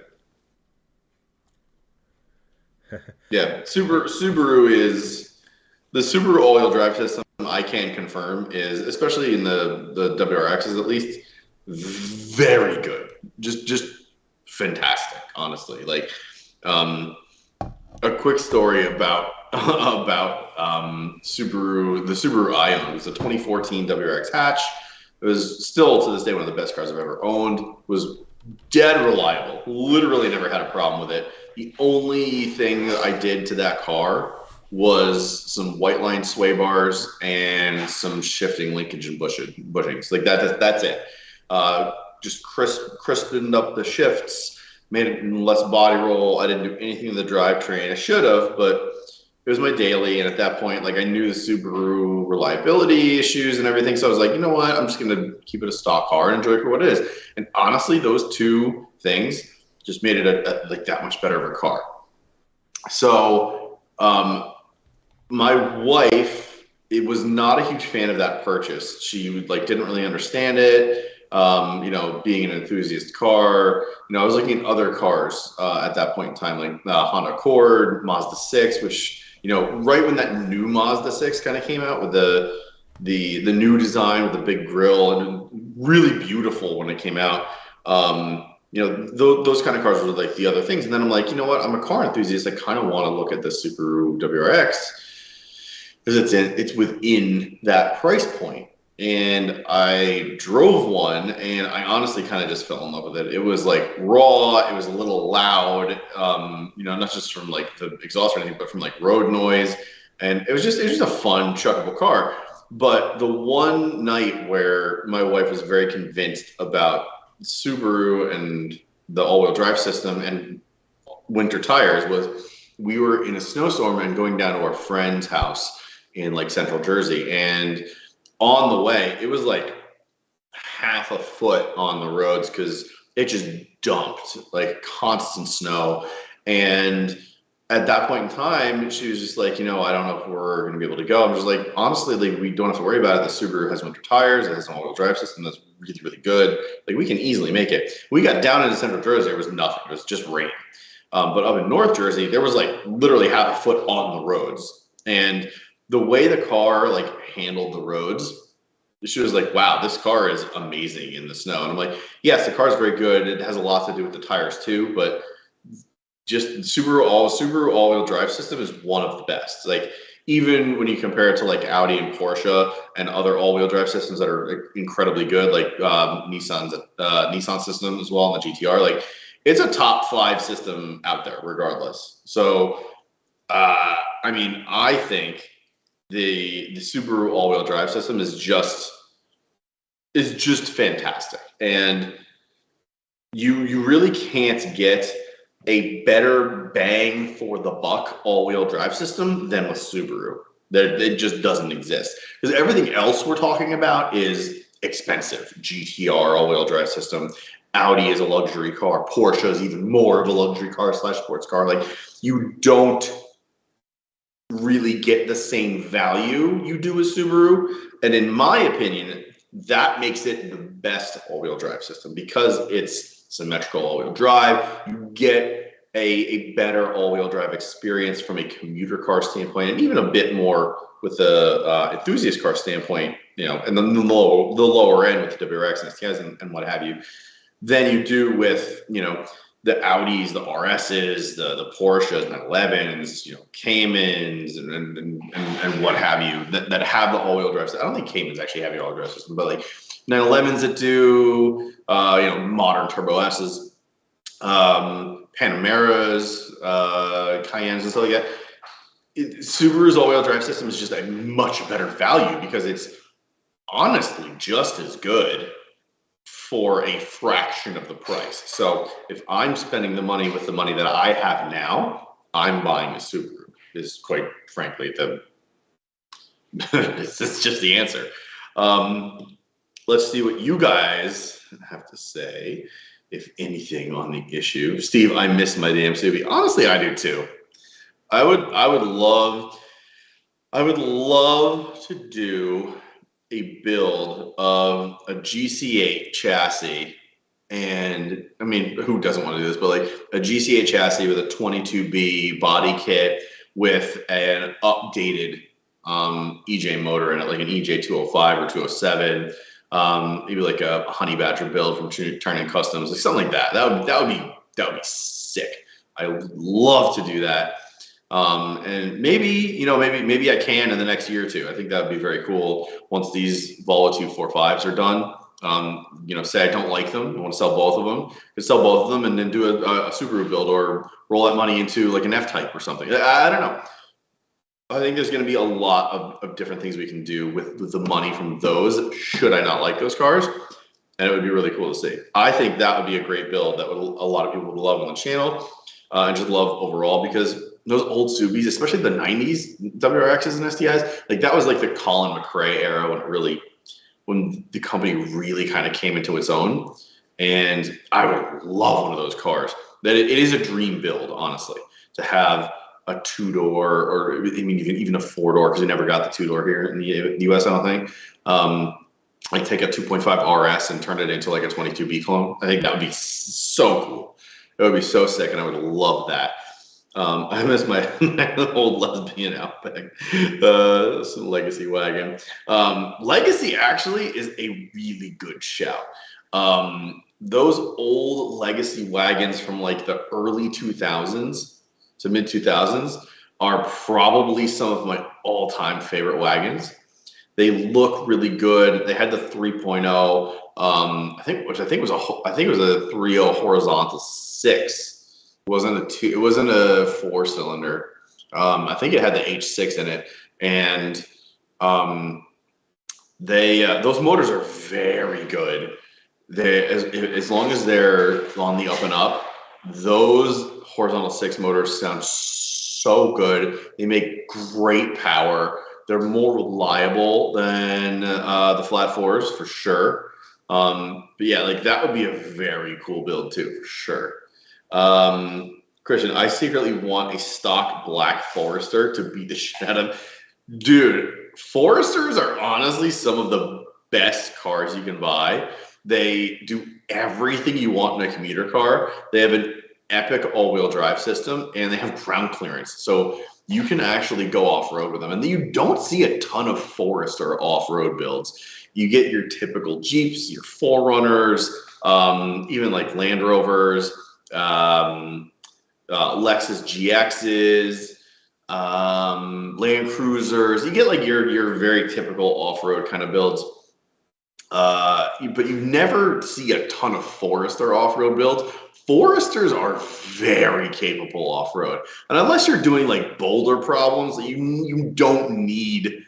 S2: Yeah, Subaru is the Subaru all-wheel drive system. I can confirm is, especially in the WRXs at least, very good. Just fantastic, honestly. Like, a quick story about Subaru. The Subaru Ion was a 2014 WRX hatch. It was still to this day one of the best cars I've ever owned. It was dead reliable. Literally never had a problem with it. The only thing that I did to that car was some white line sway bars and some shifting linkage and bushings. Like that's it. Just crispened up the shifts, made it less body roll. I didn't do anything in the drivetrain. I should have, but it was my daily. And at that point, like I knew the Subaru reliability issues and everything. So I was like, you know what? I'm just going to keep it a stock car and enjoy it for what it is. And honestly, those two things just made it like that much better of a car. So my wife, it was not a huge fan of that purchase. She didn't really understand it. Being an enthusiast car, I was looking at other cars at that point in time, like Honda Accord, Mazda 6, which, right when that new Mazda 6 kind of came out with the new design with the big grille and really beautiful when it came out. Those kind of cars were like the other things. And then I'm like, you know what? I'm a car enthusiast. I kind of want to look at the Subaru WRX because it's within that price point. And I drove one and I honestly kind of just fell in love with it. It was like raw. It was a little loud, not just from like the exhaust or anything, but from like road noise. And it was just a fun, chuckable car. But the one night where my wife was very convinced about Subaru and the all-wheel drive system and winter tires was we were in a snowstorm and going down to our friend's house in like central Jersey. And on the way, it was like half a foot on the roads because it just dumped like constant snow. And at that point in time, she was just like, I don't know if we're going to be able to go. I'm just like, honestly, like, we don't have to worry about it. The Subaru has winter tires. It has an all-wheel drive system that's really, really good. Like, we can easily make it. We got down into central Jersey. There was nothing. It was just rain. But up in North Jersey, there was like literally half a foot on the roads. And the way the car like handled the roads, she was like, wow, this car is amazing in the snow. And I'm like, yes, the car is very good. It has a lot to do with the tires too, but just Subaru all-wheel drive system is one of the best. Like, even when you compare it to like Audi and Porsche and other all-wheel drive systems that are incredibly good, like Nissan system as well, and the GTR, like it's a top 5 system out there regardless. So, I think the Subaru all-wheel drive system is just fantastic. And you really can't get a better bang for the buck all-wheel drive system than with Subaru. It just doesn't exist, because everything else we're talking about is expensive. GTR all-wheel drive system, Audi is a luxury car, Porsche is even more of a luxury car slash sports car. Like, you don't really get the same value you do with Subaru, and in my opinion, that makes it the best all-wheel drive system, because it's symmetrical all-wheel drive. You get a better all-wheel drive experience from a commuter car standpoint, and even a bit more with the enthusiast car standpoint, and then the lower end with the WRX and STIs and what have you, than you do with, the Audis, the RSs, the Porsches, 911s, Caymans, and what have you, that have the all-wheel drive system. I don't think Caymans actually have the all-wheel drive system, but like 911s that do, modern Turbo S's, Panameras, Cayennes, and stuff like that. Subaru's all-wheel drive system is just a much better value, because it's honestly just as good for a fraction of the price. So if I'm spending the money with the money that I have now, I'm buying a Subaru. Is quite frankly it's just the answer. Let's see what you guys have to say, if anything, on the issue. Steve, I miss my damn Subi. Honestly, I do too. I would love to do a build of a GC8 chassis, and I mean, who doesn't want to do this, but like a GC8 chassis with a 22B body kit with an updated EJ motor in it, like an EJ 205 or 207, maybe like a Honey Badger build from Turning Customs, like something like that. That would be sick. I would love to do that. And maybe I can in the next year or two. I think that would be very cool once these Volvo 245s are done. Say I don't like them, I want to sell both of them. Could sell both of them and then do a Subaru build, or roll that money into like an F-Type or something. I don't know. I think there's going to be a lot of different things we can do with the money from those, should I not like those cars. And it would be really cool to see. I think that would be a great build that a lot of people would love on the channel, and just love overall, because those old Subis, especially the 90s WRXs and STIs, like that was like the Colin McRae era when the company really kind of came into its own. And I would love one of those cars. That it is a dream build, honestly, to have a two-door, or I mean even a four-door, because we never got the two-door here in the US, I don't think. Like take a 2.5 RS and turn it into like a 22B clone. I think that would be so cool. It would be so sick, and I would love that. I miss my old lesbian Outback, some Legacy wagon. Legacy actually is a really good shout. Those old Legacy wagons from like the early 2000s to mid 2000s are probably some of my all-time favorite wagons. They look really good. They had the 3.0, I think it was a 3.0 horizontal 6. It wasn't a 4-cylinder. I think it had the H6 in it, and those motors are very good. As long as they're on the up and up, those horizontal 6 motors sound so good. They make great power. They're more reliable than the flat 4s for sure. But yeah, like that would be a very cool build too, for sure. Christian, I secretly want a stock black Forester to beat the shit out of. Dude, Foresters are honestly some of the best cars you can buy. They do everything you want in a commuter car. They have an epic all-wheel drive system, and they have ground clearance. So you can actually go off-road with them. And you don't see a ton of Forester off-road builds. You get your typical Jeeps, your 4Runners, even like Land Rovers, Lexus GXs, Land Cruisers. You get like your very typical off-road kind of builds. But you never see a ton of Forester off-road builds. Foresters are very capable off-road. And unless you're doing like boulder problems, you don't need,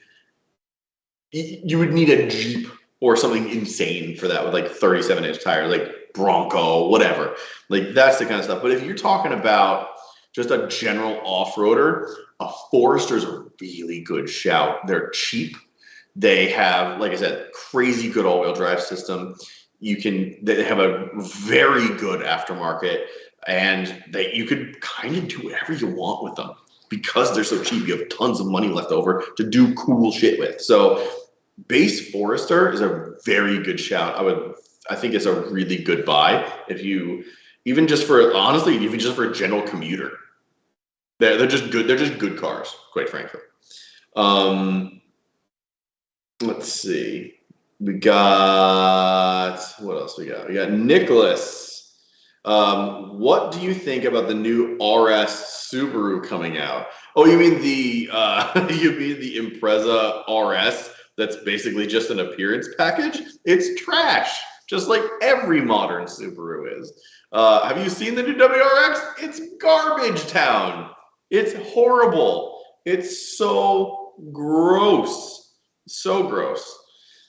S2: you would need a Jeep or something insane for that with like 37-inch tires. Like Bronco, whatever. Like that's the kind of stuff. But if you're talking about just a general off-roader, a Forester's a really good shout. They're cheap. They have, like I said, crazy good all-wheel drive system. They have a very good aftermarket, and you could kind of do whatever you want with them because they're so cheap. You have tons of money left over to do cool shit with. So base Forester is a very good shout. I think it's a really good buy even just for a general commuter. They're just good. They're just good cars, quite frankly. Let's see. We got what else we got? We got Nicholas. What do you think about the new RS Subaru coming out? Oh, you mean the Impreza RS? That's basically just an appearance package. It's trash, just like every modern Subaru is. Have you seen the new WRX? It's garbage town. It's horrible. It's so gross. So gross.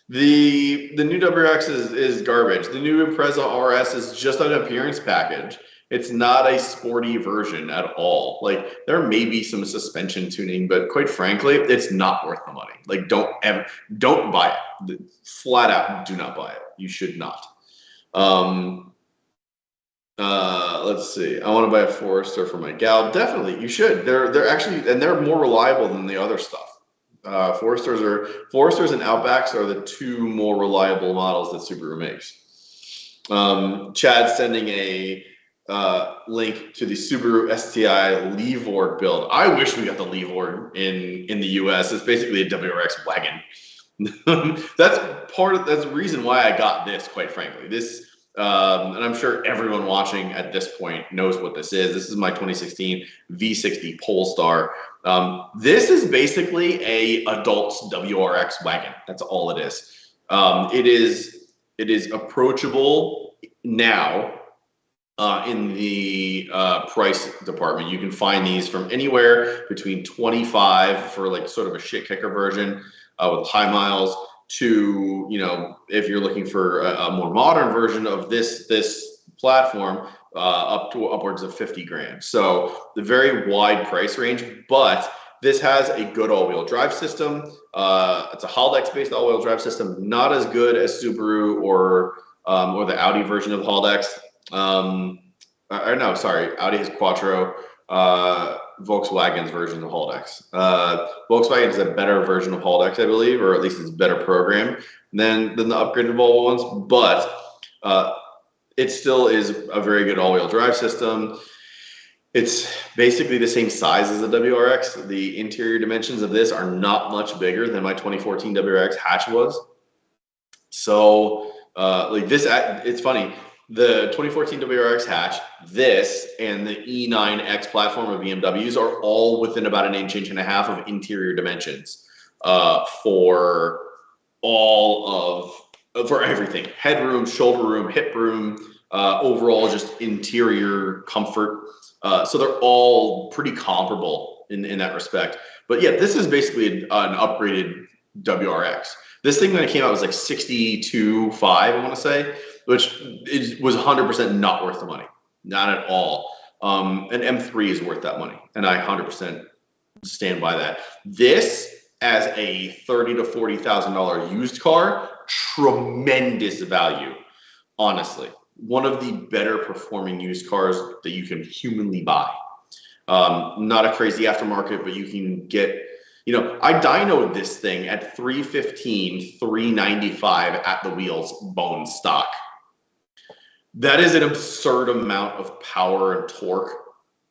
S2: The new WRX is garbage. The new Impreza RS is just an appearance package. It's not a sporty version at all. Like there may be some suspension tuning, but quite frankly, it's not worth the money. Like don't buy it. Flat out, do not buy it. You should not. Let's see. I want to buy a Forester for my gal. Definitely, you should. They're actually, and they're more reliable than the other stuff. Foresters and Outbacks are the two more reliable models that Subaru makes. Chad's sending a link to the Subaru STI Levorg build. I wish we got the Levorg in the US. It's basically a WRX wagon. That's the reason why I got this, quite frankly. This and I'm sure everyone watching at this point knows what this is. This is my 2016 V60 Polestar. This is basically a adult's WRX wagon. That's all it is. It is approachable now in the price department. You can find these from anywhere between 25 for like sort of a shit kicker version with high miles to, if you're looking for a more modern version of this platform, up to upwards of 50 grand. So the very wide price range, but this has a good all-wheel drive system. It's a Haldex-based all-wheel drive system, not as good as Subaru or the Audi version of Haldex. Audi has Quattro. Volkswagen's version of Haldex. Volkswagen is a better version of Haldex, I believe, or at least it's a better program than the upgraded Volvo ones. But it still is a very good all-wheel drive system. It's basically the same size as the WRX. The interior dimensions of this are not much bigger than my 2014 WRX hatch was. So, it's funny. The 2014 WRX hatch, this, and the E9X platform of BMWs are all within about an inch and a half of interior dimensions for everything. Headroom, shoulder room, hip room, overall just interior comfort. So they're all pretty comparable in that respect. But yeah, this is basically an upgraded WRX. This thing when it came out was like 62.5, I want to say, which was 100% not worth the money. Not at all. An M3 is worth that money, and I 100% stand by that. This, as a $30,000 to $40,000 used car, tremendous value, honestly. One of the better performing used cars that you can humanly buy. Not a crazy aftermarket, but you can get, I dynoed this thing at 315, 395 at the wheels, bone stock. That is an absurd amount of power and torque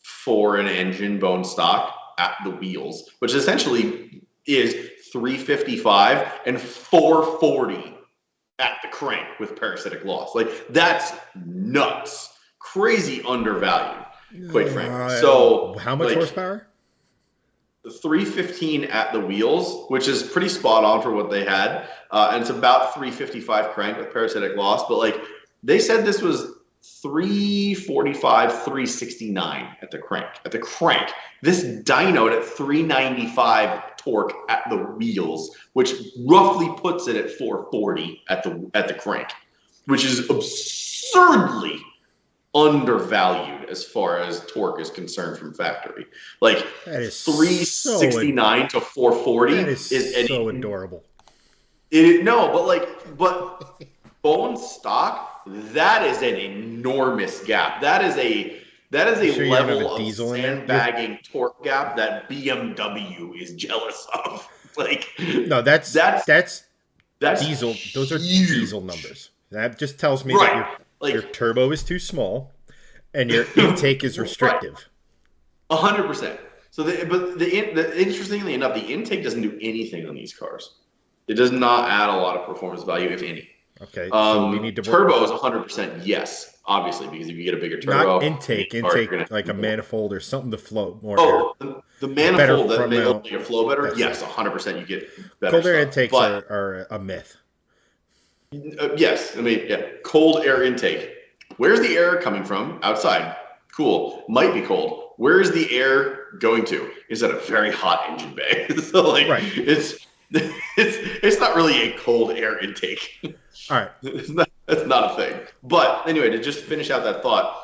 S2: for an engine bone stock at the wheels, which essentially is 355 and 440 at the crank with parasitic loss. Like, that's nuts. Crazy undervalued, quite frankly. So
S1: how much horsepower?
S2: 315 at the wheels, which is pretty spot on for what they had. And it's about 355 crank with parasitic loss. But they said this was 345, 369 at the crank. This dynoed at 395 torque at the wheels, which roughly puts it at 440 at the crank. which is absurdly undervalued as far as torque is concerned from factory. Like
S1: That is
S2: 369 to 440
S1: that is so adorable.
S2: But bone stock, that is an enormous gap. That is a
S1: Sure
S2: level of
S1: diesel in there?
S2: sandbagging torque gap that BMW is jealous of. Like,
S1: No, that's diesel. Those are
S2: huge.
S1: diesel numbers. That just tells me
S2: Right.
S1: that your turbo is too small and your intake is restrictive.
S2: 100%. So, interestingly enough, the intake doesn't do anything on these cars. It does not add a lot of performance value, if any.
S1: Okay, so we need to
S2: turbo is 100% yes, obviously, because if you get a bigger turbo,
S1: not intake like a manifold or something to flow more.
S2: The manifold that may
S1: mount.
S2: make your flow better. Yes, 100% you get better.
S1: Cold air
S2: stuff.
S1: intakes
S2: But,
S1: are a myth.
S2: yes, I mean, yeah, cold air intake. Where's the air coming from? Outside. Cool. Might be cold. Where is the air going to? Is that a very hot engine bay? So like,
S1: Right.
S2: it's not really a cold air intake.
S1: All right.
S2: That's not a thing. But anyway, to just finish out that thought,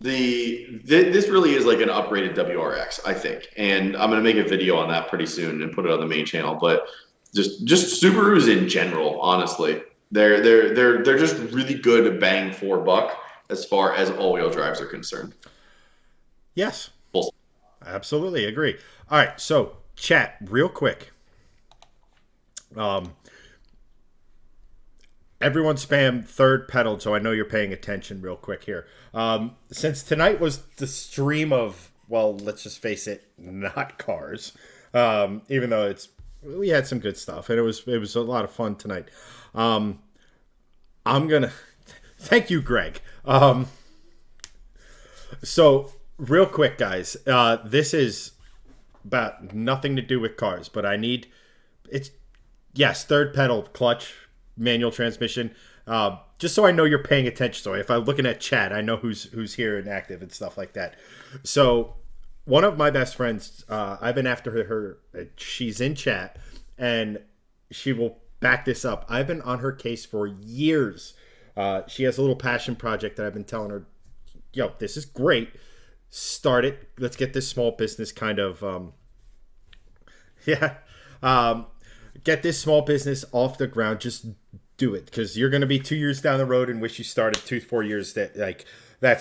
S2: this really is like an upgraded WRX, I think, and I'm gonna make a video on that pretty soon and put it on the main channel. But just Subarus in general, honestly, they're just really good bang for buck as far as all-wheel drives are concerned.
S1: Yes.
S2: Full.
S1: Absolutely agree. All right, so chat real quick. Everyone spam third pedal, so I know you're paying attention real quick here. Since tonight was the stream of, well, let's just face it, not cars. Even though we had some good stuff and it was a lot of fun tonight. I'm gonna thank you, Greg. So real quick, guys, this is about nothing to do with cars, but third pedal, clutch, manual transmission. Just so I know you're paying attention. So if I'm looking at chat, I know who's here and active and stuff like that. So one of my best friends, I've been after her. She's in chat, and she will back this up. I've been on her case for years. She has a little passion project that I've been telling her, yo, this is great. Start it. Let's get this small business kind of, get this small business off the ground. Just do it, because you're going to be 2 years down the road and wish you started 4 years, that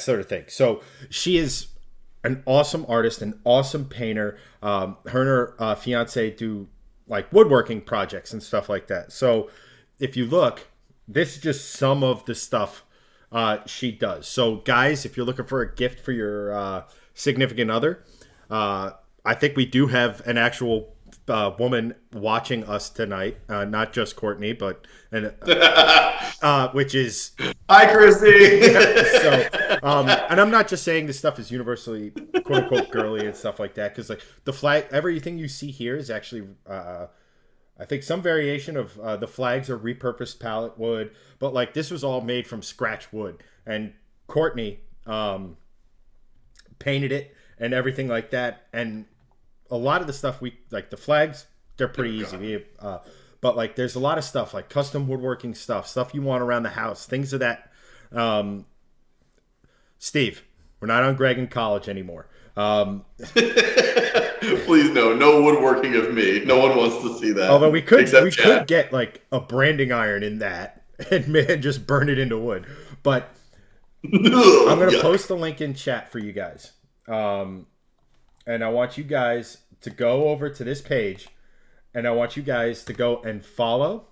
S1: sort of thing. So she is an awesome artist, an awesome painter. Her and her fiance do like woodworking projects and stuff like that. So if you look, this is just some of the stuff she does. So guys, if you're looking for a gift for your significant other, I think we do have an actual woman watching us tonight, not just Courtney, but which is
S2: hi, Christy.
S1: So, and I'm not just saying this stuff is universally quote unquote girly and stuff like that, because like the flag, everything you see here is actually, I think some variation of the flags are repurposed pallet wood, but like this was all made from scratch wood, and Courtney painted it and everything like that, and a lot of the stuff like the flags, they're pretty easy. But like there's a lot of stuff like custom woodworking stuff you want around the house, things of that. Steve, we're not on Greg in college anymore.
S2: Please no woodworking of me. No one wants to see that.
S1: Although we could get like a branding iron in that and just burn it into wood. But I'm gonna post the link in chat for you guys. And I want you guys to go over to this page, and I want you guys to go and follow,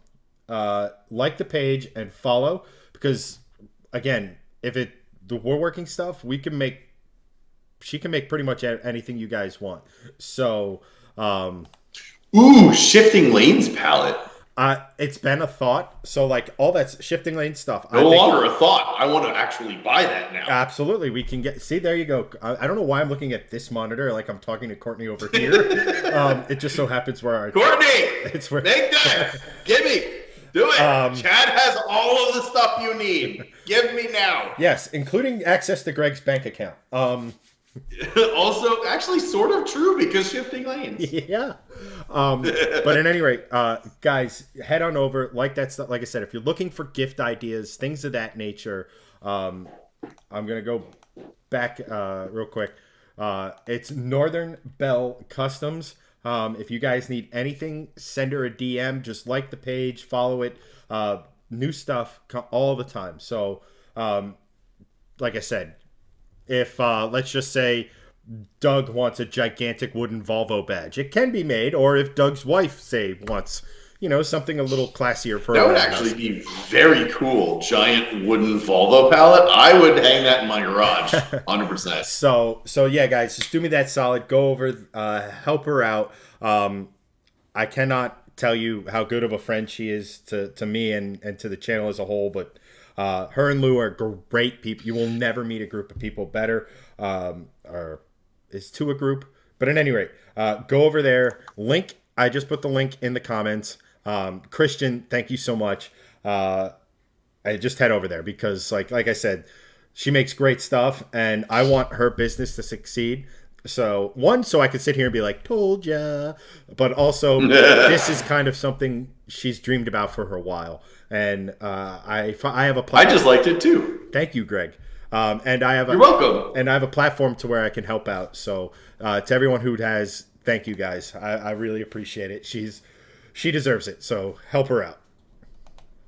S1: like the page and follow, because again, the woodworking stuff, she can make pretty much anything you guys want. So,
S2: shifting lanes palette.
S1: It's been a thought. So like all that shifting lane stuff.
S2: No longer a thought. I want to actually buy that now.
S1: Absolutely. We can see, there you go. I don't know why I'm looking at this monitor like I'm talking to Courtney over here. It just so happens where
S2: Courtney, make that. Give me. Do it. Chad has all of the stuff you need. Give me now.
S1: Yes, including access to Greg's bank account.
S2: Also, actually, sort of true because shifting lanes.
S1: Yeah. But at any rate, guys, head on over. Like that stuff. Like I said, if you're looking for gift ideas, things of that nature, I'm gonna go back real quick. It's Northern Bell Customs. If you guys need anything, send her a DM. Just like the page, follow it. New stuff all the time. So, like I said, if let's just say Doug wants a gigantic wooden Volvo badge, it can be made. Or if Doug's wife, say, wants, something a little classier for
S2: That
S1: her
S2: would
S1: house.
S2: actually be very cool. Giant wooden Volvo pallet. I would hang that in my garage, 100%.
S1: So yeah, guys, just do me that solid. Go over, help her out. I cannot tell you how good of a friend she is to me and to the channel as a whole, but her and Lou are great people. You will never meet a group of people better, or is to a group. But at any rate, go over there. Link. I just put the link in the comments. Christian, thank you so much. I just head over there because, like I said, she makes great stuff, and I want her business to succeed. So one, so I could sit here and be like, "Told ya," but also this is kind of something she's dreamed about for a while, and I have a
S2: I just liked it too.
S1: Thank you, Greg. And I have
S2: You're welcome.
S1: and I have a platform to where I can help out. So to everyone who has, thank you guys. I really appreciate it. She deserves it. So help her out.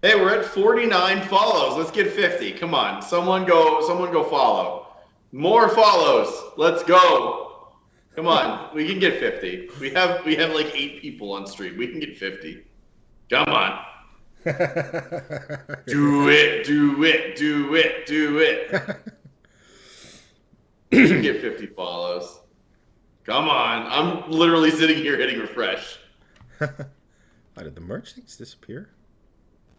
S2: Hey, we're at 49 follows. Let's get 50. Come on, someone go follow. More follows. Let's go. Come on, we can get 50. We have like 8 people on stream. We can get 50. Come on. Do it, do it, do it, do it. We can get 50 follows. Come on. I'm literally sitting here hitting refresh.
S1: How did the merch things disappear?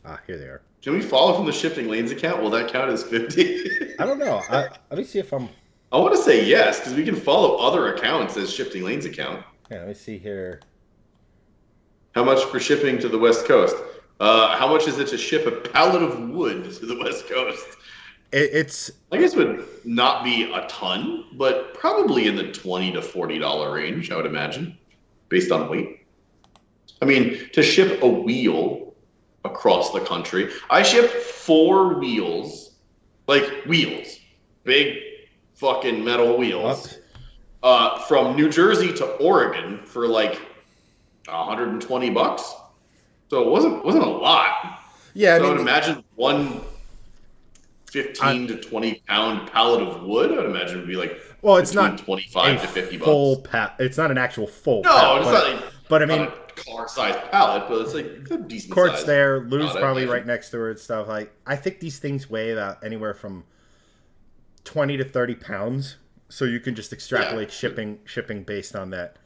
S1: Ah, here they are.
S2: Can we follow from the Shifting Lanes account? Will that count as 50?
S1: I don't know. Let me see if I'm.
S2: I want to say yes, because we can follow other accounts as Shifting Lanes account.
S1: Yeah, let me see here.
S2: How much for shipping to the West Coast? How much is it to ship a pallet of wood to the West Coast?
S1: It's.
S2: I guess it would not be a ton, but probably in the $20 to $40 range, I would imagine, based on weight. I mean, to ship a wheel across the country, I shipped 4 wheels, like wheels, big fucking metal wheels, from New Jersey to Oregon for like $120. So it wasn't a lot.
S1: Yeah,
S2: so I would imagine one 15 to 20 pound pallet of wood. I would imagine would be like
S1: it's not
S2: 25 to 50
S1: full
S2: bucks.
S1: It's not an actual full.
S2: No, it's not. Like,
S1: but I mean,
S2: a car-sized pallet, but it's like a decent.
S1: Court's
S2: size.
S1: there. Lou's probably right next to her and stuff. Like, I think these things weigh about anywhere from 20 to 30 pounds. So you can just extrapolate shipping based on that.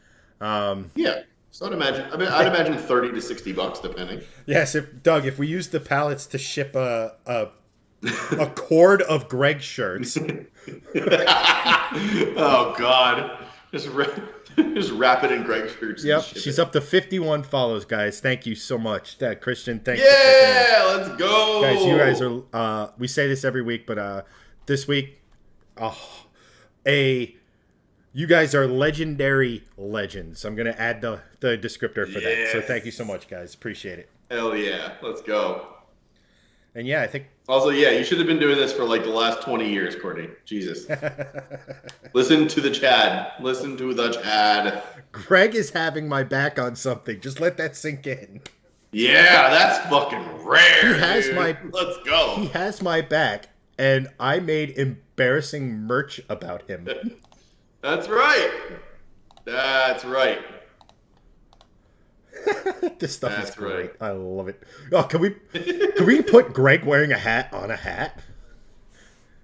S2: Yeah. So I'd imagine 30 to 60 bucks depending.
S1: Yes, if we use the pallets to ship a cord of Greg shirts.
S2: Oh God. Just wrap it in Greg shirts.
S1: Yep, she's up to 51 follows, guys. Thank you so much, Christian. Thank you.
S2: Yeah, let's go,
S1: guys. You guys are. We say this every week, but this week, you guys are legendary legends. I'm gonna add the descriptor for that. So thank you so much, guys. Appreciate it.
S2: Hell yeah, let's go.
S1: And yeah, I think.
S2: Also, yeah, you should have been doing this for like the last 20 years, Courtney. Jesus. Listen to the Chad. Listen to the Chad.
S1: Greg is having my back on something. Just let that sink in.
S2: Yeah, that's fucking rare.
S1: He has
S2: Let's go.
S1: He has my back, and I made embarrassing merch about him.
S2: That's right. That's right.
S1: This stuff is great. I love it. Oh, can we put Greg wearing a hat on a hat?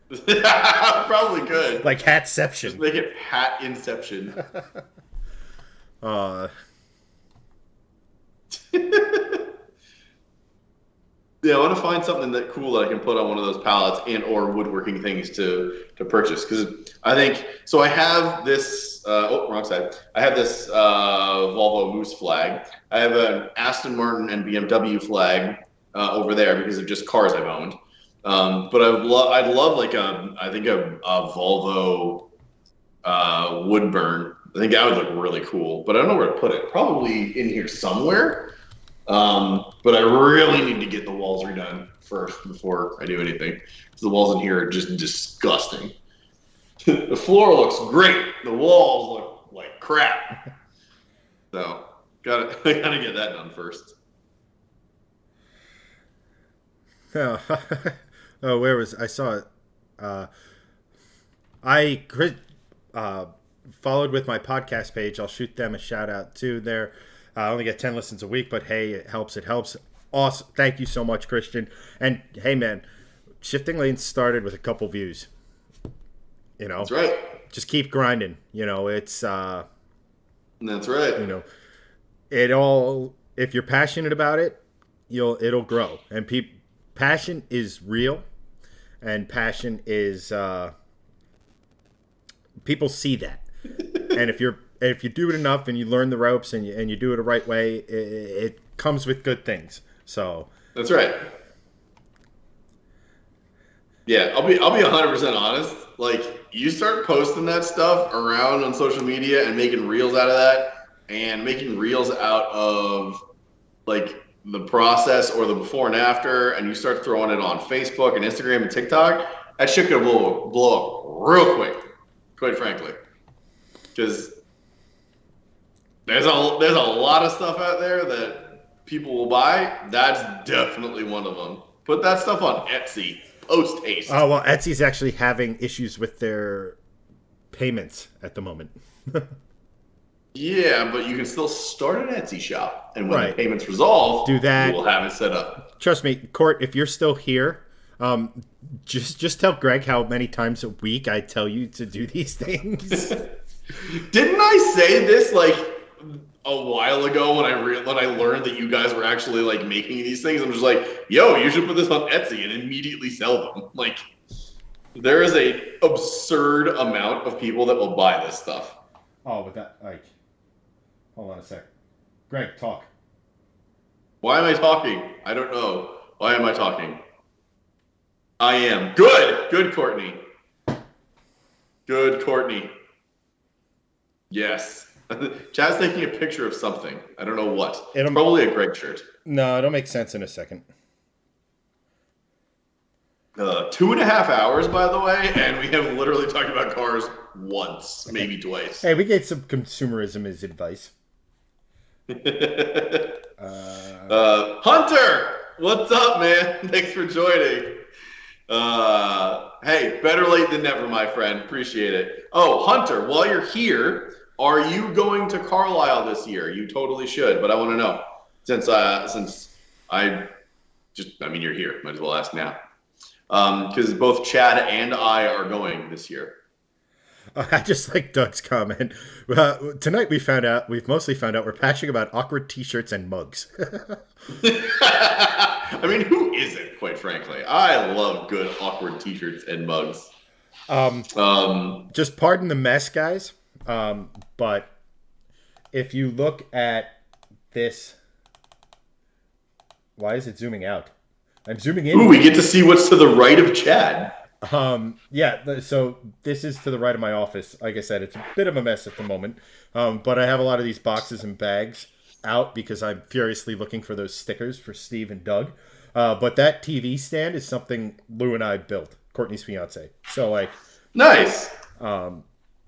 S2: Probably could.
S1: Like Hatception.
S2: Just make it Hat Inception. Yeah, I want to find something that cool that I can put on one of those pallets and or woodworking things to purchase, because I think so. I have this. Wrong side. I have this Volvo Moose flag. I have an Aston Martin and BMW flag over there because of just cars I've owned. But I'd love like I think a Volvo wood burn. I think that would look really cool, but I don't know where to put it. Probably in here somewhere. But I really need to get the walls redone first before I do anything. The walls in here are just disgusting. The floor looks great. The walls look like crap. So gotta get that done first.
S1: Oh, oh, where was I saw it? I followed with my podcast page. I'll shoot them a shout out too. There, I only get 10 listens a week, but hey, it helps. It helps. Awesome. Thank you so much, Christian. And hey, man, Shifting Lanes started with a couple views.
S2: That's right.
S1: Just keep grinding. It's.
S2: That's right.
S1: It all. If you're passionate about it, it'll grow. And passion is real, and passion is. People see that, and if you do it enough and you learn the ropes and you do it the right way, it comes with good things. So
S2: that's right. Yeah, I'll be 100% honest. Like, you start posting that stuff around on social media and making reels out of that, and making reels out of like the process or the before and after, and you start throwing it on Facebook and Instagram and TikTok, that shit could blow up real quick. Quite frankly, because there's a lot of stuff out there that people will buy. That's definitely one of them. Put that stuff on Etsy post haste.
S1: Oh well, Etsy's actually having issues with their payments at the moment.
S2: Yeah, but you can still start an Etsy shop, and when the payment's resolved,
S1: do that.
S2: You will have it set up.
S1: Trust me, Court. If you're still here. Just tell Greg how many times a week I tell you to do these things.
S2: Didn't I say this like a while ago when I learned that you guys were actually like making these things? I'm just like, yo, you should put this on Etsy and immediately sell them. Like, there is a absurd amount of people that will buy this stuff.
S1: Oh, but that hold on a sec. Greg, talk.
S2: Why am I talking? I don't know. Why am I talking? I am. Good, Courtney. Good, Courtney. Yes. Chad's taking a picture of something. I don't know what. It's probably a Greg shirt.
S1: No, it'll make sense in a second.
S2: 2.5 hours, by the way, and we have literally talked about cars once, maybe twice.
S1: Hey, we get some consumerism as advice.
S2: Hunter! What's up, man? Thanks for joining. Hey, better late than never, my friend. Appreciate it. Oh, Hunter, while you're here, are you going to Carlisle this year? You totally should, but I want to know since you're here. Might as well ask now. Because both Chad and I are going this year.
S1: I just like Doug's comment. Tonight we've mostly found out we're passionate about awkward t-shirts and mugs.
S2: I mean, who isn't, quite frankly? I love good awkward t-shirts and mugs.
S1: Just pardon the mess, guys. But if you look at this, why is it zooming out? I'm zooming in.
S2: Ooh, we get to see what's to the right of Chad.
S1: So this is to the right of my office. Like I said, it's a bit of a mess at the moment. But I have a lot of these boxes and bags out because I'm furiously looking for those stickers for Steve and Doug. But that TV stand is something Lou and I built, Courtney's fiance. So like,
S2: nice.
S1: I'm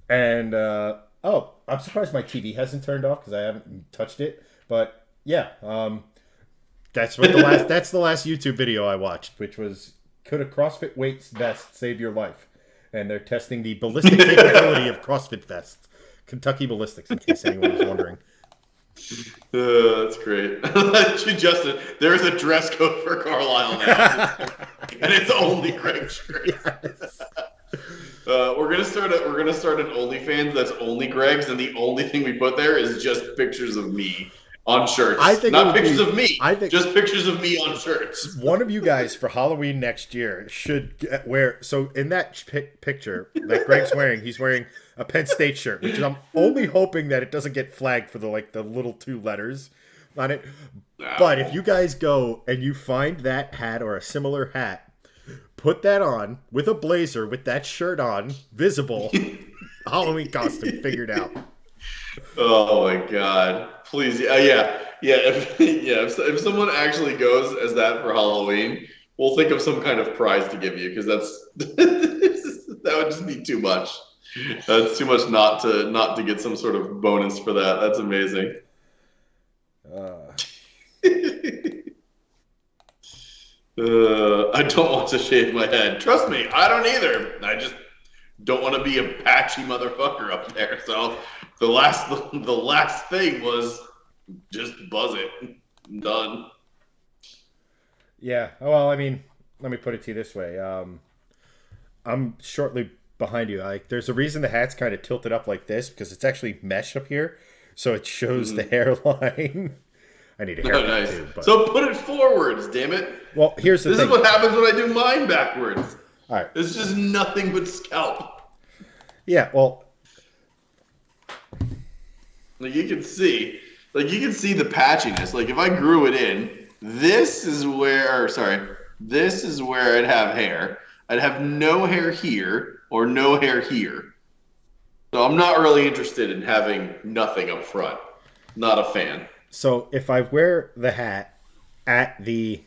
S1: surprised my TV hasn't turned off because I haven't touched it. But yeah, that's the last YouTube video I watched, which was, could a CrossFit weights vest save your life? And they're testing the ballistic capability of CrossFit vests. Kentucky Ballistics, in case anyone was wondering.
S2: That's great. Justin, there's a dress code for Carlisle now, and it's only Greg shirts. Yes. We're gonna start an OnlyFans that's only Greg's, and the only thing we put there is just pictures of me on shirts.
S1: I think
S2: not pictures of me.
S1: I think
S2: just pictures of me on shirts.
S1: One of you guys for Halloween next year should wear. So in that picture that Greg's wearing, he's wearing a Penn State shirt, which I'm only hoping that it doesn't get flagged for the little 2 letters on it. No. But if you guys go and you find that hat or a similar hat, put that on with a blazer with that shirt on, visible, Halloween costume figured out.
S2: Oh my god! Please, yeah. If someone actually goes as that for Halloween, we'll think of some kind of prize to give you because that's that would just be too much. That's too much not to get some sort of bonus for that. That's amazing. I don't want to shave my head. Trust me, I don't either. I just don't want to be a patchy motherfucker up there. So the last thing was just buzz it. Done.
S1: Yeah. Well, I mean, let me put it to you this way. I'm shortly behind you. Like, there's a reason the hat's kind of tilted up like this because it's actually mesh up here, so it shows the hairline. I need a haircut
S2: nice.
S1: too. But...
S2: So put it forwards, damn it.
S1: Well, here's the thing.
S2: This is what happens when I do mine backwards.
S1: All right.
S2: It's just nothing but scalp.
S1: Yeah. Well,
S2: like you can see the patchiness. Like if I grew it in, this is where I'd have hair. I'd have no hair here or no hair here. So I'm not really interested in having nothing up front. Not a fan.
S1: So if I wear the hat at the,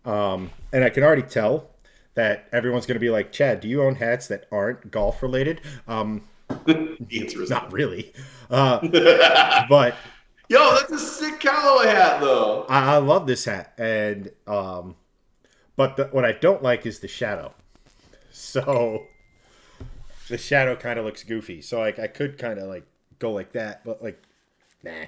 S1: and I can already tell that everyone's going to be like, Chad, do you own hats that aren't golf related?
S2: The answer is
S1: not really. But
S2: yo, that's a sick Callaway hat though.
S1: I love this hat, and but what I don't like is the shadow. So the shadow kind of looks goofy. So like I could kind of like go like that, but like, nah.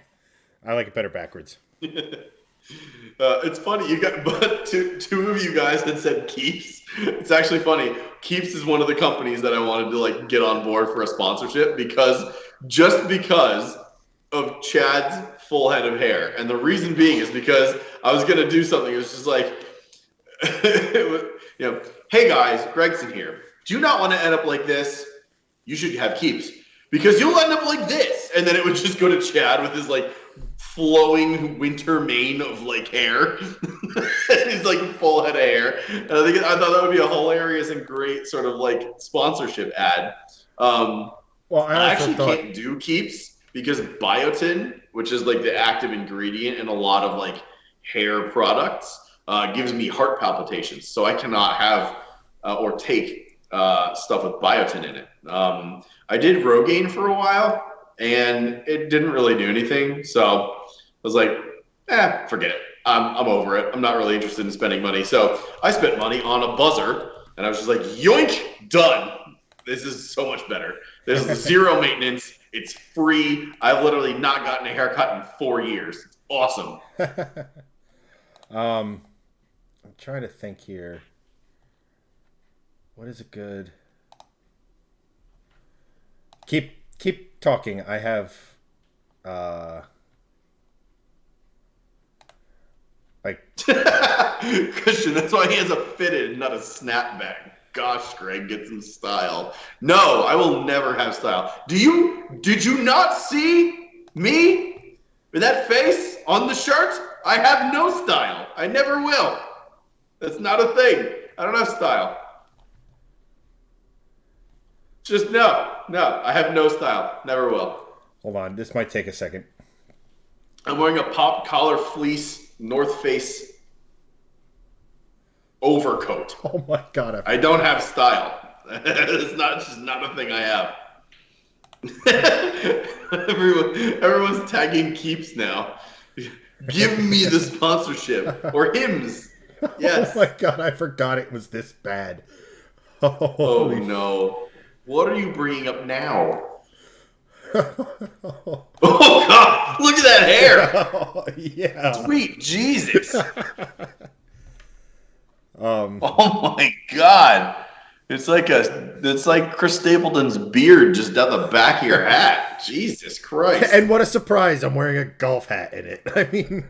S1: I like it better backwards.
S2: It's funny but two of you guys had said Keeps. It's actually funny. Keeps is one of the companies that I wanted to like get on board for a sponsorship because of Chad's full head of hair, and the reason being is because I was gonna do something. It was just like, hey guys, Gregson here. Do you not want to end up like this? You should have Keeps because you'll end up like this, and then it would just go to Chad with his like flowing winter mane of like hair. He's like full head of hair. And I thought that would be a hilarious and great sort of like sponsorship ad.
S1: Well, I
S2: actually can't do Keeps because biotin, which is like the active ingredient in a lot of like hair products, gives me heart palpitations. So I cannot have or take stuff with biotin in it. I did Rogaine for a while, and it didn't really do anything. So I was like, forget it. I'm over it. I'm not really interested in spending money. So I spent money on a buzzer, and I was just like, yoink, done. This is so much better. There's zero maintenance. It's free. I've literally not gotten a haircut in 4 years. It's awesome.
S1: I'm trying to think here. What is a good... Keep talking. I have like
S2: Christian, that's why he has a fitted, not a snapback. Gosh, Greg, get some style. No, I will never have style. Did you not see me with that face on the shirt? I have no style. I never will. That's not a thing. I don't have style. Just no, I have no style. Never will.
S1: Hold on, this might take a second.
S2: I'm wearing a pop collar fleece North Face overcoat.
S1: Oh my god!
S2: I don't have style. It's just not a thing I have. Everyone's tagging Keeps now. Give me the sponsorship or hymns. Yes.
S1: Oh my god! I forgot it was this bad.
S2: Oh no. What are you bringing up now? Oh god! Look at that hair.
S1: Yeah.
S2: Sweet Jesus. Oh my god! It's like Chris Stapleton's beard just down the back of your hat. Jesus Christ!
S1: And what a surprise! I'm wearing a golf hat in it. I mean.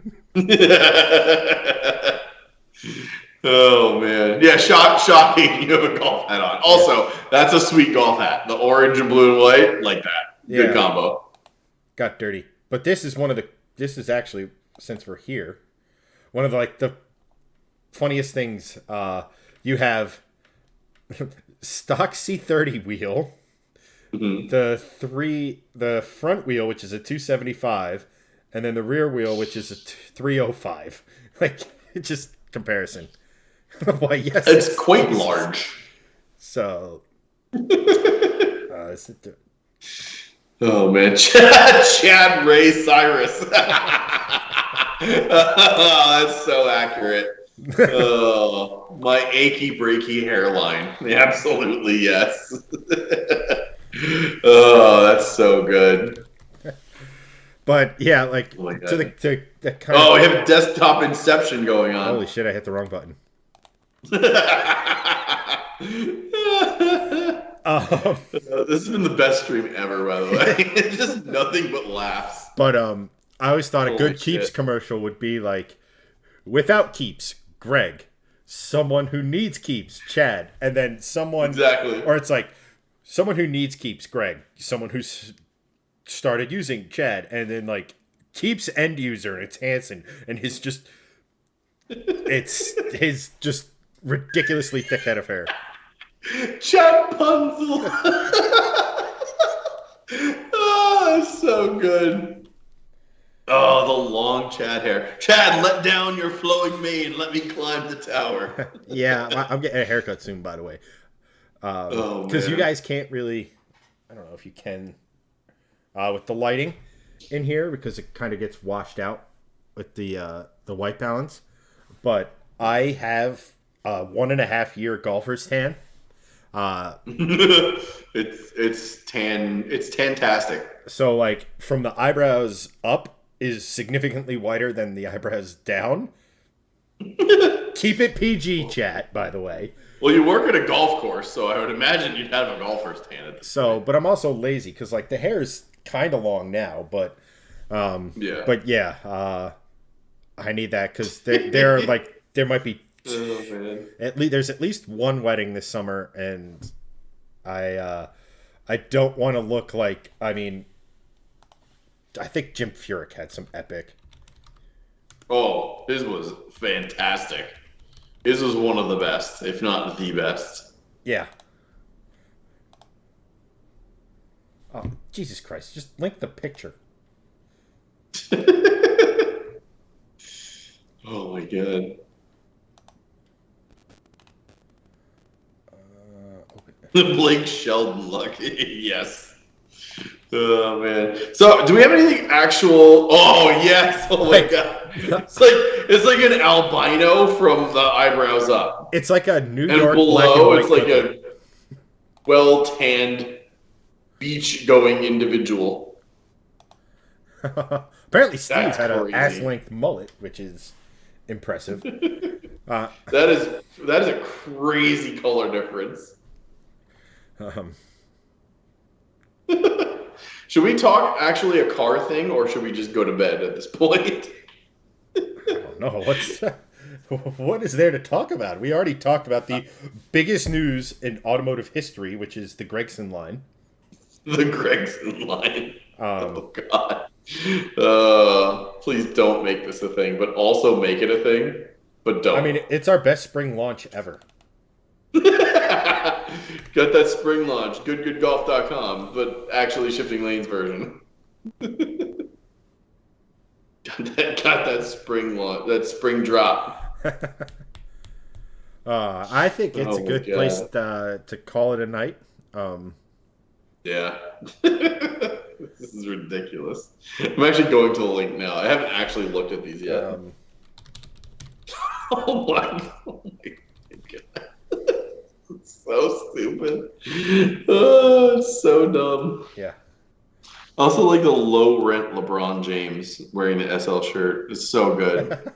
S2: Oh man, yeah, shocking! You have a golf hat on. Also, that's a sweet golf hat. The orange and blue and white, like that.
S1: Yeah.
S2: Good combo.
S1: Got dirty, but this is this is actually, since we're here, one of the funniest things. You have stock C30 wheel,
S2: Mhm.
S1: the front wheel, which is a 275, and then the rear wheel, which is a 305. Like, it's just comparison. Why,
S2: It's
S1: yes,
S2: quite
S1: Jesus.
S2: large.
S1: So, is it
S2: Oh man, Chad Ray Cyrus. Oh, that's so accurate. Oh, my achy breaky hairline. Absolutely yes. Oh, that's so good.
S1: But yeah, like
S2: Oh my
S1: to
S2: god.
S1: the kind
S2: Oh, we
S1: of
S2: have desktop inception going
S1: holy
S2: on.
S1: shit, I hit the wrong button.
S2: This has been the best stream ever, by the way. It's just nothing but laughs.
S1: But I always thought a
S2: Holy
S1: good Keeps
S2: shit.
S1: commercial would be like, without Keeps, Greg, someone who needs Keeps, Chad, and then someone,
S2: Exactly.
S1: or it's like someone who needs Keeps, Greg, someone who's started using Chad, and then like Keeps end user, and it's Hanson, and it's his just ridiculously thick head of hair.
S2: Chad Punzel. Oh, it's so good. Oh, the long Chad hair. Chad, let down your flowing mane. Let me climb the tower.
S1: Yeah, I'm getting a haircut soon, by the way,
S2: Oh,
S1: because you
S2: man.
S1: guys can't really. I don't know if you can with the lighting in here because it kind of gets washed out with the white balance. But I have a 1.5 year golfer's tan.
S2: It's fantastic.
S1: So like from the eyebrows up is significantly whiter than the eyebrows down. Keep it PG, chat. By the way.
S2: Well, you work at a golf course, so I would imagine you'd have a golfer's tan at this
S1: So,
S2: point.
S1: but I'm also lazy because like the hair is kind of long now, but
S2: Yeah.
S1: I need that because there are like there might be
S2: Oh man.
S1: there's at least one wedding this summer, and I don't want to look like I think Jim Furyk had some epic.
S2: Oh, his was fantastic. His was one of the best, if not the best.
S1: Yeah. Oh Jesus Christ! Just link the picture.
S2: Oh my god. Blake Sheldon luck. Yes. Oh man. So do we have anything actual? Oh yes. Oh my
S1: Like-
S2: god. It's like an albino from the eyebrows up.
S1: It's like a New
S2: And
S1: York black and
S2: below
S1: white
S2: it's like
S1: cookie.
S2: a well tanned beach going individual.
S1: Apparently, Steve
S2: That's
S1: had an
S2: crazy.
S1: ass-length mullet, which is impressive.
S2: That is a crazy color difference.
S1: Um,
S2: Should we talk actually a car thing, or should we just go to bed at this point?
S1: I don't know what is there to talk about. We already talked about the biggest news in automotive history, which is the Gregson line.
S2: The Gregson line.
S1: Um,
S2: Oh god. Please don't make this a thing, but also make it a thing. But don't.
S1: I mean, it's our best spring launch ever.
S2: Got that spring launch, goodgoodgolf.com, but actually shifting lanes version. got that spring launch, that spring drop.
S1: I think it's
S2: Oh
S1: a
S2: my
S1: good
S2: God.
S1: place to call it a night.
S2: Yeah. This is ridiculous. I'm actually going to the link now. I haven't actually looked at these yet. Oh my god. It's so stupid. Oh, it's so dumb.
S1: Yeah.
S2: I also like the low rent LeBron James wearing the SL shirt. It's so good.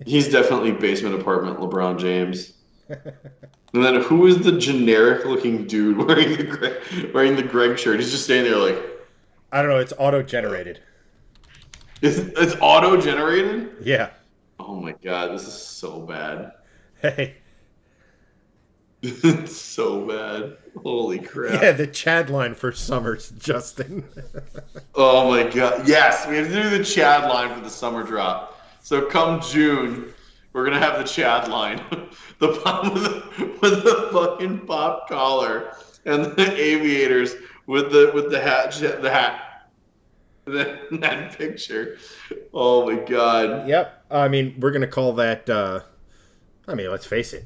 S2: He's definitely basement apartment LeBron James. And then who is the generic looking dude wearing the Greg shirt? He's just standing there like,
S1: I don't know. It's auto-generated.
S2: it's auto generated?
S1: Yeah.
S2: Oh my god, this is so bad.
S1: Hey.
S2: It's so bad. Holy crap.
S1: Yeah, the Chad line for Summers, Justin.
S2: Oh my god. Yes, we have to do the Chad line for the summer drop. So come June, we're gonna have the Chad line. The pop with the fucking pop collar and the aviators with the hat. That picture. Oh my god.
S1: Yep. I mean, we're gonna call that. I mean, let's face it,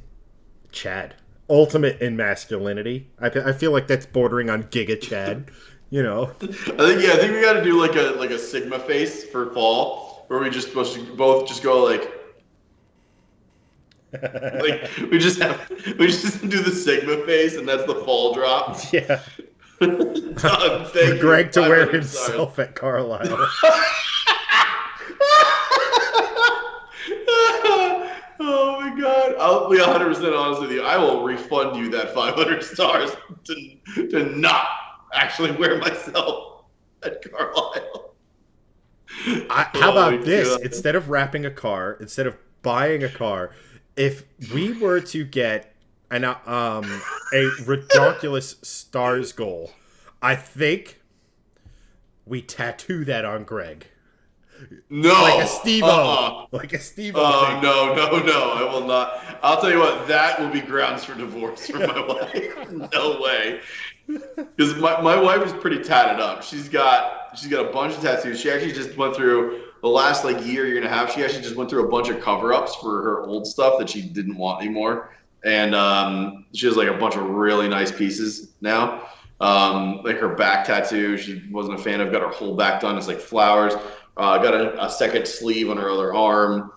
S1: Chad, ultimate in masculinity. I feel like that's bordering on Giga Chad. You know.
S2: I think we got to do like a Sigma face for fall, where we just supposed to both just go like we just do the Sigma face, and that's the fall drop.
S1: Yeah.
S2: Done.
S1: For Greg to wear himself at Carlisle.
S2: Oh my god! I'll be 100% honest with you. I will refund you that 500 stars to not actually wear myself at Carlisle.
S1: How about this? God. Instead of wrapping a car, instead of buying a car, if we were to get a ridiculous stars goal, I think we tattoo that on Greg.
S2: No,
S1: like a Steve-O. Like a Steve-O thing.
S2: No, I will not. I'll tell you what, that will be grounds for divorce for my wife. No way. Because my wife is pretty tatted up. She's got a bunch of tattoos. She actually just went through the last year and a half. She actually just went through a bunch of cover-ups for her old stuff that she didn't want anymore. And she has a bunch of really nice pieces now. Like her back tattoo, she wasn't a fan of. Got her whole back done. It's like flowers. Got a second sleeve on her other arm.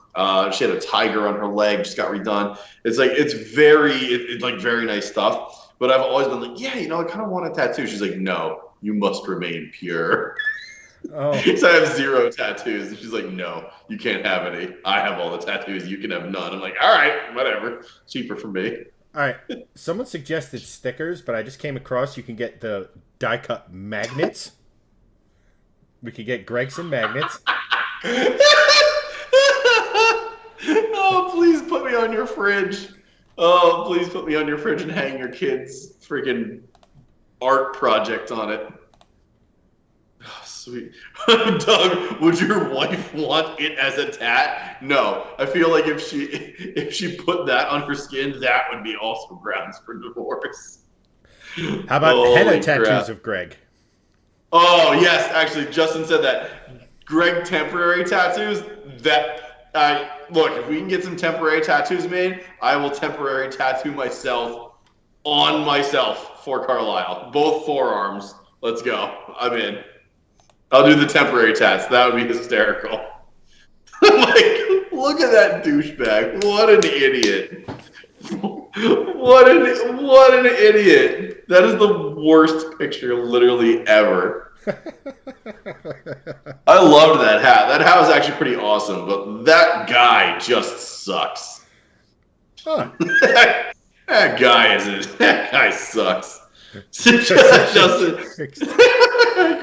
S2: She had a tiger on her leg, just got redone. It's very nice stuff. But I've always been like, yeah, I kind of want a tattoo. She's like, no, you must remain pure. Oh. So I have 0 tattoos. And she's like, no, you can't have any. I have all the tattoos. You can have none. I'm like, all right, whatever. Cheaper for me.
S1: All right. Someone suggested stickers, but I just came across you can get the die-cut magnets. We could get Gregson magnets.
S2: Oh, please put me on your fridge. Oh, please put me on your fridge and hang your kid's freaking art project on it. Oh, sweet. Doug, would your wife want it as a tat? No. I feel like if she put that on her skin, that would be also grounds for divorce.
S1: How about henna tattoos of Greg?
S2: Oh, yes. Actually, Justin said that. Greg temporary tattoos, look, if we can get some temporary tattoos made, I will temporary tattoo myself on myself for Carlisle. Both forearms. Let's go. I'm in. I'll do the temporary tats. That would be hysterical. Look at that douchebag. What an idiot. What an idiot. That is the worst picture literally ever. I loved that hat. That hat was actually pretty awesome, but that guy just sucks. Huh. That guy sucks. Justin,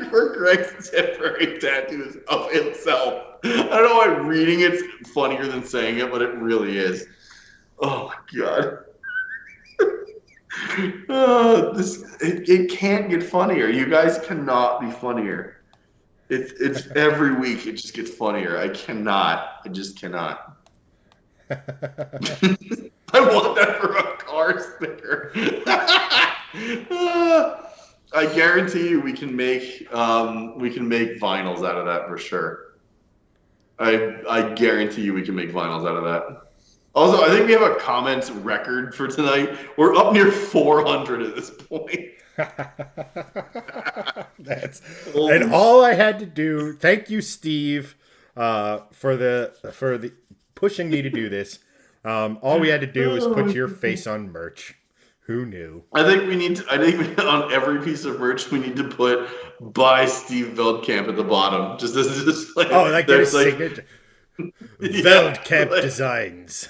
S2: for Greg's temporary tattoos of himself. I don't know why reading it's funnier than saying it, but it really is. Oh my god. It can't get funnier. You guys cannot be funnier. It's every week it just gets funnier. I just cannot. I want that for a car sticker. I guarantee you we can make vinyls out of that for sure. I guarantee you we can make vinyls out of that. Also, I think we have a comments record for tonight. We're up near 400 at this point.
S1: And all I had to do. Thank you, Steve, for the pushing me to do this. All we had to do was put your face on merch. Who knew?
S2: I think on every piece of merch we need to put "by Steve Veldkamp" at the bottom, just as a display.
S1: Oh, like there's signature. Veldkamp Designs.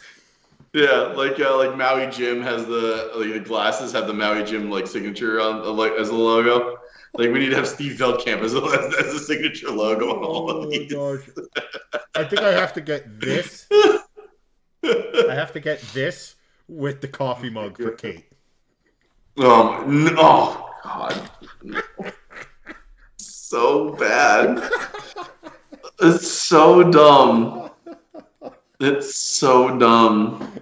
S2: Yeah, like Maui Jim has the glasses have the Maui Jim signature on as a logo. We need to have Steve Veldkamp as a signature logo on all of these. Gosh.
S1: I think I have to get this. I have to get this with the coffee mug for Kate.
S2: Oh God, no. So bad. It's so dumb. It's so dumb.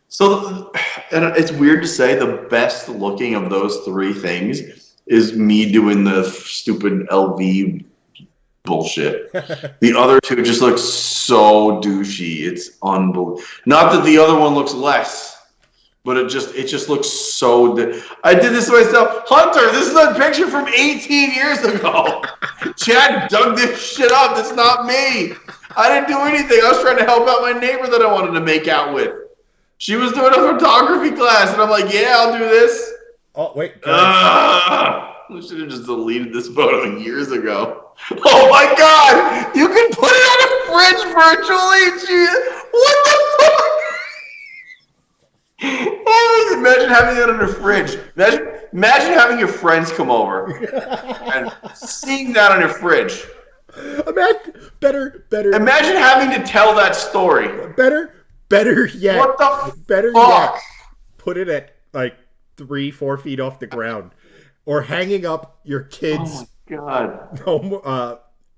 S2: So, and it's weird to say the best looking of those three things is me doing the stupid LV bullshit. The other two just look so douchey. It's unbelievable. Not that the other one looks less, but it just looks so. I did this myself. Hunter, this is a picture from 18 years ago. Chad dug this shit up. That's not me. I didn't do anything. I was trying to help out my neighbor that I wanted to make out with. She was doing a photography class, and I'm like, yeah, I'll do this.
S1: Oh, wait.
S2: I should have just deleted this photo years ago. Oh my god! You can put it on a fridge virtually! What the fuck? Oh, imagine having that on a fridge. Imagine having your friends come over and seeing that on your fridge.
S1: Better.
S2: Imagine having to tell that story.
S1: Better yet.
S2: What the
S1: better
S2: fuck?
S1: Yet, put it at like 3-4 feet off the ground, or hanging up your kids'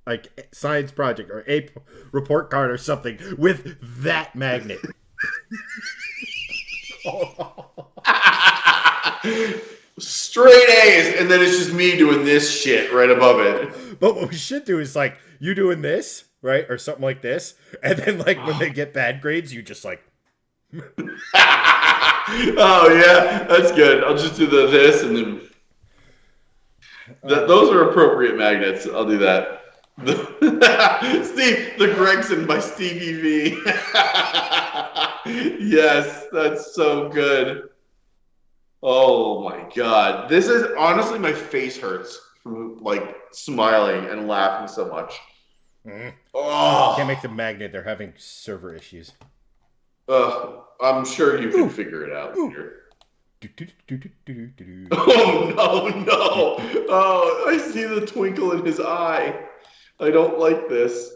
S1: like science project or a report card or something with that magnet.
S2: Straight A's, and then it's just me doing this shit right above it.
S1: But what we should do is like you doing this, right, or something like this, and then like when they get bad grades, you just like.
S2: Oh yeah, that's good. I'll just do this, and then those are appropriate magnets. I'll do that. Steve, the Gregson by Stevie V. Yes, that's so good. Oh my god, this is honestly my face hurts from like smiling and laughing so much. Oh,
S1: can't make the magnet. They're having server issues.
S2: I'm sure you can figure it out here. Oh no! Oh, I see the twinkle in his eye. I don't like this.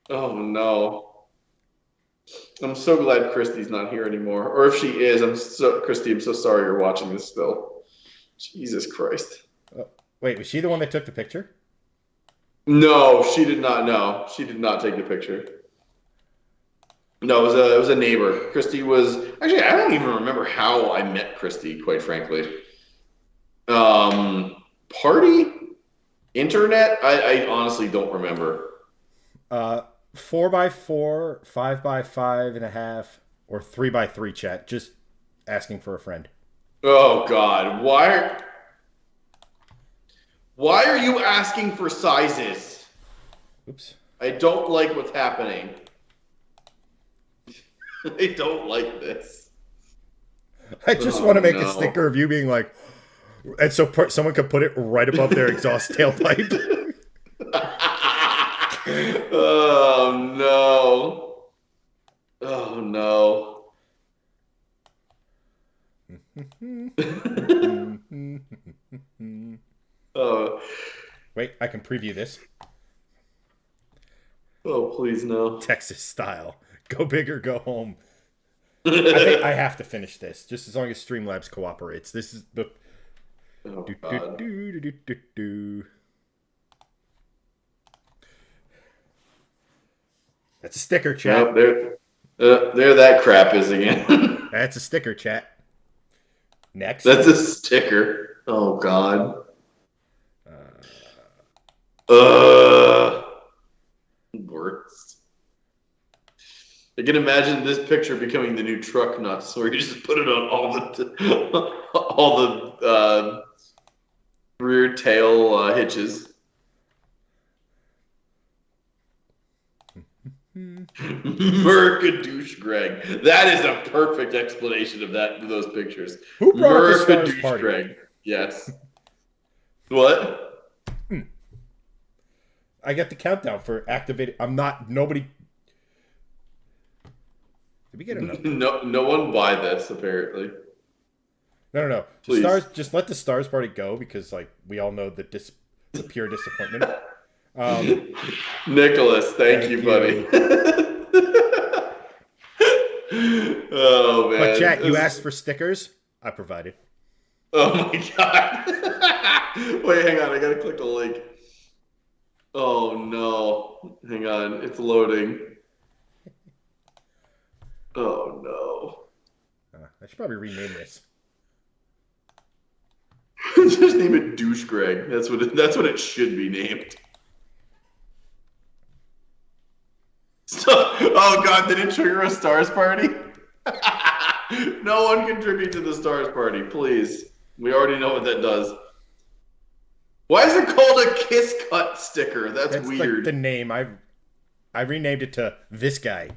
S2: Oh no! I'm so glad Christy's not here anymore. Or if she is, Christy, I'm so sorry you're watching this still. Jesus Christ!
S1: Wait, was she the one that took the picture?
S2: No, she did not. No, she did not take the picture. No, it was a neighbor. Christy was actually, I don't even remember how I met Christy, quite frankly. Party? Internet? I honestly don't remember.
S1: 4x4, 5x5.5, or 3x3 chat. Just asking for a friend.
S2: Oh God. Why are you asking for sizes?
S1: Oops.
S2: I don't like what's happening. I don't like this.
S1: I just want to make a sticker of you being like, and so someone could put it right above their exhaust tailpipe.
S2: Oh no! Oh no! Oh.
S1: Wait, I can preview this.
S2: Oh please no!
S1: Texas style. Go big or go home. I think I have to finish this, just as long as Streamlabs cooperates. This is the.
S2: Oh,
S1: That's a sticker, chat.
S2: Oh, there that crap is again.
S1: That's a sticker, chat. Next.
S2: That's a sticker. Oh God. Worst. I can imagine this picture becoming the new truck nuts, where you just put it on all the rear tail hitches. Mercadouche Greg. That is a perfect explanation of those pictures.
S1: Who brought up the Stars
S2: Greg. Yes. What?
S1: I get the countdown for activated. Nobody. Did we get enough?
S2: No one buy this apparently.
S1: No.
S2: Please.
S1: Just let the Stars Party go, because like we all know the pure disappointment.
S2: Nicholas, thank you, buddy. Oh man!
S1: But chat, you asked for stickers. I provided.
S2: Oh my god! Wait, hang on. I gotta click the link. Oh no! Hang on, it's loading. Oh no.
S1: I should probably rename this.
S2: Just name it Douche Greg. That's what it should be named. Oh god, did it trigger a stars party? No one contribute to the stars party, please. We already know what that does. Why is it called a kiss cut sticker? That's weird.
S1: Like the name. I renamed it to This Guy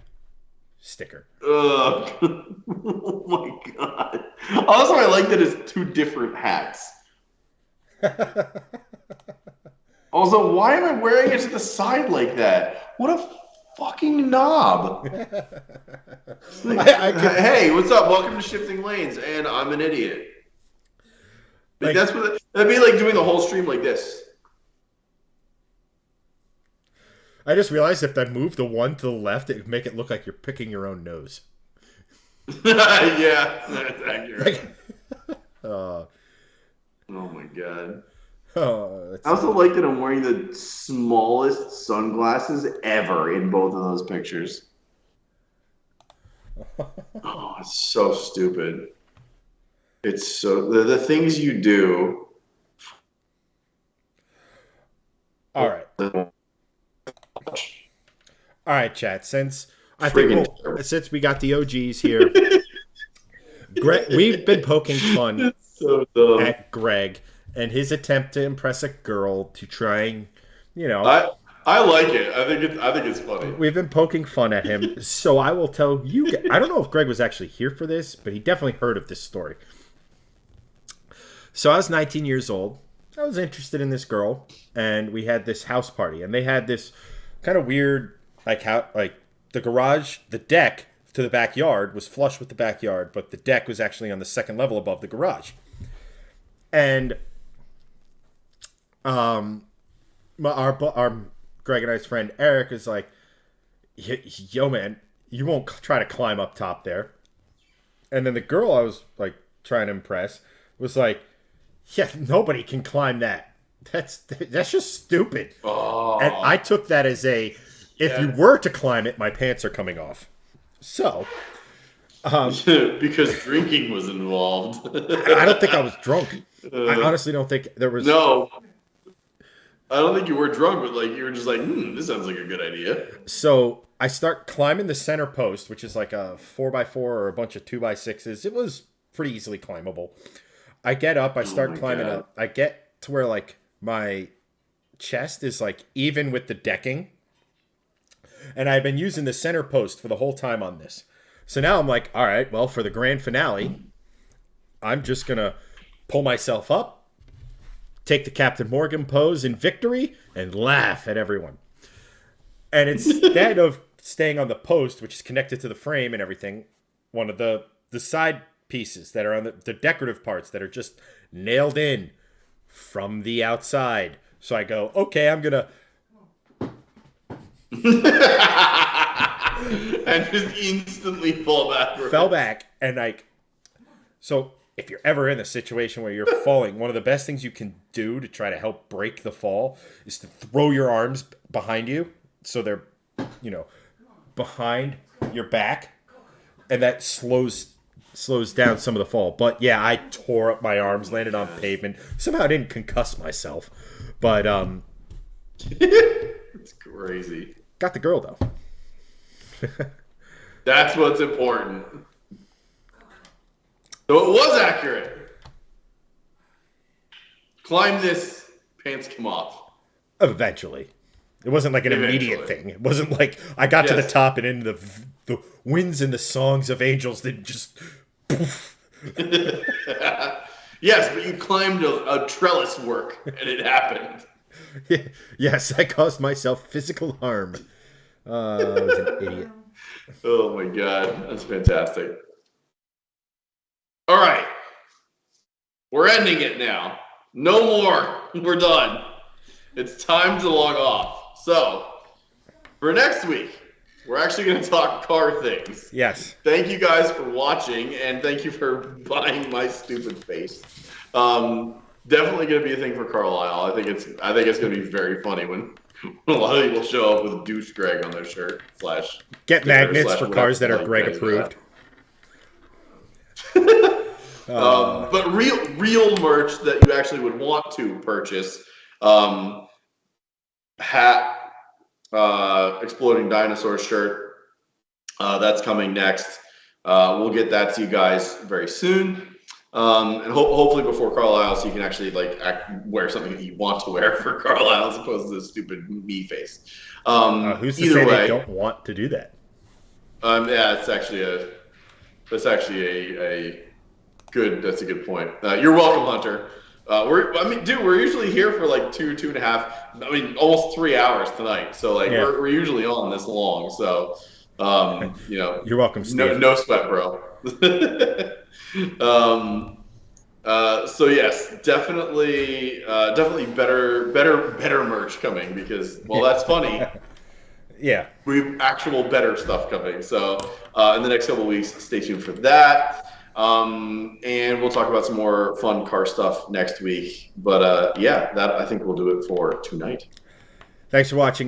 S1: sticker.
S2: Ugh. Oh my god. Also, I like that it's two different hats. Also, why am I wearing it to the side like that? What a fucking knob. Hey, what's up? Welcome to Shifting Lanes, and I'm an idiot. Like, that'd be like doing the whole stream like this.
S1: I just realized if I move the one to the left, it would make it look like you're picking your own nose.
S2: Yeah, that's accurate. Oh my god. I also like that I'm wearing the smallest sunglasses ever in both of those pictures. Oh, it's so stupid. It's so the things you do.
S1: All right, chat. Since we got the OGs here, we've been poking fun at Greg and his attempt to impress a girl to try and,
S2: I like it. I think it's funny.
S1: We've been poking fun at him, so I will tell you. I don't know if Greg was actually here for this, but he definitely heard of this story. So I was 19 years old. I was interested in this girl, and we had this house party, and they had this kind of weird, the garage, the deck to the backyard was flush with the backyard, but the deck was actually on the second level above the garage. And our Greg and I's friend Eric is like, yo man, you won't try to climb up top there. And then the girl I was like trying to impress was like, yeah, nobody can climb that. That's just stupid.
S2: Oh.
S1: And I took that as if you were to climb it, my pants are coming off. So
S2: because drinking was involved.
S1: I don't think I was drunk. I honestly don't think there was.
S2: No, I don't think you were drunk, but like you were just like, this sounds like a good idea.
S1: So I start climbing the center post, which is like a 4x4 or a bunch of 2x6s. It was pretty easily climbable. I get up, I start climbing up. I get to where like my chest is like even with the decking. And I've been using the center post for the whole time on this. So now I'm like, all right, well, for the grand finale, I'm just going to pull myself up, take the Captain Morgan pose in victory, and laugh at everyone. And instead of staying on the post, which is connected to the frame and everything, one of the side pieces that are on the decorative parts that are just nailed in from the outside. So I go, okay, I'm going to...
S2: and just instantly fall backwards.
S1: Fell back, and like... So if you're ever in a situation where you're falling, one of the best things you can do to try to help break the fall is to throw your arms behind you so they're, behind your back, and that slows down some of the fall. But yeah, I tore up my arms, landed on pavement. Somehow I didn't concuss myself, but
S2: it's crazy.
S1: Got the girl though.
S2: That's what's important. So it was accurate. Climb this, pants come off.
S1: Eventually. It wasn't like an immediate thing. It wasn't like I got to the top and into the winds and the songs of angels that just poof.
S2: Yes, but you climbed a trellis work and it happened.
S1: Yes, I caused myself physical harm. I was an idiot.
S2: Oh my god, that's fantastic. All right. We're ending it now. No more. We're done. It's time to log off. So, for next week, we're actually going to talk car things.
S1: Yes.
S2: Thank you guys for watching, and thank you for buying my stupid face. Definitely going to be a thing for Carlisle. I think it's going to be very funny when A lot of people show up with douche Greg on their shirt slash
S1: Get
S2: sticker
S1: magnets
S2: slash
S1: for
S2: whatever
S1: cars that
S2: the
S1: are
S2: hell you
S1: Greg
S2: guys
S1: approved.
S2: But real merch that you actually would want to purchase, hat, exploding dinosaur shirt. That's coming next. We'll get that to you guys very soon. And hopefully before Carlisle, so you can actually wear something that you want to wear for Carlisle as opposed to this stupid me face.
S1: Who's to
S2: Either
S1: say
S2: way,
S1: they don't want to do that?
S2: yeah, that's actually a good. That's a good point. You're welcome, Hunter. We're usually here for like 2.5. I mean, almost 3 hours tonight. So we're usually on this long. So,
S1: you're welcome, Steve.
S2: No sweat, bro. So yes, definitely better merch coming because that's funny.
S1: Yeah,
S2: We have actual better stuff coming. So in the next couple of weeks, stay tuned for that. And we'll talk about some more fun car stuff next week. But that I think we'll do it for tonight.
S1: Thanks for watching, guys.